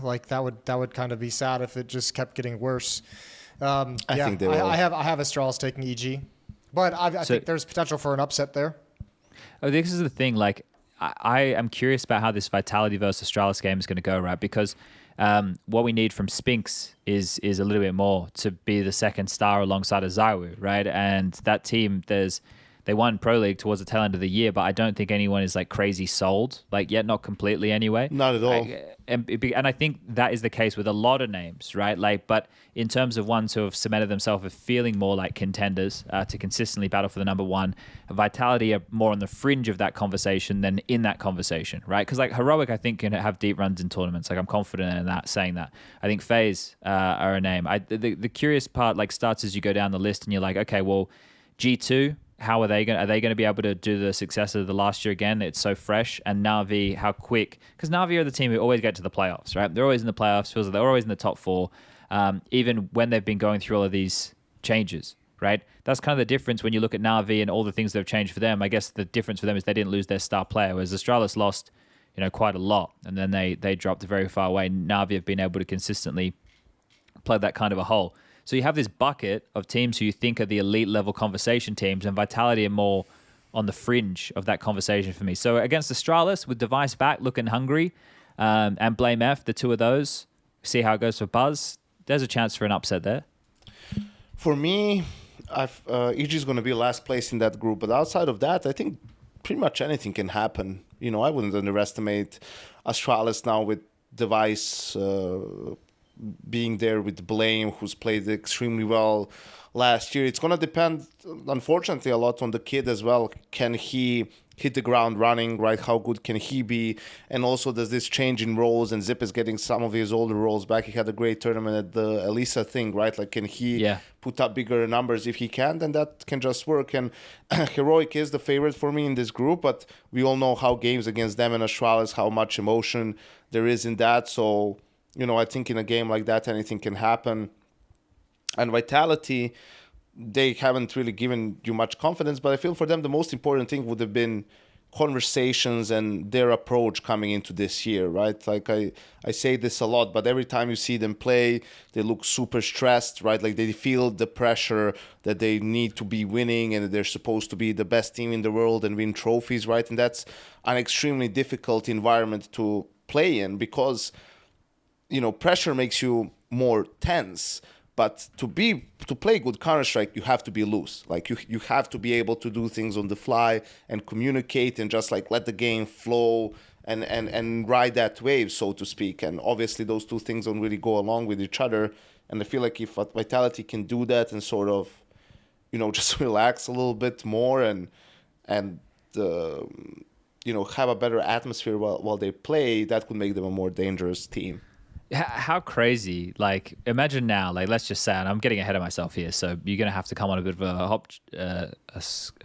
like that would kind of be sad if it just kept getting worse. I think they will. I have Astralis taking EG, but I think there's potential for an upset there. Oh, this is the thing. Like, I am curious about how this Vitality versus Astralis game is going to go, right? Because what we need from Spinks is a little bit more to be the second star alongside of Zywoo, right? And that team, they won Pro League towards the tail end of the year, but I don't think anyone is like crazy sold, like, yet, not completely anyway. Not at all. And I think that is the case with a lot of names, right? Like, but in terms of ones who have cemented themselves as feeling more like contenders to consistently battle for the number one, Vitality are more on the fringe of that conversation than in that conversation, right? Because like Heroic, I think, can have deep runs in tournaments. Like, I'm confident in that, saying that. I think FaZe are a name. The curious part like starts as you go down the list and you're like, okay, well, G2, how are they going to be able to do the success of the last year again? It's so fresh. And Na'Vi, how quick? Because Na'Vi are the team who always get to the playoffs, right? They're always in the playoffs. Feels like they're always in the top four, even when they've been going through all of these changes, right? That's kind of the difference when you look at Na'Vi and all the things that have changed for them. I guess the difference for them is they didn't lose their star player, whereas Astralis lost, quite a lot, and then they dropped very far away. Na'Vi have been able to consistently plug that kind of a hole. So you have this bucket of teams who you think are the elite level conversation teams, and Vitality are more on the fringe of that conversation for me. So against Astralis, with Device back looking hungry, and Blame F, the two of those, see how it goes for Buzz. There's a chance for an upset there. For me, EG is going to be last place in that group, but outside of that, I think pretty much anything can happen. I wouldn't underestimate Astralis now with Device being there, with Blame, who's played extremely well last year. It's going to depend, unfortunately, a lot on the kid as well. Can he hit the ground running, right? How good can he be? And also, does this change in roles? And Zip is getting some of his older roles back. He had a great tournament at the Elisa thing, right? Like, can he put up bigger numbers? If he can, then that can just work. And Heroic is the favorite for me in this group, but we all know how games against them and Astralis, how much emotion there is in that. So, I think in a game like that, anything can happen. And Vitality, they haven't really given you much confidence, but I feel for them the most important thing would have been conversations and their approach coming into this year, right? Like I say this a lot, but every time you see them play, they look super stressed, right? Like they feel the pressure that they need to be winning and that they're supposed to be the best team in the world and win trophies, right? And that's an extremely difficult environment to play in because, you know, pressure makes you more tense. But to play good Counter-Strike, you have to be loose. Like you have to be able to do things on the fly and communicate and just like let the game flow and ride that wave, so to speak. And obviously those two things don't really go along with each other. And I feel like if Vitality can do that and sort of, you know, just relax a little bit more and you know, have a better atmosphere while they play, that could make them a more dangerous team. How crazy, like, imagine now, like, let's just say, and I'm getting ahead of myself here, so you're going to have to come on a bit of a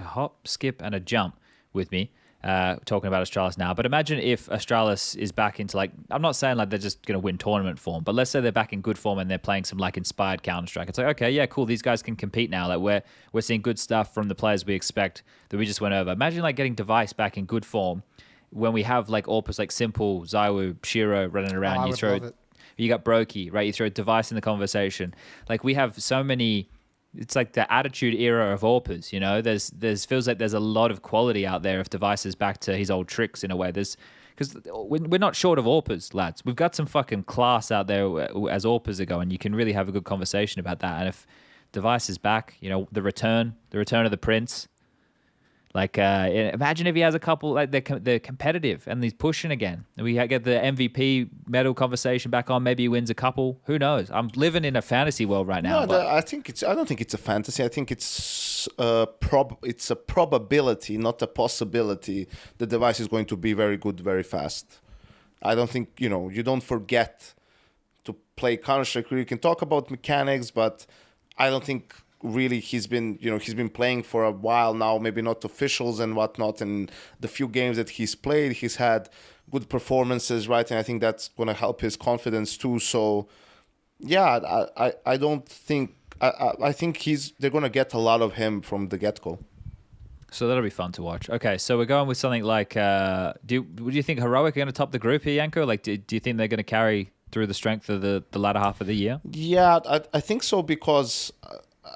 hop, skip, and a jump with me, talking about Astralis now. But imagine if Astralis is back into, like, I'm not saying, like, they're just going to win tournament form, but let's say they're back in good form and they're playing some, like, inspired Counter-Strike. It's like, okay, yeah, cool, these guys can compete now. Like, we're seeing good stuff from the players we expect that we just went over. Imagine, like, getting Device back in good form when we have, like, Orpus, like, Simple, Zywoo, Shiro running around. I would love it. You got Brokey, right? You throw a Device in the conversation. Like, we have so many. It's like the attitude era of Orpus, you know. There's feels like there's a lot of quality out there if Device is back to his old tricks in a way. Because we're not short of Orpus, lads. We've got some fucking class out there as Orpus are going. You can really have a good conversation about that. And if Device is back, you know, the return of the Prince. Like, imagine if he has a couple, like they're competitive and he's pushing again. We get the MVP medal conversation back on. Maybe he wins a couple. Who knows? I'm living in a fantasy world right now. No, I don't think it's a fantasy. I think it's a probability, not a possibility. The Device is going to be very good, very fast. I don't think, you know, you don't forget to play Counter-Strike. You can talk about mechanics, but I don't think really he's been playing for a while now, maybe not officials and whatnot, and the few games that he's played, he's had good performances, right? And I think that's going to help his confidence too. So yeah, I don't think I think they're going to get a lot of him from the get-go. So that'll be fun to watch. Okay, so we're going with something like would you think Heroic are going to top the group here, Janko? Like, do you think they're going to carry through the strength of the latter half of the year? Yeah, I think so, because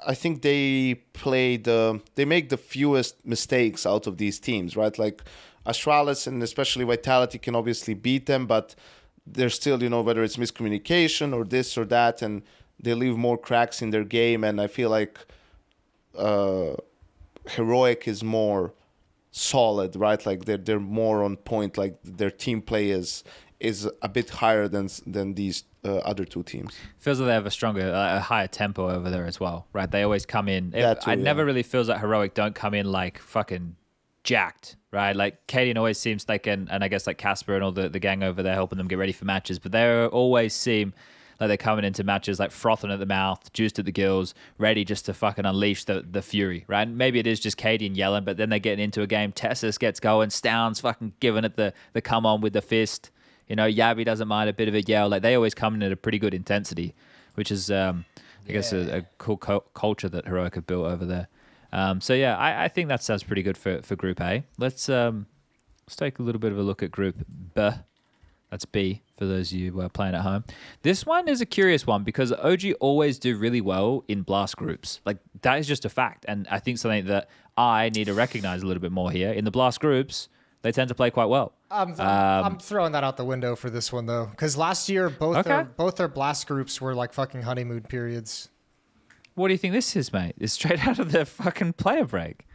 I think they make the fewest mistakes out of these teams, right? Like Astralis and especially Vitality can obviously beat them, but there's still, you know, whether it's miscommunication or this or that, and they leave more cracks in their game. And I feel like Heroic is more solid, right? Like they're more on point. Like their team play is a bit higher than these other two teams. Feels like they have a higher tempo over there as well, right? They always come in. Never really feels like Heroic don't come in like fucking jacked, right? Like Cadian always seems like, and I guess like Casper and all the gang over there helping them get ready for matches, but they always seem like they're coming into matches like frothing at the mouth, juiced at the gills, ready just to fucking unleash the fury, right? And maybe it is just Cadian yelling, but then they get into a game, Tessus gets going, Stoun's fucking giving it the come on with the fist. You know, Yabi doesn't mind a bit of a yell. Like, they always come in at a pretty good intensity, which is, I guess, a cool culture that Heroic have built over there. So, yeah, I think that sounds pretty good for Group A. Let's take a little bit of a look at Group B. That's B, for those of you who are playing at home. This one is a curious one because OG always do really well in Blast groups. Like, that is just a fact. And I think something that I need to recognize a little bit more here. In the Blast groups, they tend to play quite well. I'm throwing that out the window for this one, though, because last year both their Blast groups were like fucking honeymoon periods. What do you think this is, mate? It's straight out of the fucking player break.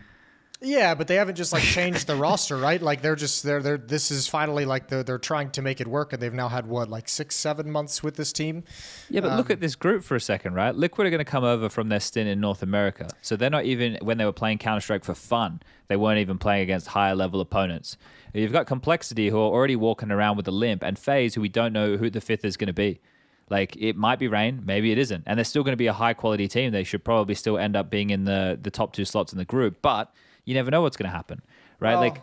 Yeah, but they haven't just like changed the roster, right? Like they're this is finally like they're trying to make it work, and they've now had what, like 6-7 months with this team. Yeah, but look at this group for a second, right? Liquid are going to come over from their stint in North America, so they're not even, when they were playing Counter-Strike for fun, they weren't even playing against higher level opponents. You've got Complexity, who are already walking around with a limp, and FaZe, who we don't know who the fifth is going to be. Like, it might be Rain, maybe it isn't. And they're still going to be a high-quality team. They should probably still end up being in the top 2 slots in the group, but you never know what's going to happen, right? Like,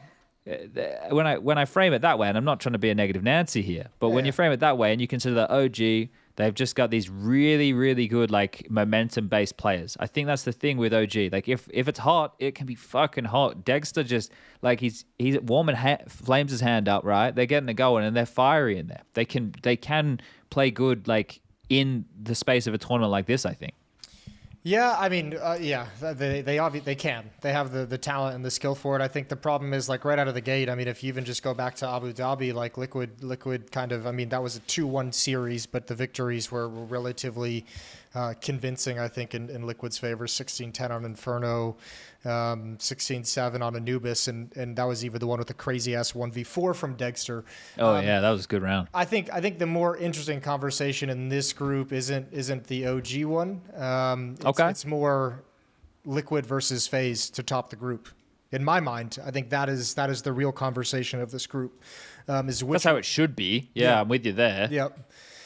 when I frame it that way, and I'm not trying to be a negative Nancy here, but when you frame it that way and you consider that OG, They've just got these really, really good like momentum-based players. I think that's the thing with OG. Like if it's hot, it can be fucking hot. Dexter just like he's warm and flames his hand up, right? They're getting it going and they're fiery in there. They can play good like in the space of a tournament like this, I think. Yeah, I mean, they can. They have the talent and the skill for it. I think the problem is like right out of the gate. I mean, if you even just go back to Abu Dhabi, like Liquid kind of. I mean, that was a 2-1 series, but the victories were relatively convincing. I think in Liquid's favor, 16-10 on Inferno, 16-7 on Anubis, and that was even the one with the crazy ass 1v4 from Dexter. Oh yeah, that was a good round. I think the more interesting conversation in this group isn't the OG one. It's more Liquid versus FaZe to top the group. In my mind, I think that is the real conversation of this group. That's how it should be. Yeah, I'm with you there. Yep.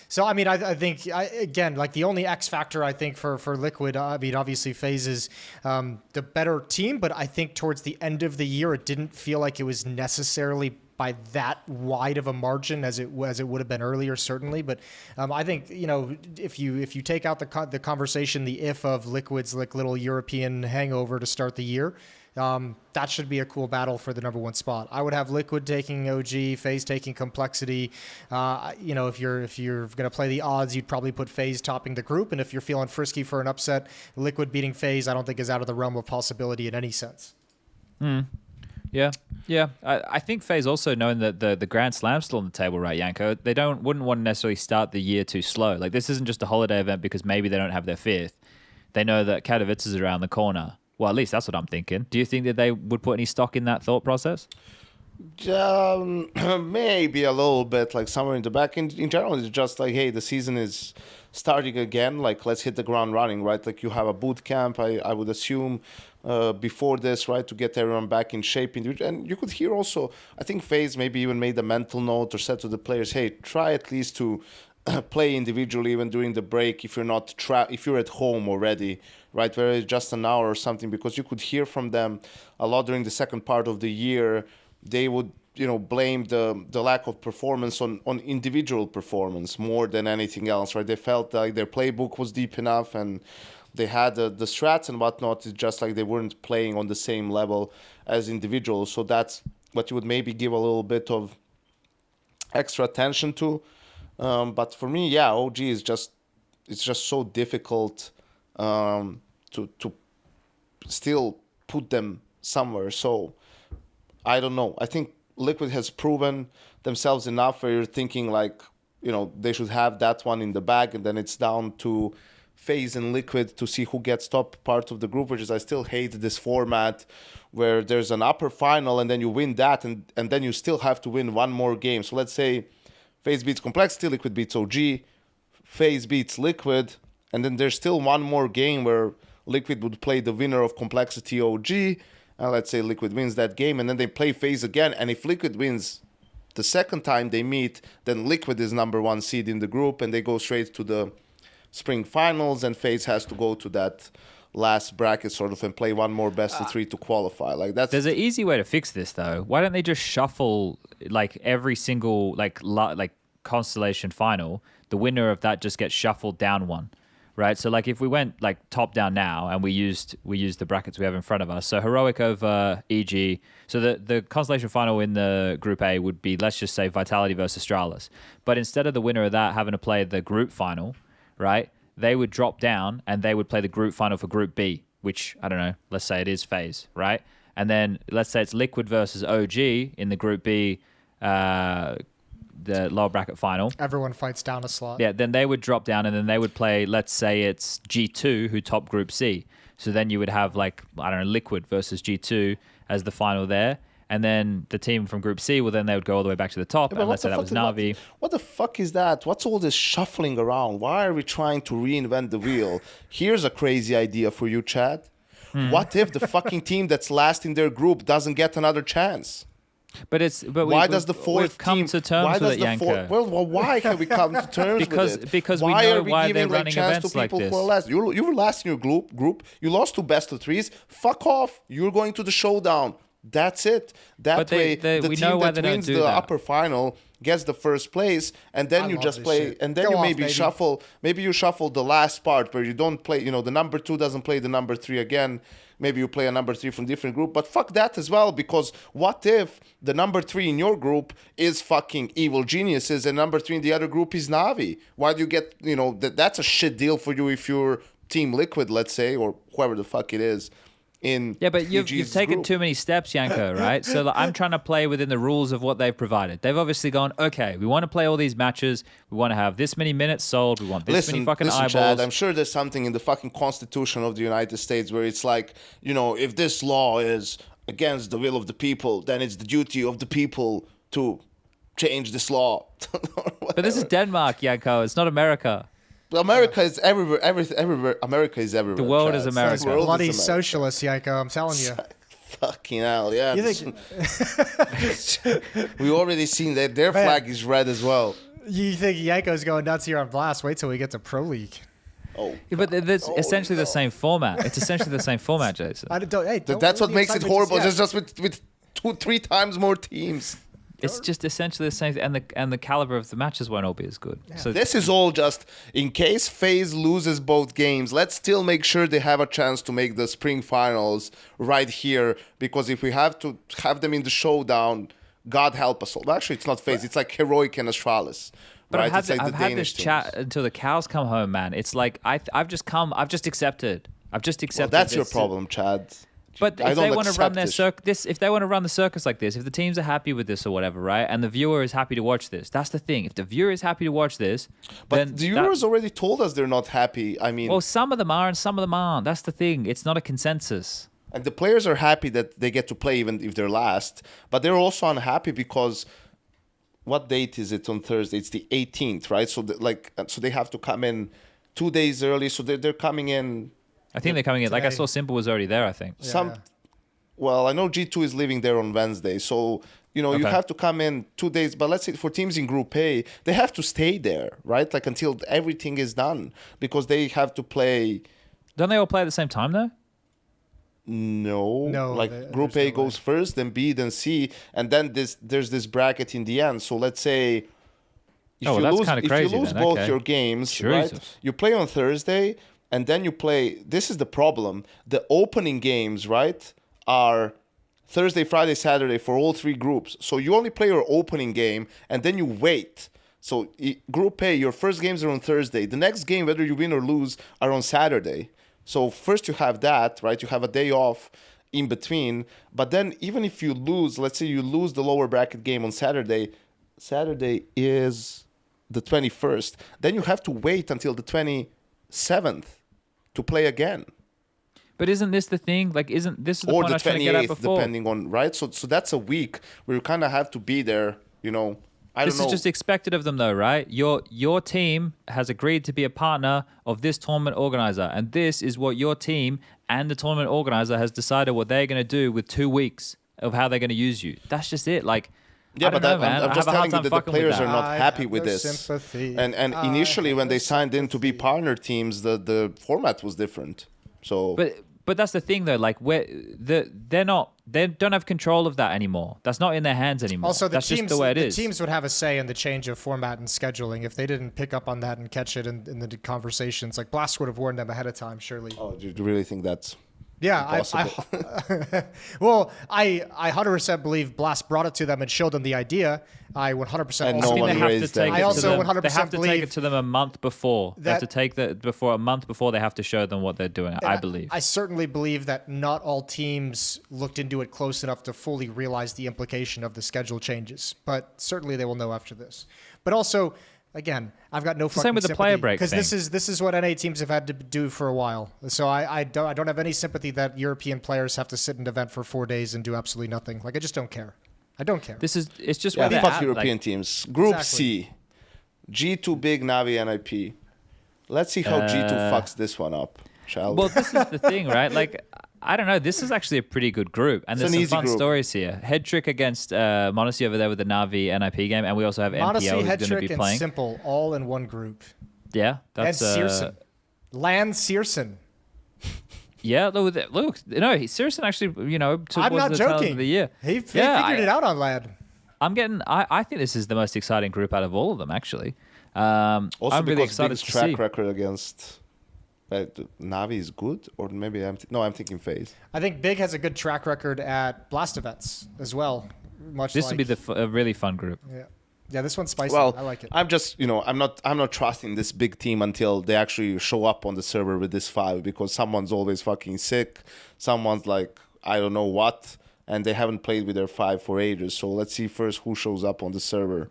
So, I mean, I think, again, like the only X factor, I think, for Liquid, I mean, obviously FaZe is the better team, but I think towards the end of the year, it didn't feel like it was necessarily by that wide of a margin as it would have been earlier, certainly. But I think, you know, if you take out the conversation, the if of Liquid's like little European hangover to start the year, that should be a cool battle for the number one spot. I would have Liquid taking OG, FaZe taking Complexity. You know, if you're going to play the odds, you'd probably put FaZe topping the group. And if you're feeling frisky for an upset, Liquid beating FaZe, I don't think is out of the realm of possibility in any sense. Yeah. I think FaZe also knowing that the Grand Slam's still on the table, right, Janko? They wouldn't want to necessarily start the year too slow. Like this isn't just a holiday event because maybe they don't have their fifth. They know that Katowice is around the corner. Well, at least that's what I'm thinking. Do you think that they would put any stock in that thought process? Maybe a little bit, like somewhere in the back. In general, it's just like, hey, the season is starting again. Like, let's hit the ground running, right? Like, you have a boot camp, I would assume, before this, right, to get everyone back in shape. And you could hear also, I think FaZe maybe even made a mental note or said to the players, hey, try at least to play individually even during the break if you're not if you're at home already, right, where it's just an hour or something, because you could hear from them a lot during the second part of the year. They would, you know, blame the lack of performance on individual performance more than anything else, right? They felt like their playbook was deep enough and they had the strats and whatnot. It's just like they weren't playing on the same level as individuals. So that's what you would maybe give a little bit of extra attention to. But for me, yeah, OG is just so difficult to still put them somewhere. So I don't know. I think Liquid has proven themselves enough where you're thinking like, you know, they should have that one in the bag, and then it's down to FaZe and Liquid to see who gets top part of the group, which is I still hate this format where there's an upper final and then you win that and then you still have to win one more game. So let's say FaZe beats Complexity, Liquid beats OG, FaZe beats Liquid, and then there's still one more game where Liquid would play the winner of Complexity OG, and let's say Liquid wins that game, and then they play FaZe again, and if Liquid wins the second time they meet, then Liquid is number one seed in the group, and they go straight to the spring finals, and FaZe has to go to that last bracket sort of and play one more best of three to qualify. Like that's. There's an easy way to fix this though. Why don't they just shuffle like every single like Constellation final? The winner of that just gets shuffled down one, right? So like if we went like top down now and we used the brackets we have in front of us. So Heroic over EG. So the Constellation final in the Group A would be, let's just say, Vitality versus Astralis. But instead of the winner of that having to play the group final, right? They would drop down and they would play the group final for Group B, which, I don't know, let's say it is FaZe, right? And then let's say it's Liquid versus OG in the Group B, the lower bracket final. Everyone fights down a slot. Yeah, then they would drop down and then they would play, let's say it's G2 who top Group C. So then you would have like, I don't know, Liquid versus G2 as the final there. And then the team from Group C, well, then they would go all the way back to the top. Yeah, and let's say that was Na'Vi. What the fuck is that? What's all this shuffling around? Why are we trying to reinvent the wheel? Here's a crazy idea for you, Chad. What if the fucking team that's last in their group doesn't get another chance? But why does the fourth we've come team, to terms with it, Janko? Well, why can we come to terms with it? Because why we know are we why giving they're running chance events to people like this. who are last? You were last in your group. You lost 2 best of 3s. Fuck off. You're going to the showdown. That's it. That way, the team that wins the upper final gets the first place, and then I you love just this play, shit. and then Go you off, maybe baby. shuffle. Maybe you shuffle the last part where you don't play. The number 2 doesn't play the number 3 again. Maybe you play a number 3 from different group. But fuck that as well, because what if the number 3 in your group is fucking evil geniuses, and number 3 in the other group is Navi? Why do you get that's a shit deal for you if you're Team Liquid, let's say, or whoever the fuck it is. Yeah, but you've EG's taken group. too many steps, Janko, right? So I'm trying to play within the rules of what they've provided. They've obviously gone, okay, we want to play all these matches. We want to have this many minutes sold. We want this many fucking listen, eyeballs. Chad, I'm sure there's something in the fucking Constitution of the United States where it's like, if this law is against the will of the people, then it's the duty of the people to change this law. But this is Denmark, Janko. It's not America. America is everywhere. Everywhere. America is everywhere. The world Chad. is America. The world Bloody is America. socialist, Janko. I'm telling you. Fucking hell, yeah. You think We already seen that their flag is red as well. you think Janko's going nuts here on Blast? Wait till we get to Pro League. Oh, Yeah, but it's essentially the same format. It's essentially the same format, Jason. that's what makes it horrible. It's just with 2-3 times more teams. It's just essentially the same, and the caliber of the matches won't all be as good. So This is all just in case FaZe loses both games. Let's still make sure they have a chance to make the spring finals right here. Because if we have to have them in the showdown, God help us all. Actually, it's not FaZe. It's like Heroic and Astralis. But right? I've It's like had, the I've had Danish this chat teams. until the cows come home, man. It's like I've just accepted. I've just Well, accepted. that's your this. problem, Chad. But I if they don't want to run accept their this. if they want to run the circus like this, if the teams are happy with this or whatever, right, and the viewer is happy to watch this, that's the thing. If the viewer is happy to watch this, But then the viewers already told us they're not happy. I mean, well, some of them are and some of them aren't. That's the thing. It's not a consensus. and the players are happy that they get to play even if they're last. But they're also unhappy because what date is it on Thursday? It's the 18th, right? So so they have to come in 2 days early. So they're coming in. I think they're coming in. Like I Today. saw Simple was already there, I think. Yeah. Well, I know G2 is leaving there on Wednesday. So, you Okay. have to come in 2 days. But let's say for teams in Group A, they have to stay there, right? Like until everything is done because they have to play. Don't they all play at the same time though? No, No, like Group there's A no goes first, then B, then C, and then there's this bracket in the end. So let's say if Oh, well, that's kinda if crazy you lose then, both okay. your games, right? Jesus. You play on Thursday, and then you play. This is the problem. The opening games, right, are Thursday, Friday, Saturday for all 3 groups. So you only play your opening game, and then you wait. So Group A, your first games are on Thursday. The next game, whether you win or lose, are on Saturday. So first you have that, right? You have a day off in between. But then even if you lose, let's say you lose the lower bracket game on Saturday. Saturday is the 21st. Then you have to wait until the 27th to play again. But isn't this the thing? Like, isn't this is the Or point I the was trying to get at 28th, before? depending on, right? So that's a week where you kind of have to be there, I This don't know. is just expected of them, though, right? Your team has agreed to be a partner of this tournament organizer, and this is what your team and the tournament organizer has decided what they're going to do with 2 weeks of how they're going to use you. That's just it. Like, Yeah, I don't but know, man. I'm I just have a hard telling you time that the fucking with players that. are not I happy have with no this. sympathy. And I initially, have when no they signed in to be sympathy. partner teams, the format was different. So, But that's the thing, though. Like, they don't have control of that anymore. That's not in their hands anymore. Also, that's just the way it is. teams would have a say in the change of format and scheduling if they didn't pick up on that and catch it in the conversations. Like Blast would have warned them ahead of time, surely. oh, do you really think that's Yeah, impossible? well, I 100% believe Blast brought it to them and showed them the idea. I 100% And also no I think one they have to raised take them. it I also to them. 100% They have to take believe it to them a month before. They have to that- take that before a month before they have to show them what they're doing. I believe. I certainly believe that not all teams looked into it close enough to fully realize the implication of the schedule changes, but certainly they will know after this. But also, again, I've got no the same with the player break because thing. this is what NA teams have had to do for a while. So I don't have any sympathy that European players have to sit in an event for 4 days and do absolutely nothing. Like I just don't care. I don't care. It's just Yeah, where they're fuck at, European like, teams. Group Exactly. C, G2 Big, Navi, NIP. Let's see how G2 fucks this one up, shall we? Well, this is the thing, right? Like, I don't know. This is actually a pretty good group, and It's there's an some easy fun group. stories here. Head trick against Modesty over there with the Navi NIP game, and we also have MPO Modesty, who's Head going to Trick, be and playing. Simple all in one group. Yeah, that's and Searson. Land Searson. Yeah, look, Searson actually, towards I'm not the tail end joking. of the year. He Yeah, figured it out on Land. I think this is the most exciting group out of all of them, actually. Also, I'm because really excited Big's to track see. record against Navi is good, or maybe I'm thinking FaZe. I think Big has a good track record at Blast events as well. This would be a really fun group. Yeah, this one's spicy. Well, I like it. I'm just, I'm not trusting this big team until they actually show up on the server with this 5, because someone's always fucking sick, someone's like I don't know what, and they haven't played with their 5 for ages. So let's see first who shows up on the server.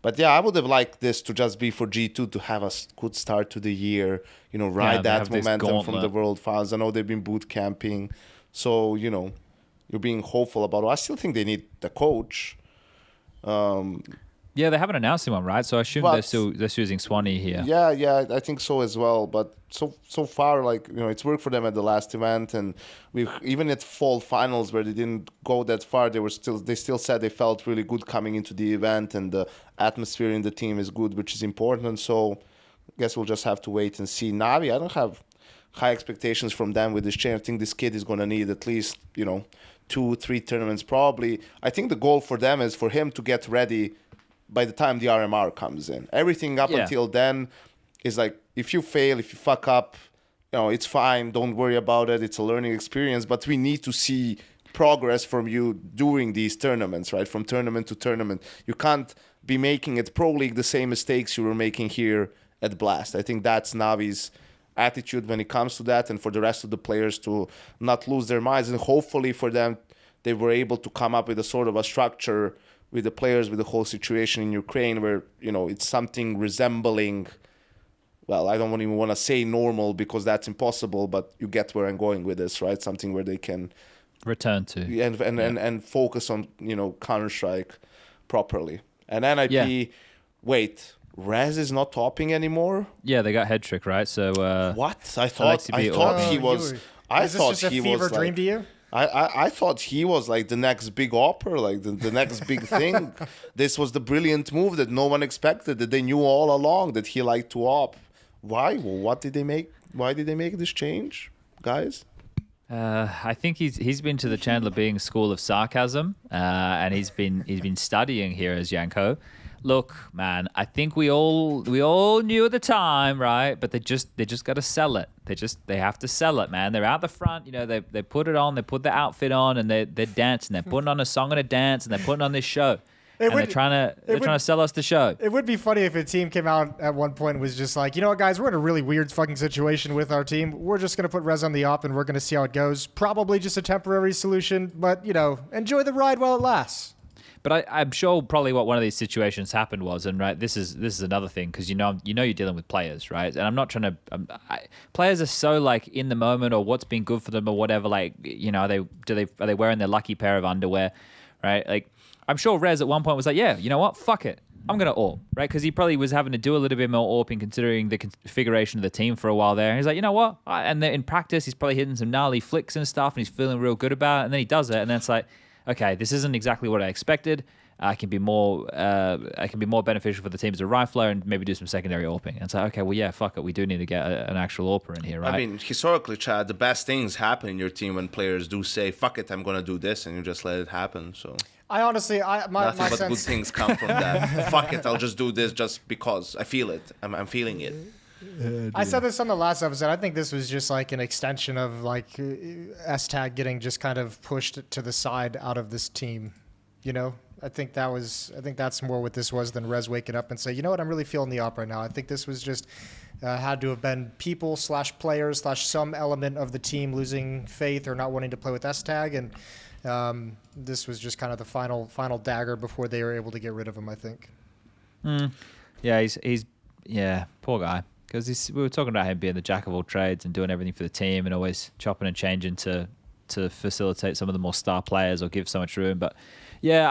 But yeah, I would have liked this to just be for G2 to have a good start to the year, ride that momentum from the World Finals. I know they've been boot camping, so you're being hopeful about it. I still think they need the coach. Yeah, they haven't announced anyone, right? So I assume they're still using Swanee here. Yeah, I think so as well. But so far, it's worked for them at the last event, and even at fall finals where they didn't go that far, they still said they felt really good coming into the event, and the atmosphere in the team is good, which is important. So I guess we'll just have to wait and see. Navi, I don't have high expectations from them with this change. I think this kid is going to need at least 2-3 tournaments probably. I think the goal for them is for him to get ready by the time the RMR comes in. Everything up until then is like, if you fail, if you fuck up, it's fine. Don't worry about it. It's a learning experience. But we need to see progress from you during these tournaments, right? From tournament to tournament. You can't be making at Pro League the same mistakes you were making here at Blast. I think that's Navi's attitude when it comes to that, and for the rest of the players to not lose their minds. And hopefully for them, they were able to come up with a sort of a structure with the players, with the whole situation in Ukraine, where it's something resembling, well, I don't even want to say normal because that's impossible, but you get where I'm going with this, right? Something where they can return to and focus on Counter-Strike properly. And NIP, wait, Rez is not topping anymore? Yeah, they got head trick, right? So what? I thought he was. I thought he was a fever dream to you? I thought he was like the next big opera, like the next big thing. This was the brilliant move that no one expected, that they knew all along that he liked to op. Why? Well, what did they make? Why did they make this change, guys? I think he's been to the Chandler Bing School of Sarcasm, and he's been studying here as Janko. Look, man, I think we all knew at the time, right? But they just got to sell it. They have to sell it, man. They're out the front, they put it on, they put the outfit on, and they're dancing. They're putting on a song and a dance, and they're putting on this show. They're trying to sell us the show. It would be funny if a team came out at one point and was just like, you know what, guys, we're in a really weird fucking situation with our team. We're just going to put Rez on the op and we're going to see how it goes. Probably just a temporary solution, but, enjoy the ride while it lasts. But I'm sure probably what one of these situations happened was, and right, this is another thing, because you're dealing with players, right? And I'm not trying to. Players are so like in the moment, or what's been good for them, or whatever. Like are they wearing their lucky pair of underwear, right? Like I'm sure Rez at one point was like, yeah, you know what, fuck it, I'm gonna AWP, right? Because he probably was having to do a little bit more AWPing considering the configuration of the team for a while there. And he's like, you know what? And then in practice, he's probably hitting some gnarly flicks and stuff, and he's feeling real good about it. And then he does it, and then it's like, okay, this isn't exactly what I expected. I can be more beneficial for the team as a rifler and maybe do some secondary AWPing. And it's like, okay, well, yeah, fuck it. We do need to get an actual AWPer in here, right? I mean, historically, Chad, the best things happen in your team when players do say, fuck it, I'm going to do this, and you just let it happen. So I honestly, my nothing but good things come from that. Fuck it, I'll just do this just because I feel it. I'm feeling it. I said this on the last episode. I think this was just like an extension of like S-Tag getting just kind of pushed to the side out of this team. I think that's more what this was than Rez waking up and say, you know what, I'm really feeling the op right now. I think this was just had to have been people / players / some element of the team losing faith or not wanting to play with S-Tag, and this was just kind of the final dagger before they were able to get rid of him, I think. Yeah, he's poor guy. Because we were talking about him being the jack of all trades and doing everything for the team and always chopping and changing to facilitate some of the more star players or give so much room. But yeah,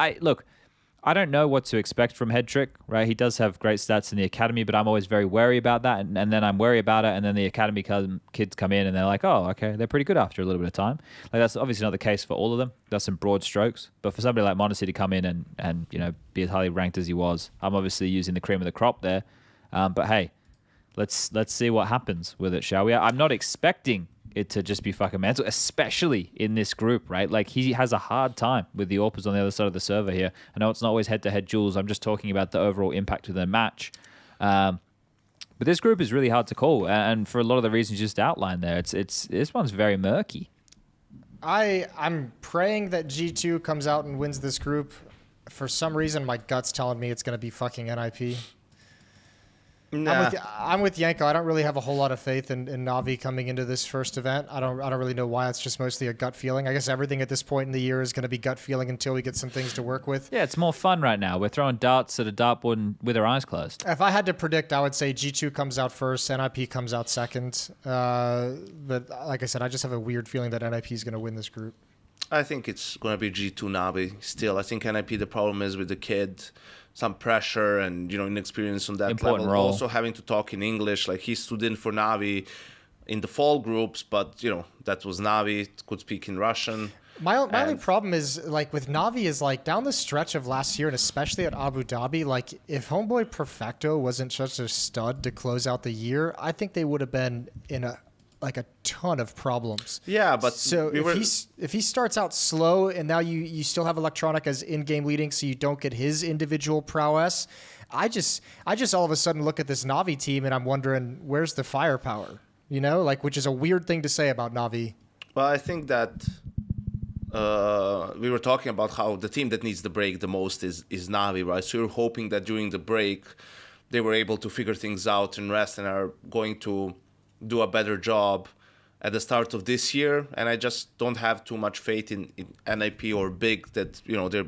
I don't know what to expect from Headtrick, right? He does have great stats in the academy, but I'm always very wary about that. And then I'm wary about it, and then the academy kids come in and they're like, oh, okay, they're pretty good after a little bit of time. Like that's obviously not the case for all of them. That's some broad strokes. But for somebody like Monacy to come in and be as highly ranked as he was, I'm obviously using the cream of the crop there. But hey, let's see what happens with it, shall we? I'm not expecting it to just be fucking mental, especially in this group, right? Like, he has a hard time with the AWPers on the other side of the server here. I know it's not always head-to-head duels. I'm just talking about the overall impact of their match. But this group is really hard to call, and for a lot of the reasons you just outlined there, this one's very murky. I'm praying that G2 comes out and wins this group. For some reason, my gut's telling me it's going to be fucking NIP. Nah. I'm with Janko. I don't really have a whole lot of faith in Na'Vi coming into this first event. I don't really know why. It's just mostly a gut feeling. I guess everything at this point in the year is going to be gut feeling until we get some things to work with. Yeah, it's more fun right now. We're throwing darts at a dartboard and with our eyes closed. If I had to predict, I would say G2 comes out first, NIP comes out second. But like I said, I just have a weird feeling that NIP is going to win this group. I think it's going to be G2 Na'Vi still. I think NIP, the problem is with the kid, some pressure and, inexperience on that Important level. role. Also having to talk in English. Like, he stood in for Na'Vi in the fall groups, but, that was Na'Vi, could speak in Russian. My only problem is, like, with Na'Vi is, like, down the stretch of last year, and especially at Abu Dhabi, like, if Homeboy Perfecto wasn't such a stud to close out the year, I think they would have been in a ton of problems. Yeah, but so if he starts out slow and now you still have Electronic as in-game leading, so you don't get his individual prowess, I just all of a sudden look at this Na'Vi team and I'm wondering, where's the firepower? Which is a weird thing to say about Na'Vi. Well, I think that we were talking about how the team that needs the break the most is Na'Vi, right? So you're hoping that during the break they were able to figure things out and rest and are going to do a better job at the start of this year, and I just don't have too much faith in NIP or Big that they're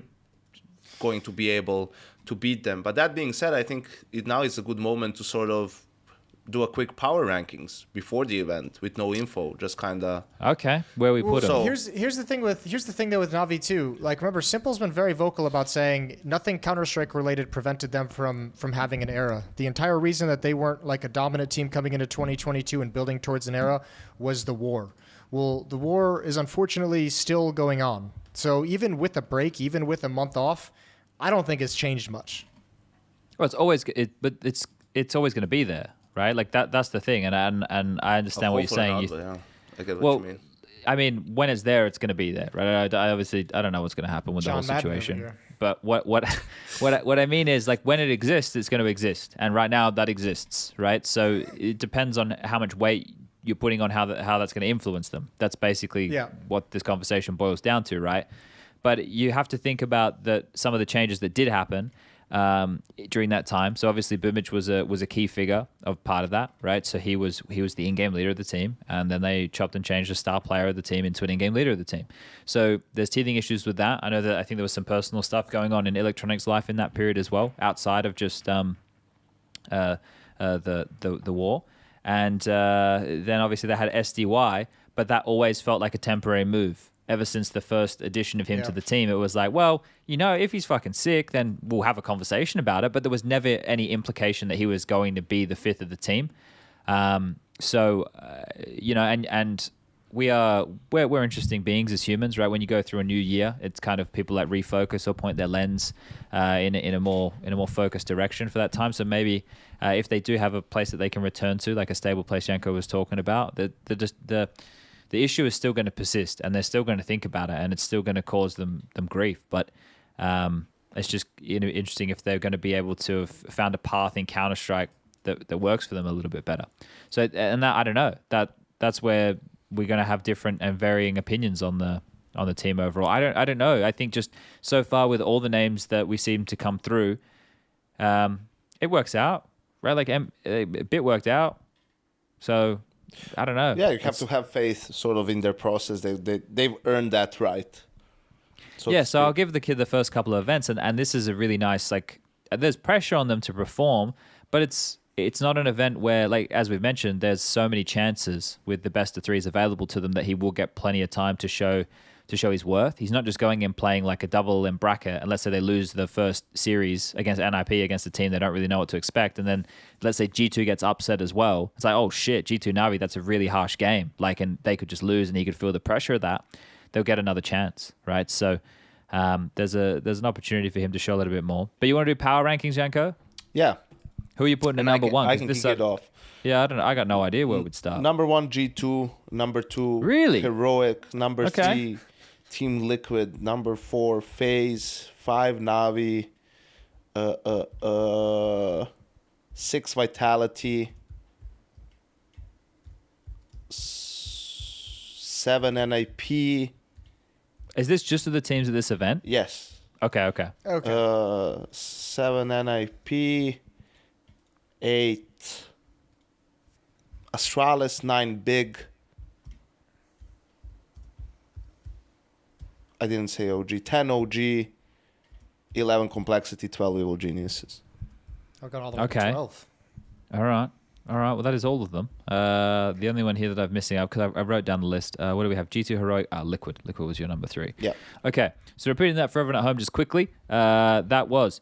going to be able to beat them. But that being said, I think now is a good moment to sort of do a quick power rankings before the event with no info, just kind of. Okay, where we put them. So here's the thing though with Na'Vi too. Like, remember, Simple's been very vocal about saying nothing Counter-Strike related prevented them from having an era. The entire reason that they weren't like a dominant team coming into 2022 and building towards an era was the war. Well, the war is unfortunately still going on. So even with a break, even with a month off, I don't think it's changed much. Well, it's always always going to be there. Right, like that's the thing, and I understand what you're saying. I get what you mean. I mean, when it's there, it's going to be there, right? I obviously don't know what's going to happen with the whole situation, but what I mean is, like, when it exists, it's going to exist, and right now that exists, right? So it depends on how much weight you're putting on how that's going to influence them. That's basically what this conversation boils down to, right? But you have to think about some of the changes that did happen during that time. So obviously Bumage was a key figure of part of that, right? So he was the in-game leader of the team, and then they chopped and changed the star player of the team into an in-game leader of the team. So there's teething issues with that. I think there was some personal stuff going on in Electronic's life in that period as well, outside of just the war. And then obviously they had SDY, but that always felt like a temporary move. Ever since the first addition of him to the team, it was like, well, if he's fucking sick, then we'll have a conversation about it. But there was never any implication that he was going to be the fifth of the team. And we're interesting beings as humans, right? When you go through a new year, it's kind of people like refocus or point their lens in a more focused direction for that time. So maybe if they do have a place that they can return to, like a stable place Janko was talking about, the issue is still going to persist, and they're still going to think about it, and it's still going to cause them grief. But it's just interesting if they're going to be able to have found a path in Counter-Strike that works for them a little bit better. So, and that, I don't know, that's where we're going to have different and varying opinions on the team overall. I don't know. I think just so far with all the names that we seem to come through, it works out, right? Like a bit worked out. So I don't know. Yeah, you have to have faith sort of in their process. They've earned that right. So I'll give the kid the first couple of events, and this is a really nice, like, there's pressure on them to perform, but it's not an event where, like, as we've mentioned, there's so many chances with the best of threes available to them that he will get plenty of time to show his worth. He's not just going and playing like a double in bracket, and let's say they lose the first series against NIP, against a team they don't really know what to expect, and then let's say G2 gets upset as well. It's like, oh shit, G2 Na'Vi, that's a really harsh game. Like, and they could just lose, and he could feel the pressure of that. They'll get another chance, right? So there's an opportunity for him to show a little bit more. But you want to do power rankings, Janko? Yeah. Who are you putting at number one? I can kick it off. Yeah, I don't know. I got no idea where we'd start. Number 1, G2. Number 2, Really? Heroic. Number 3, Team Liquid. Number 4, FaZe. 5, Navi. 6, Vitality. 7, NIP. Is this just of the teams at this event? Yes. Okay. 7, NIP. 8, Astralis. 9, Big. I didn't say OG. 10, OG. 11, Complexity. 12, Evil Geniuses. I've got all the way to 12. All right. Well, that is all of them. The only one here that I'm missing out, because I wrote down the list. What do we have? G2, Heroic. Liquid. Liquid was your number 3. Yeah. Okay. So repeating that for everyone at home just quickly. That was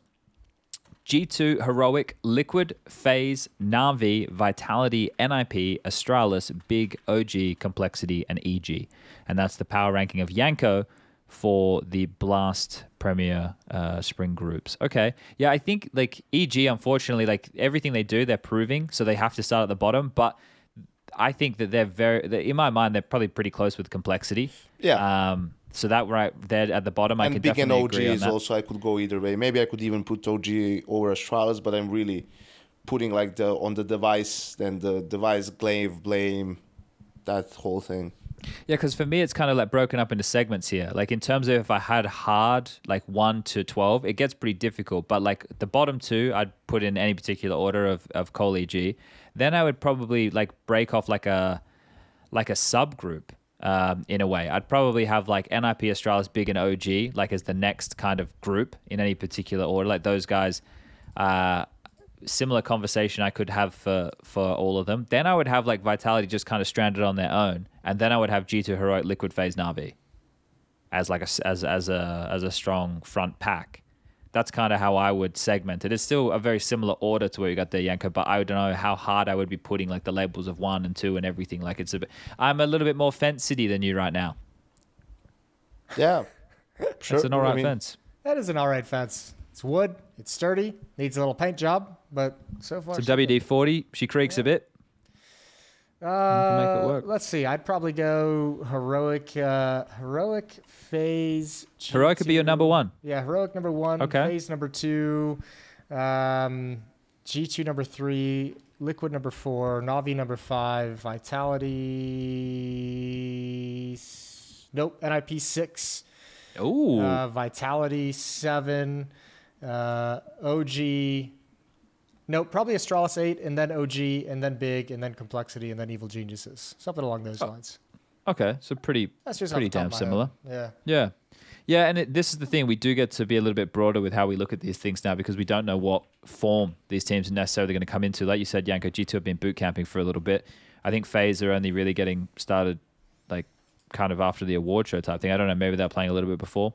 G2, Heroic, Liquid, FaZe, Na'Vi, Vitality, NIP, Astralis, Big, OG, Complexity, and EG. And that's the power ranking of Janko for the Blast Premier Spring groups. Okay. Yeah, I think like EG, unfortunately, like everything they do, they're proving, so they have to start at the bottom. But I think that in my mind, they're probably pretty close with Complexity. Yeah. So that right there at the bottom, I can definitely agree on that. Big and OG is also, I could go either way. Maybe I could even put OG over Astralis, but I'm really putting like on the device, then the device blame, that whole thing. Yeah, because for me, it's kind of like broken up into segments here. Like in terms of if I had hard, like 1 to 12, it gets pretty difficult. But like the bottom 2, I'd put in any particular order of Cole EG. Then I would probably like break off like a subgroup. In a way, I'd probably have like NIP, Astralis, Big, and OG like as the next kind of group in any particular order. Like those guys, similar conversation I could have for all of them. Then I would have like Vitality just kind of stranded on their own, and then I would have G2, Heroic, Liquid, FaZe, Na'Vi as like as a strong front pack. That's kind of how I would segment it. It's still a very similar order to where you got there, Janko, but I don't know how hard I would be putting like the labels of 1 and 2 and everything. Like I'm a little bit more fence-city than you right now. Yeah, sure. It's an all right fence. That is an all right fence. It's wood. It's sturdy. Needs a little paint job, but so far. It's a WD-40. She creaks a bit. Make it work. Let's see. I'd probably go Heroic, FaZe. G2. Heroic could be your number 1. Yeah, Heroic number 1. Okay. FaZe number 2. G2 number 3. Liquid number 4. Na'Vi number 5. Vitality. Nope. NIP 6. Ooh. Vitality 7. OG. No, probably Astralis 8, and then OG, and then Big, and then Complexity, and then Evil Geniuses. Something along those lines. Okay, so pretty damn similar. Yeah. Yeah, and this is the thing. We do get to be a little bit broader with how we look at these things now because we don't know what form these teams are necessarily going to come into. Like you said, Janko, G2 have been boot camping for a little bit. I think FaZe are only really getting started like kind of after the award show type thing. I don't know. Maybe they're playing a little bit before.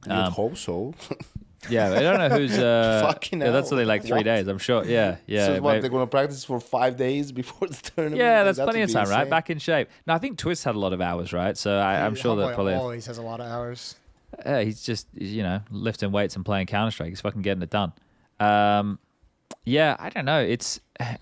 You'd hope so. Yeah, I don't know who's. Fucking hell. That's only like 3 days, I'm sure. Yeah. So what, they're going to practice for 5 days before the tournament? Yeah, that's plenty of time, right? Back in shape. No, I think Twist had a lot of hours, right? So I'm sure that probably always has a lot of hours. He's just lifting weights and playing Counter-Strike. He's fucking getting it done. Yeah, I don't know.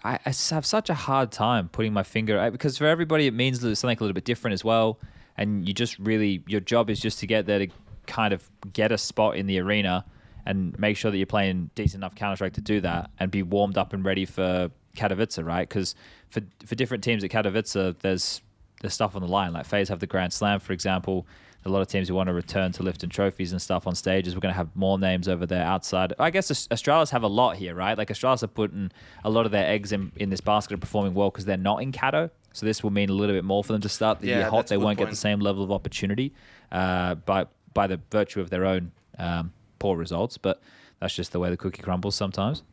I have such a hard time putting my finger because for everybody it means something a little bit different as well. And you just really your job is just to get there to kind of get a spot in the arena and make sure that you're playing decent enough Counter-Strike to do that and be warmed up and ready for Katowice, right? Because for different teams at Katowice, there's stuff on the line. Like FaZe have the Grand Slam, for example. A lot of teams who want to return to lifting trophies and stuff on stages. We're going to have more names over there outside. I guess Astralis have a lot here, right? Like Astralis are putting a lot of their eggs in this basket of performing well because they're not in Kato. So this will mean a little bit more for them to start the year hot. They won't get the same level of opportunity by the virtue of their own poor results. But that's just the way the cookie crumbles sometimes.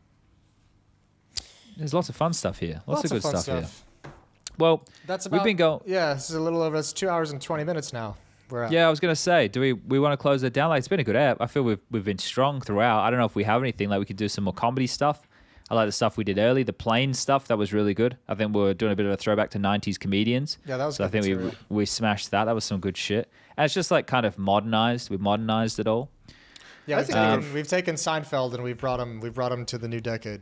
There's lots of fun stuff here. Lots of good stuff here. Well, we've been going. Yeah, this is a little over. It's 2 hours and 20 minutes now. Yeah, I was going to say, do we want to close it down? Like, it's been a good app. I feel we've been strong throughout. I don't know if we have anything. Like, we could do some more comedy stuff. I like the stuff we did early. The plane stuff, that was really good. I think we're doing a bit of a throwback to 90s comedians. Yeah, that was good. So I think we smashed that. That was some good shit. And it's just like kind of modernized. We've modernized it all. Yeah, we've taken Seinfeld and we've brought him to the new decade.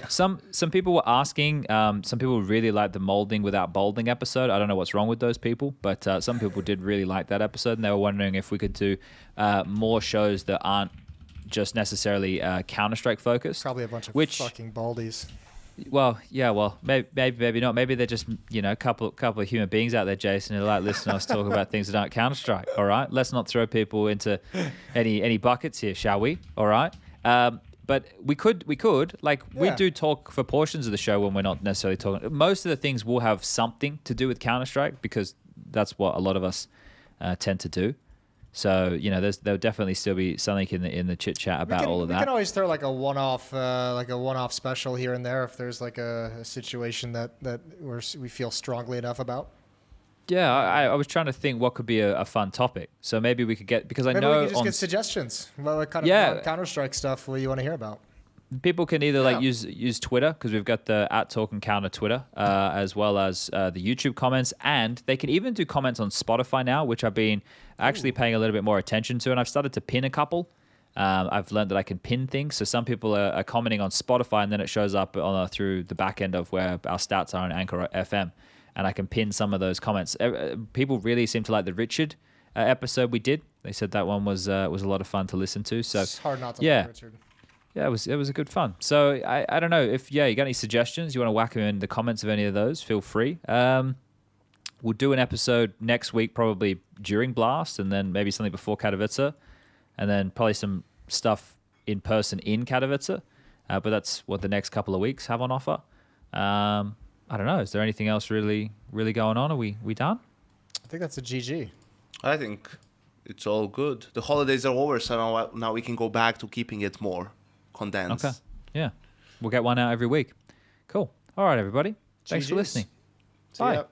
Some people were asking. Some people really liked the molding without bolding episode. I don't know what's wrong with those people, but some people did really like that episode, and they were wondering if we could do more shows that aren't just necessarily Counter-Strike focused. Probably a bunch of fucking baldies. Well, yeah, maybe not. Maybe they're just, a couple of human beings out there, Jason, who like listening to us talk about things that aren't Counter-Strike. All right, let's not throw people into any buckets here, shall we? All right. But we could we do talk for portions of the show when we're not necessarily talking. Most of the things will have something to do with Counter-Strike because that's what a lot of us tend to do. So there'll definitely still be something in the chit chat about all of that. We can always throw like a one-off special here and there if there's like a situation that we feel strongly enough about. Yeah, I was trying to think what could be a fun topic. So maybe we could get we could just get suggestions about what kind of Counter-Strike stuff you want to hear about. People can either use Twitter because we've got the @TalkandCounter Twitter, as well as the YouTube comments, and they can even do comments on Spotify now, which I've been actually paying a little bit more attention to, and I've started to pin a couple. I've learned that I can pin things, so some people are commenting on Spotify, and then it shows up through the back end of where our stats are on Anchor FM, and I can pin some of those comments. People really seem to like the Richard episode we did. They said that one was a lot of fun to listen to. So it's hard not to like Richard. Yeah, it was a good fun. So I don't know if you got any suggestions, you want to whack them in the comments of any of those, feel free. We'll do an episode next week, probably during Blast, and then maybe something before Katowice, and then probably some stuff in person in Katowice. But that's what the next couple of weeks have on offer. I don't know. Is there anything else really going on? Are we done? I think that's a GG. I think it's all good. The holidays are over, so now we can go back to keeping it more condensed. Okay. Yeah. We'll get one out every week. Cool. All right, everybody. Thanks for listening. See Bye. ya.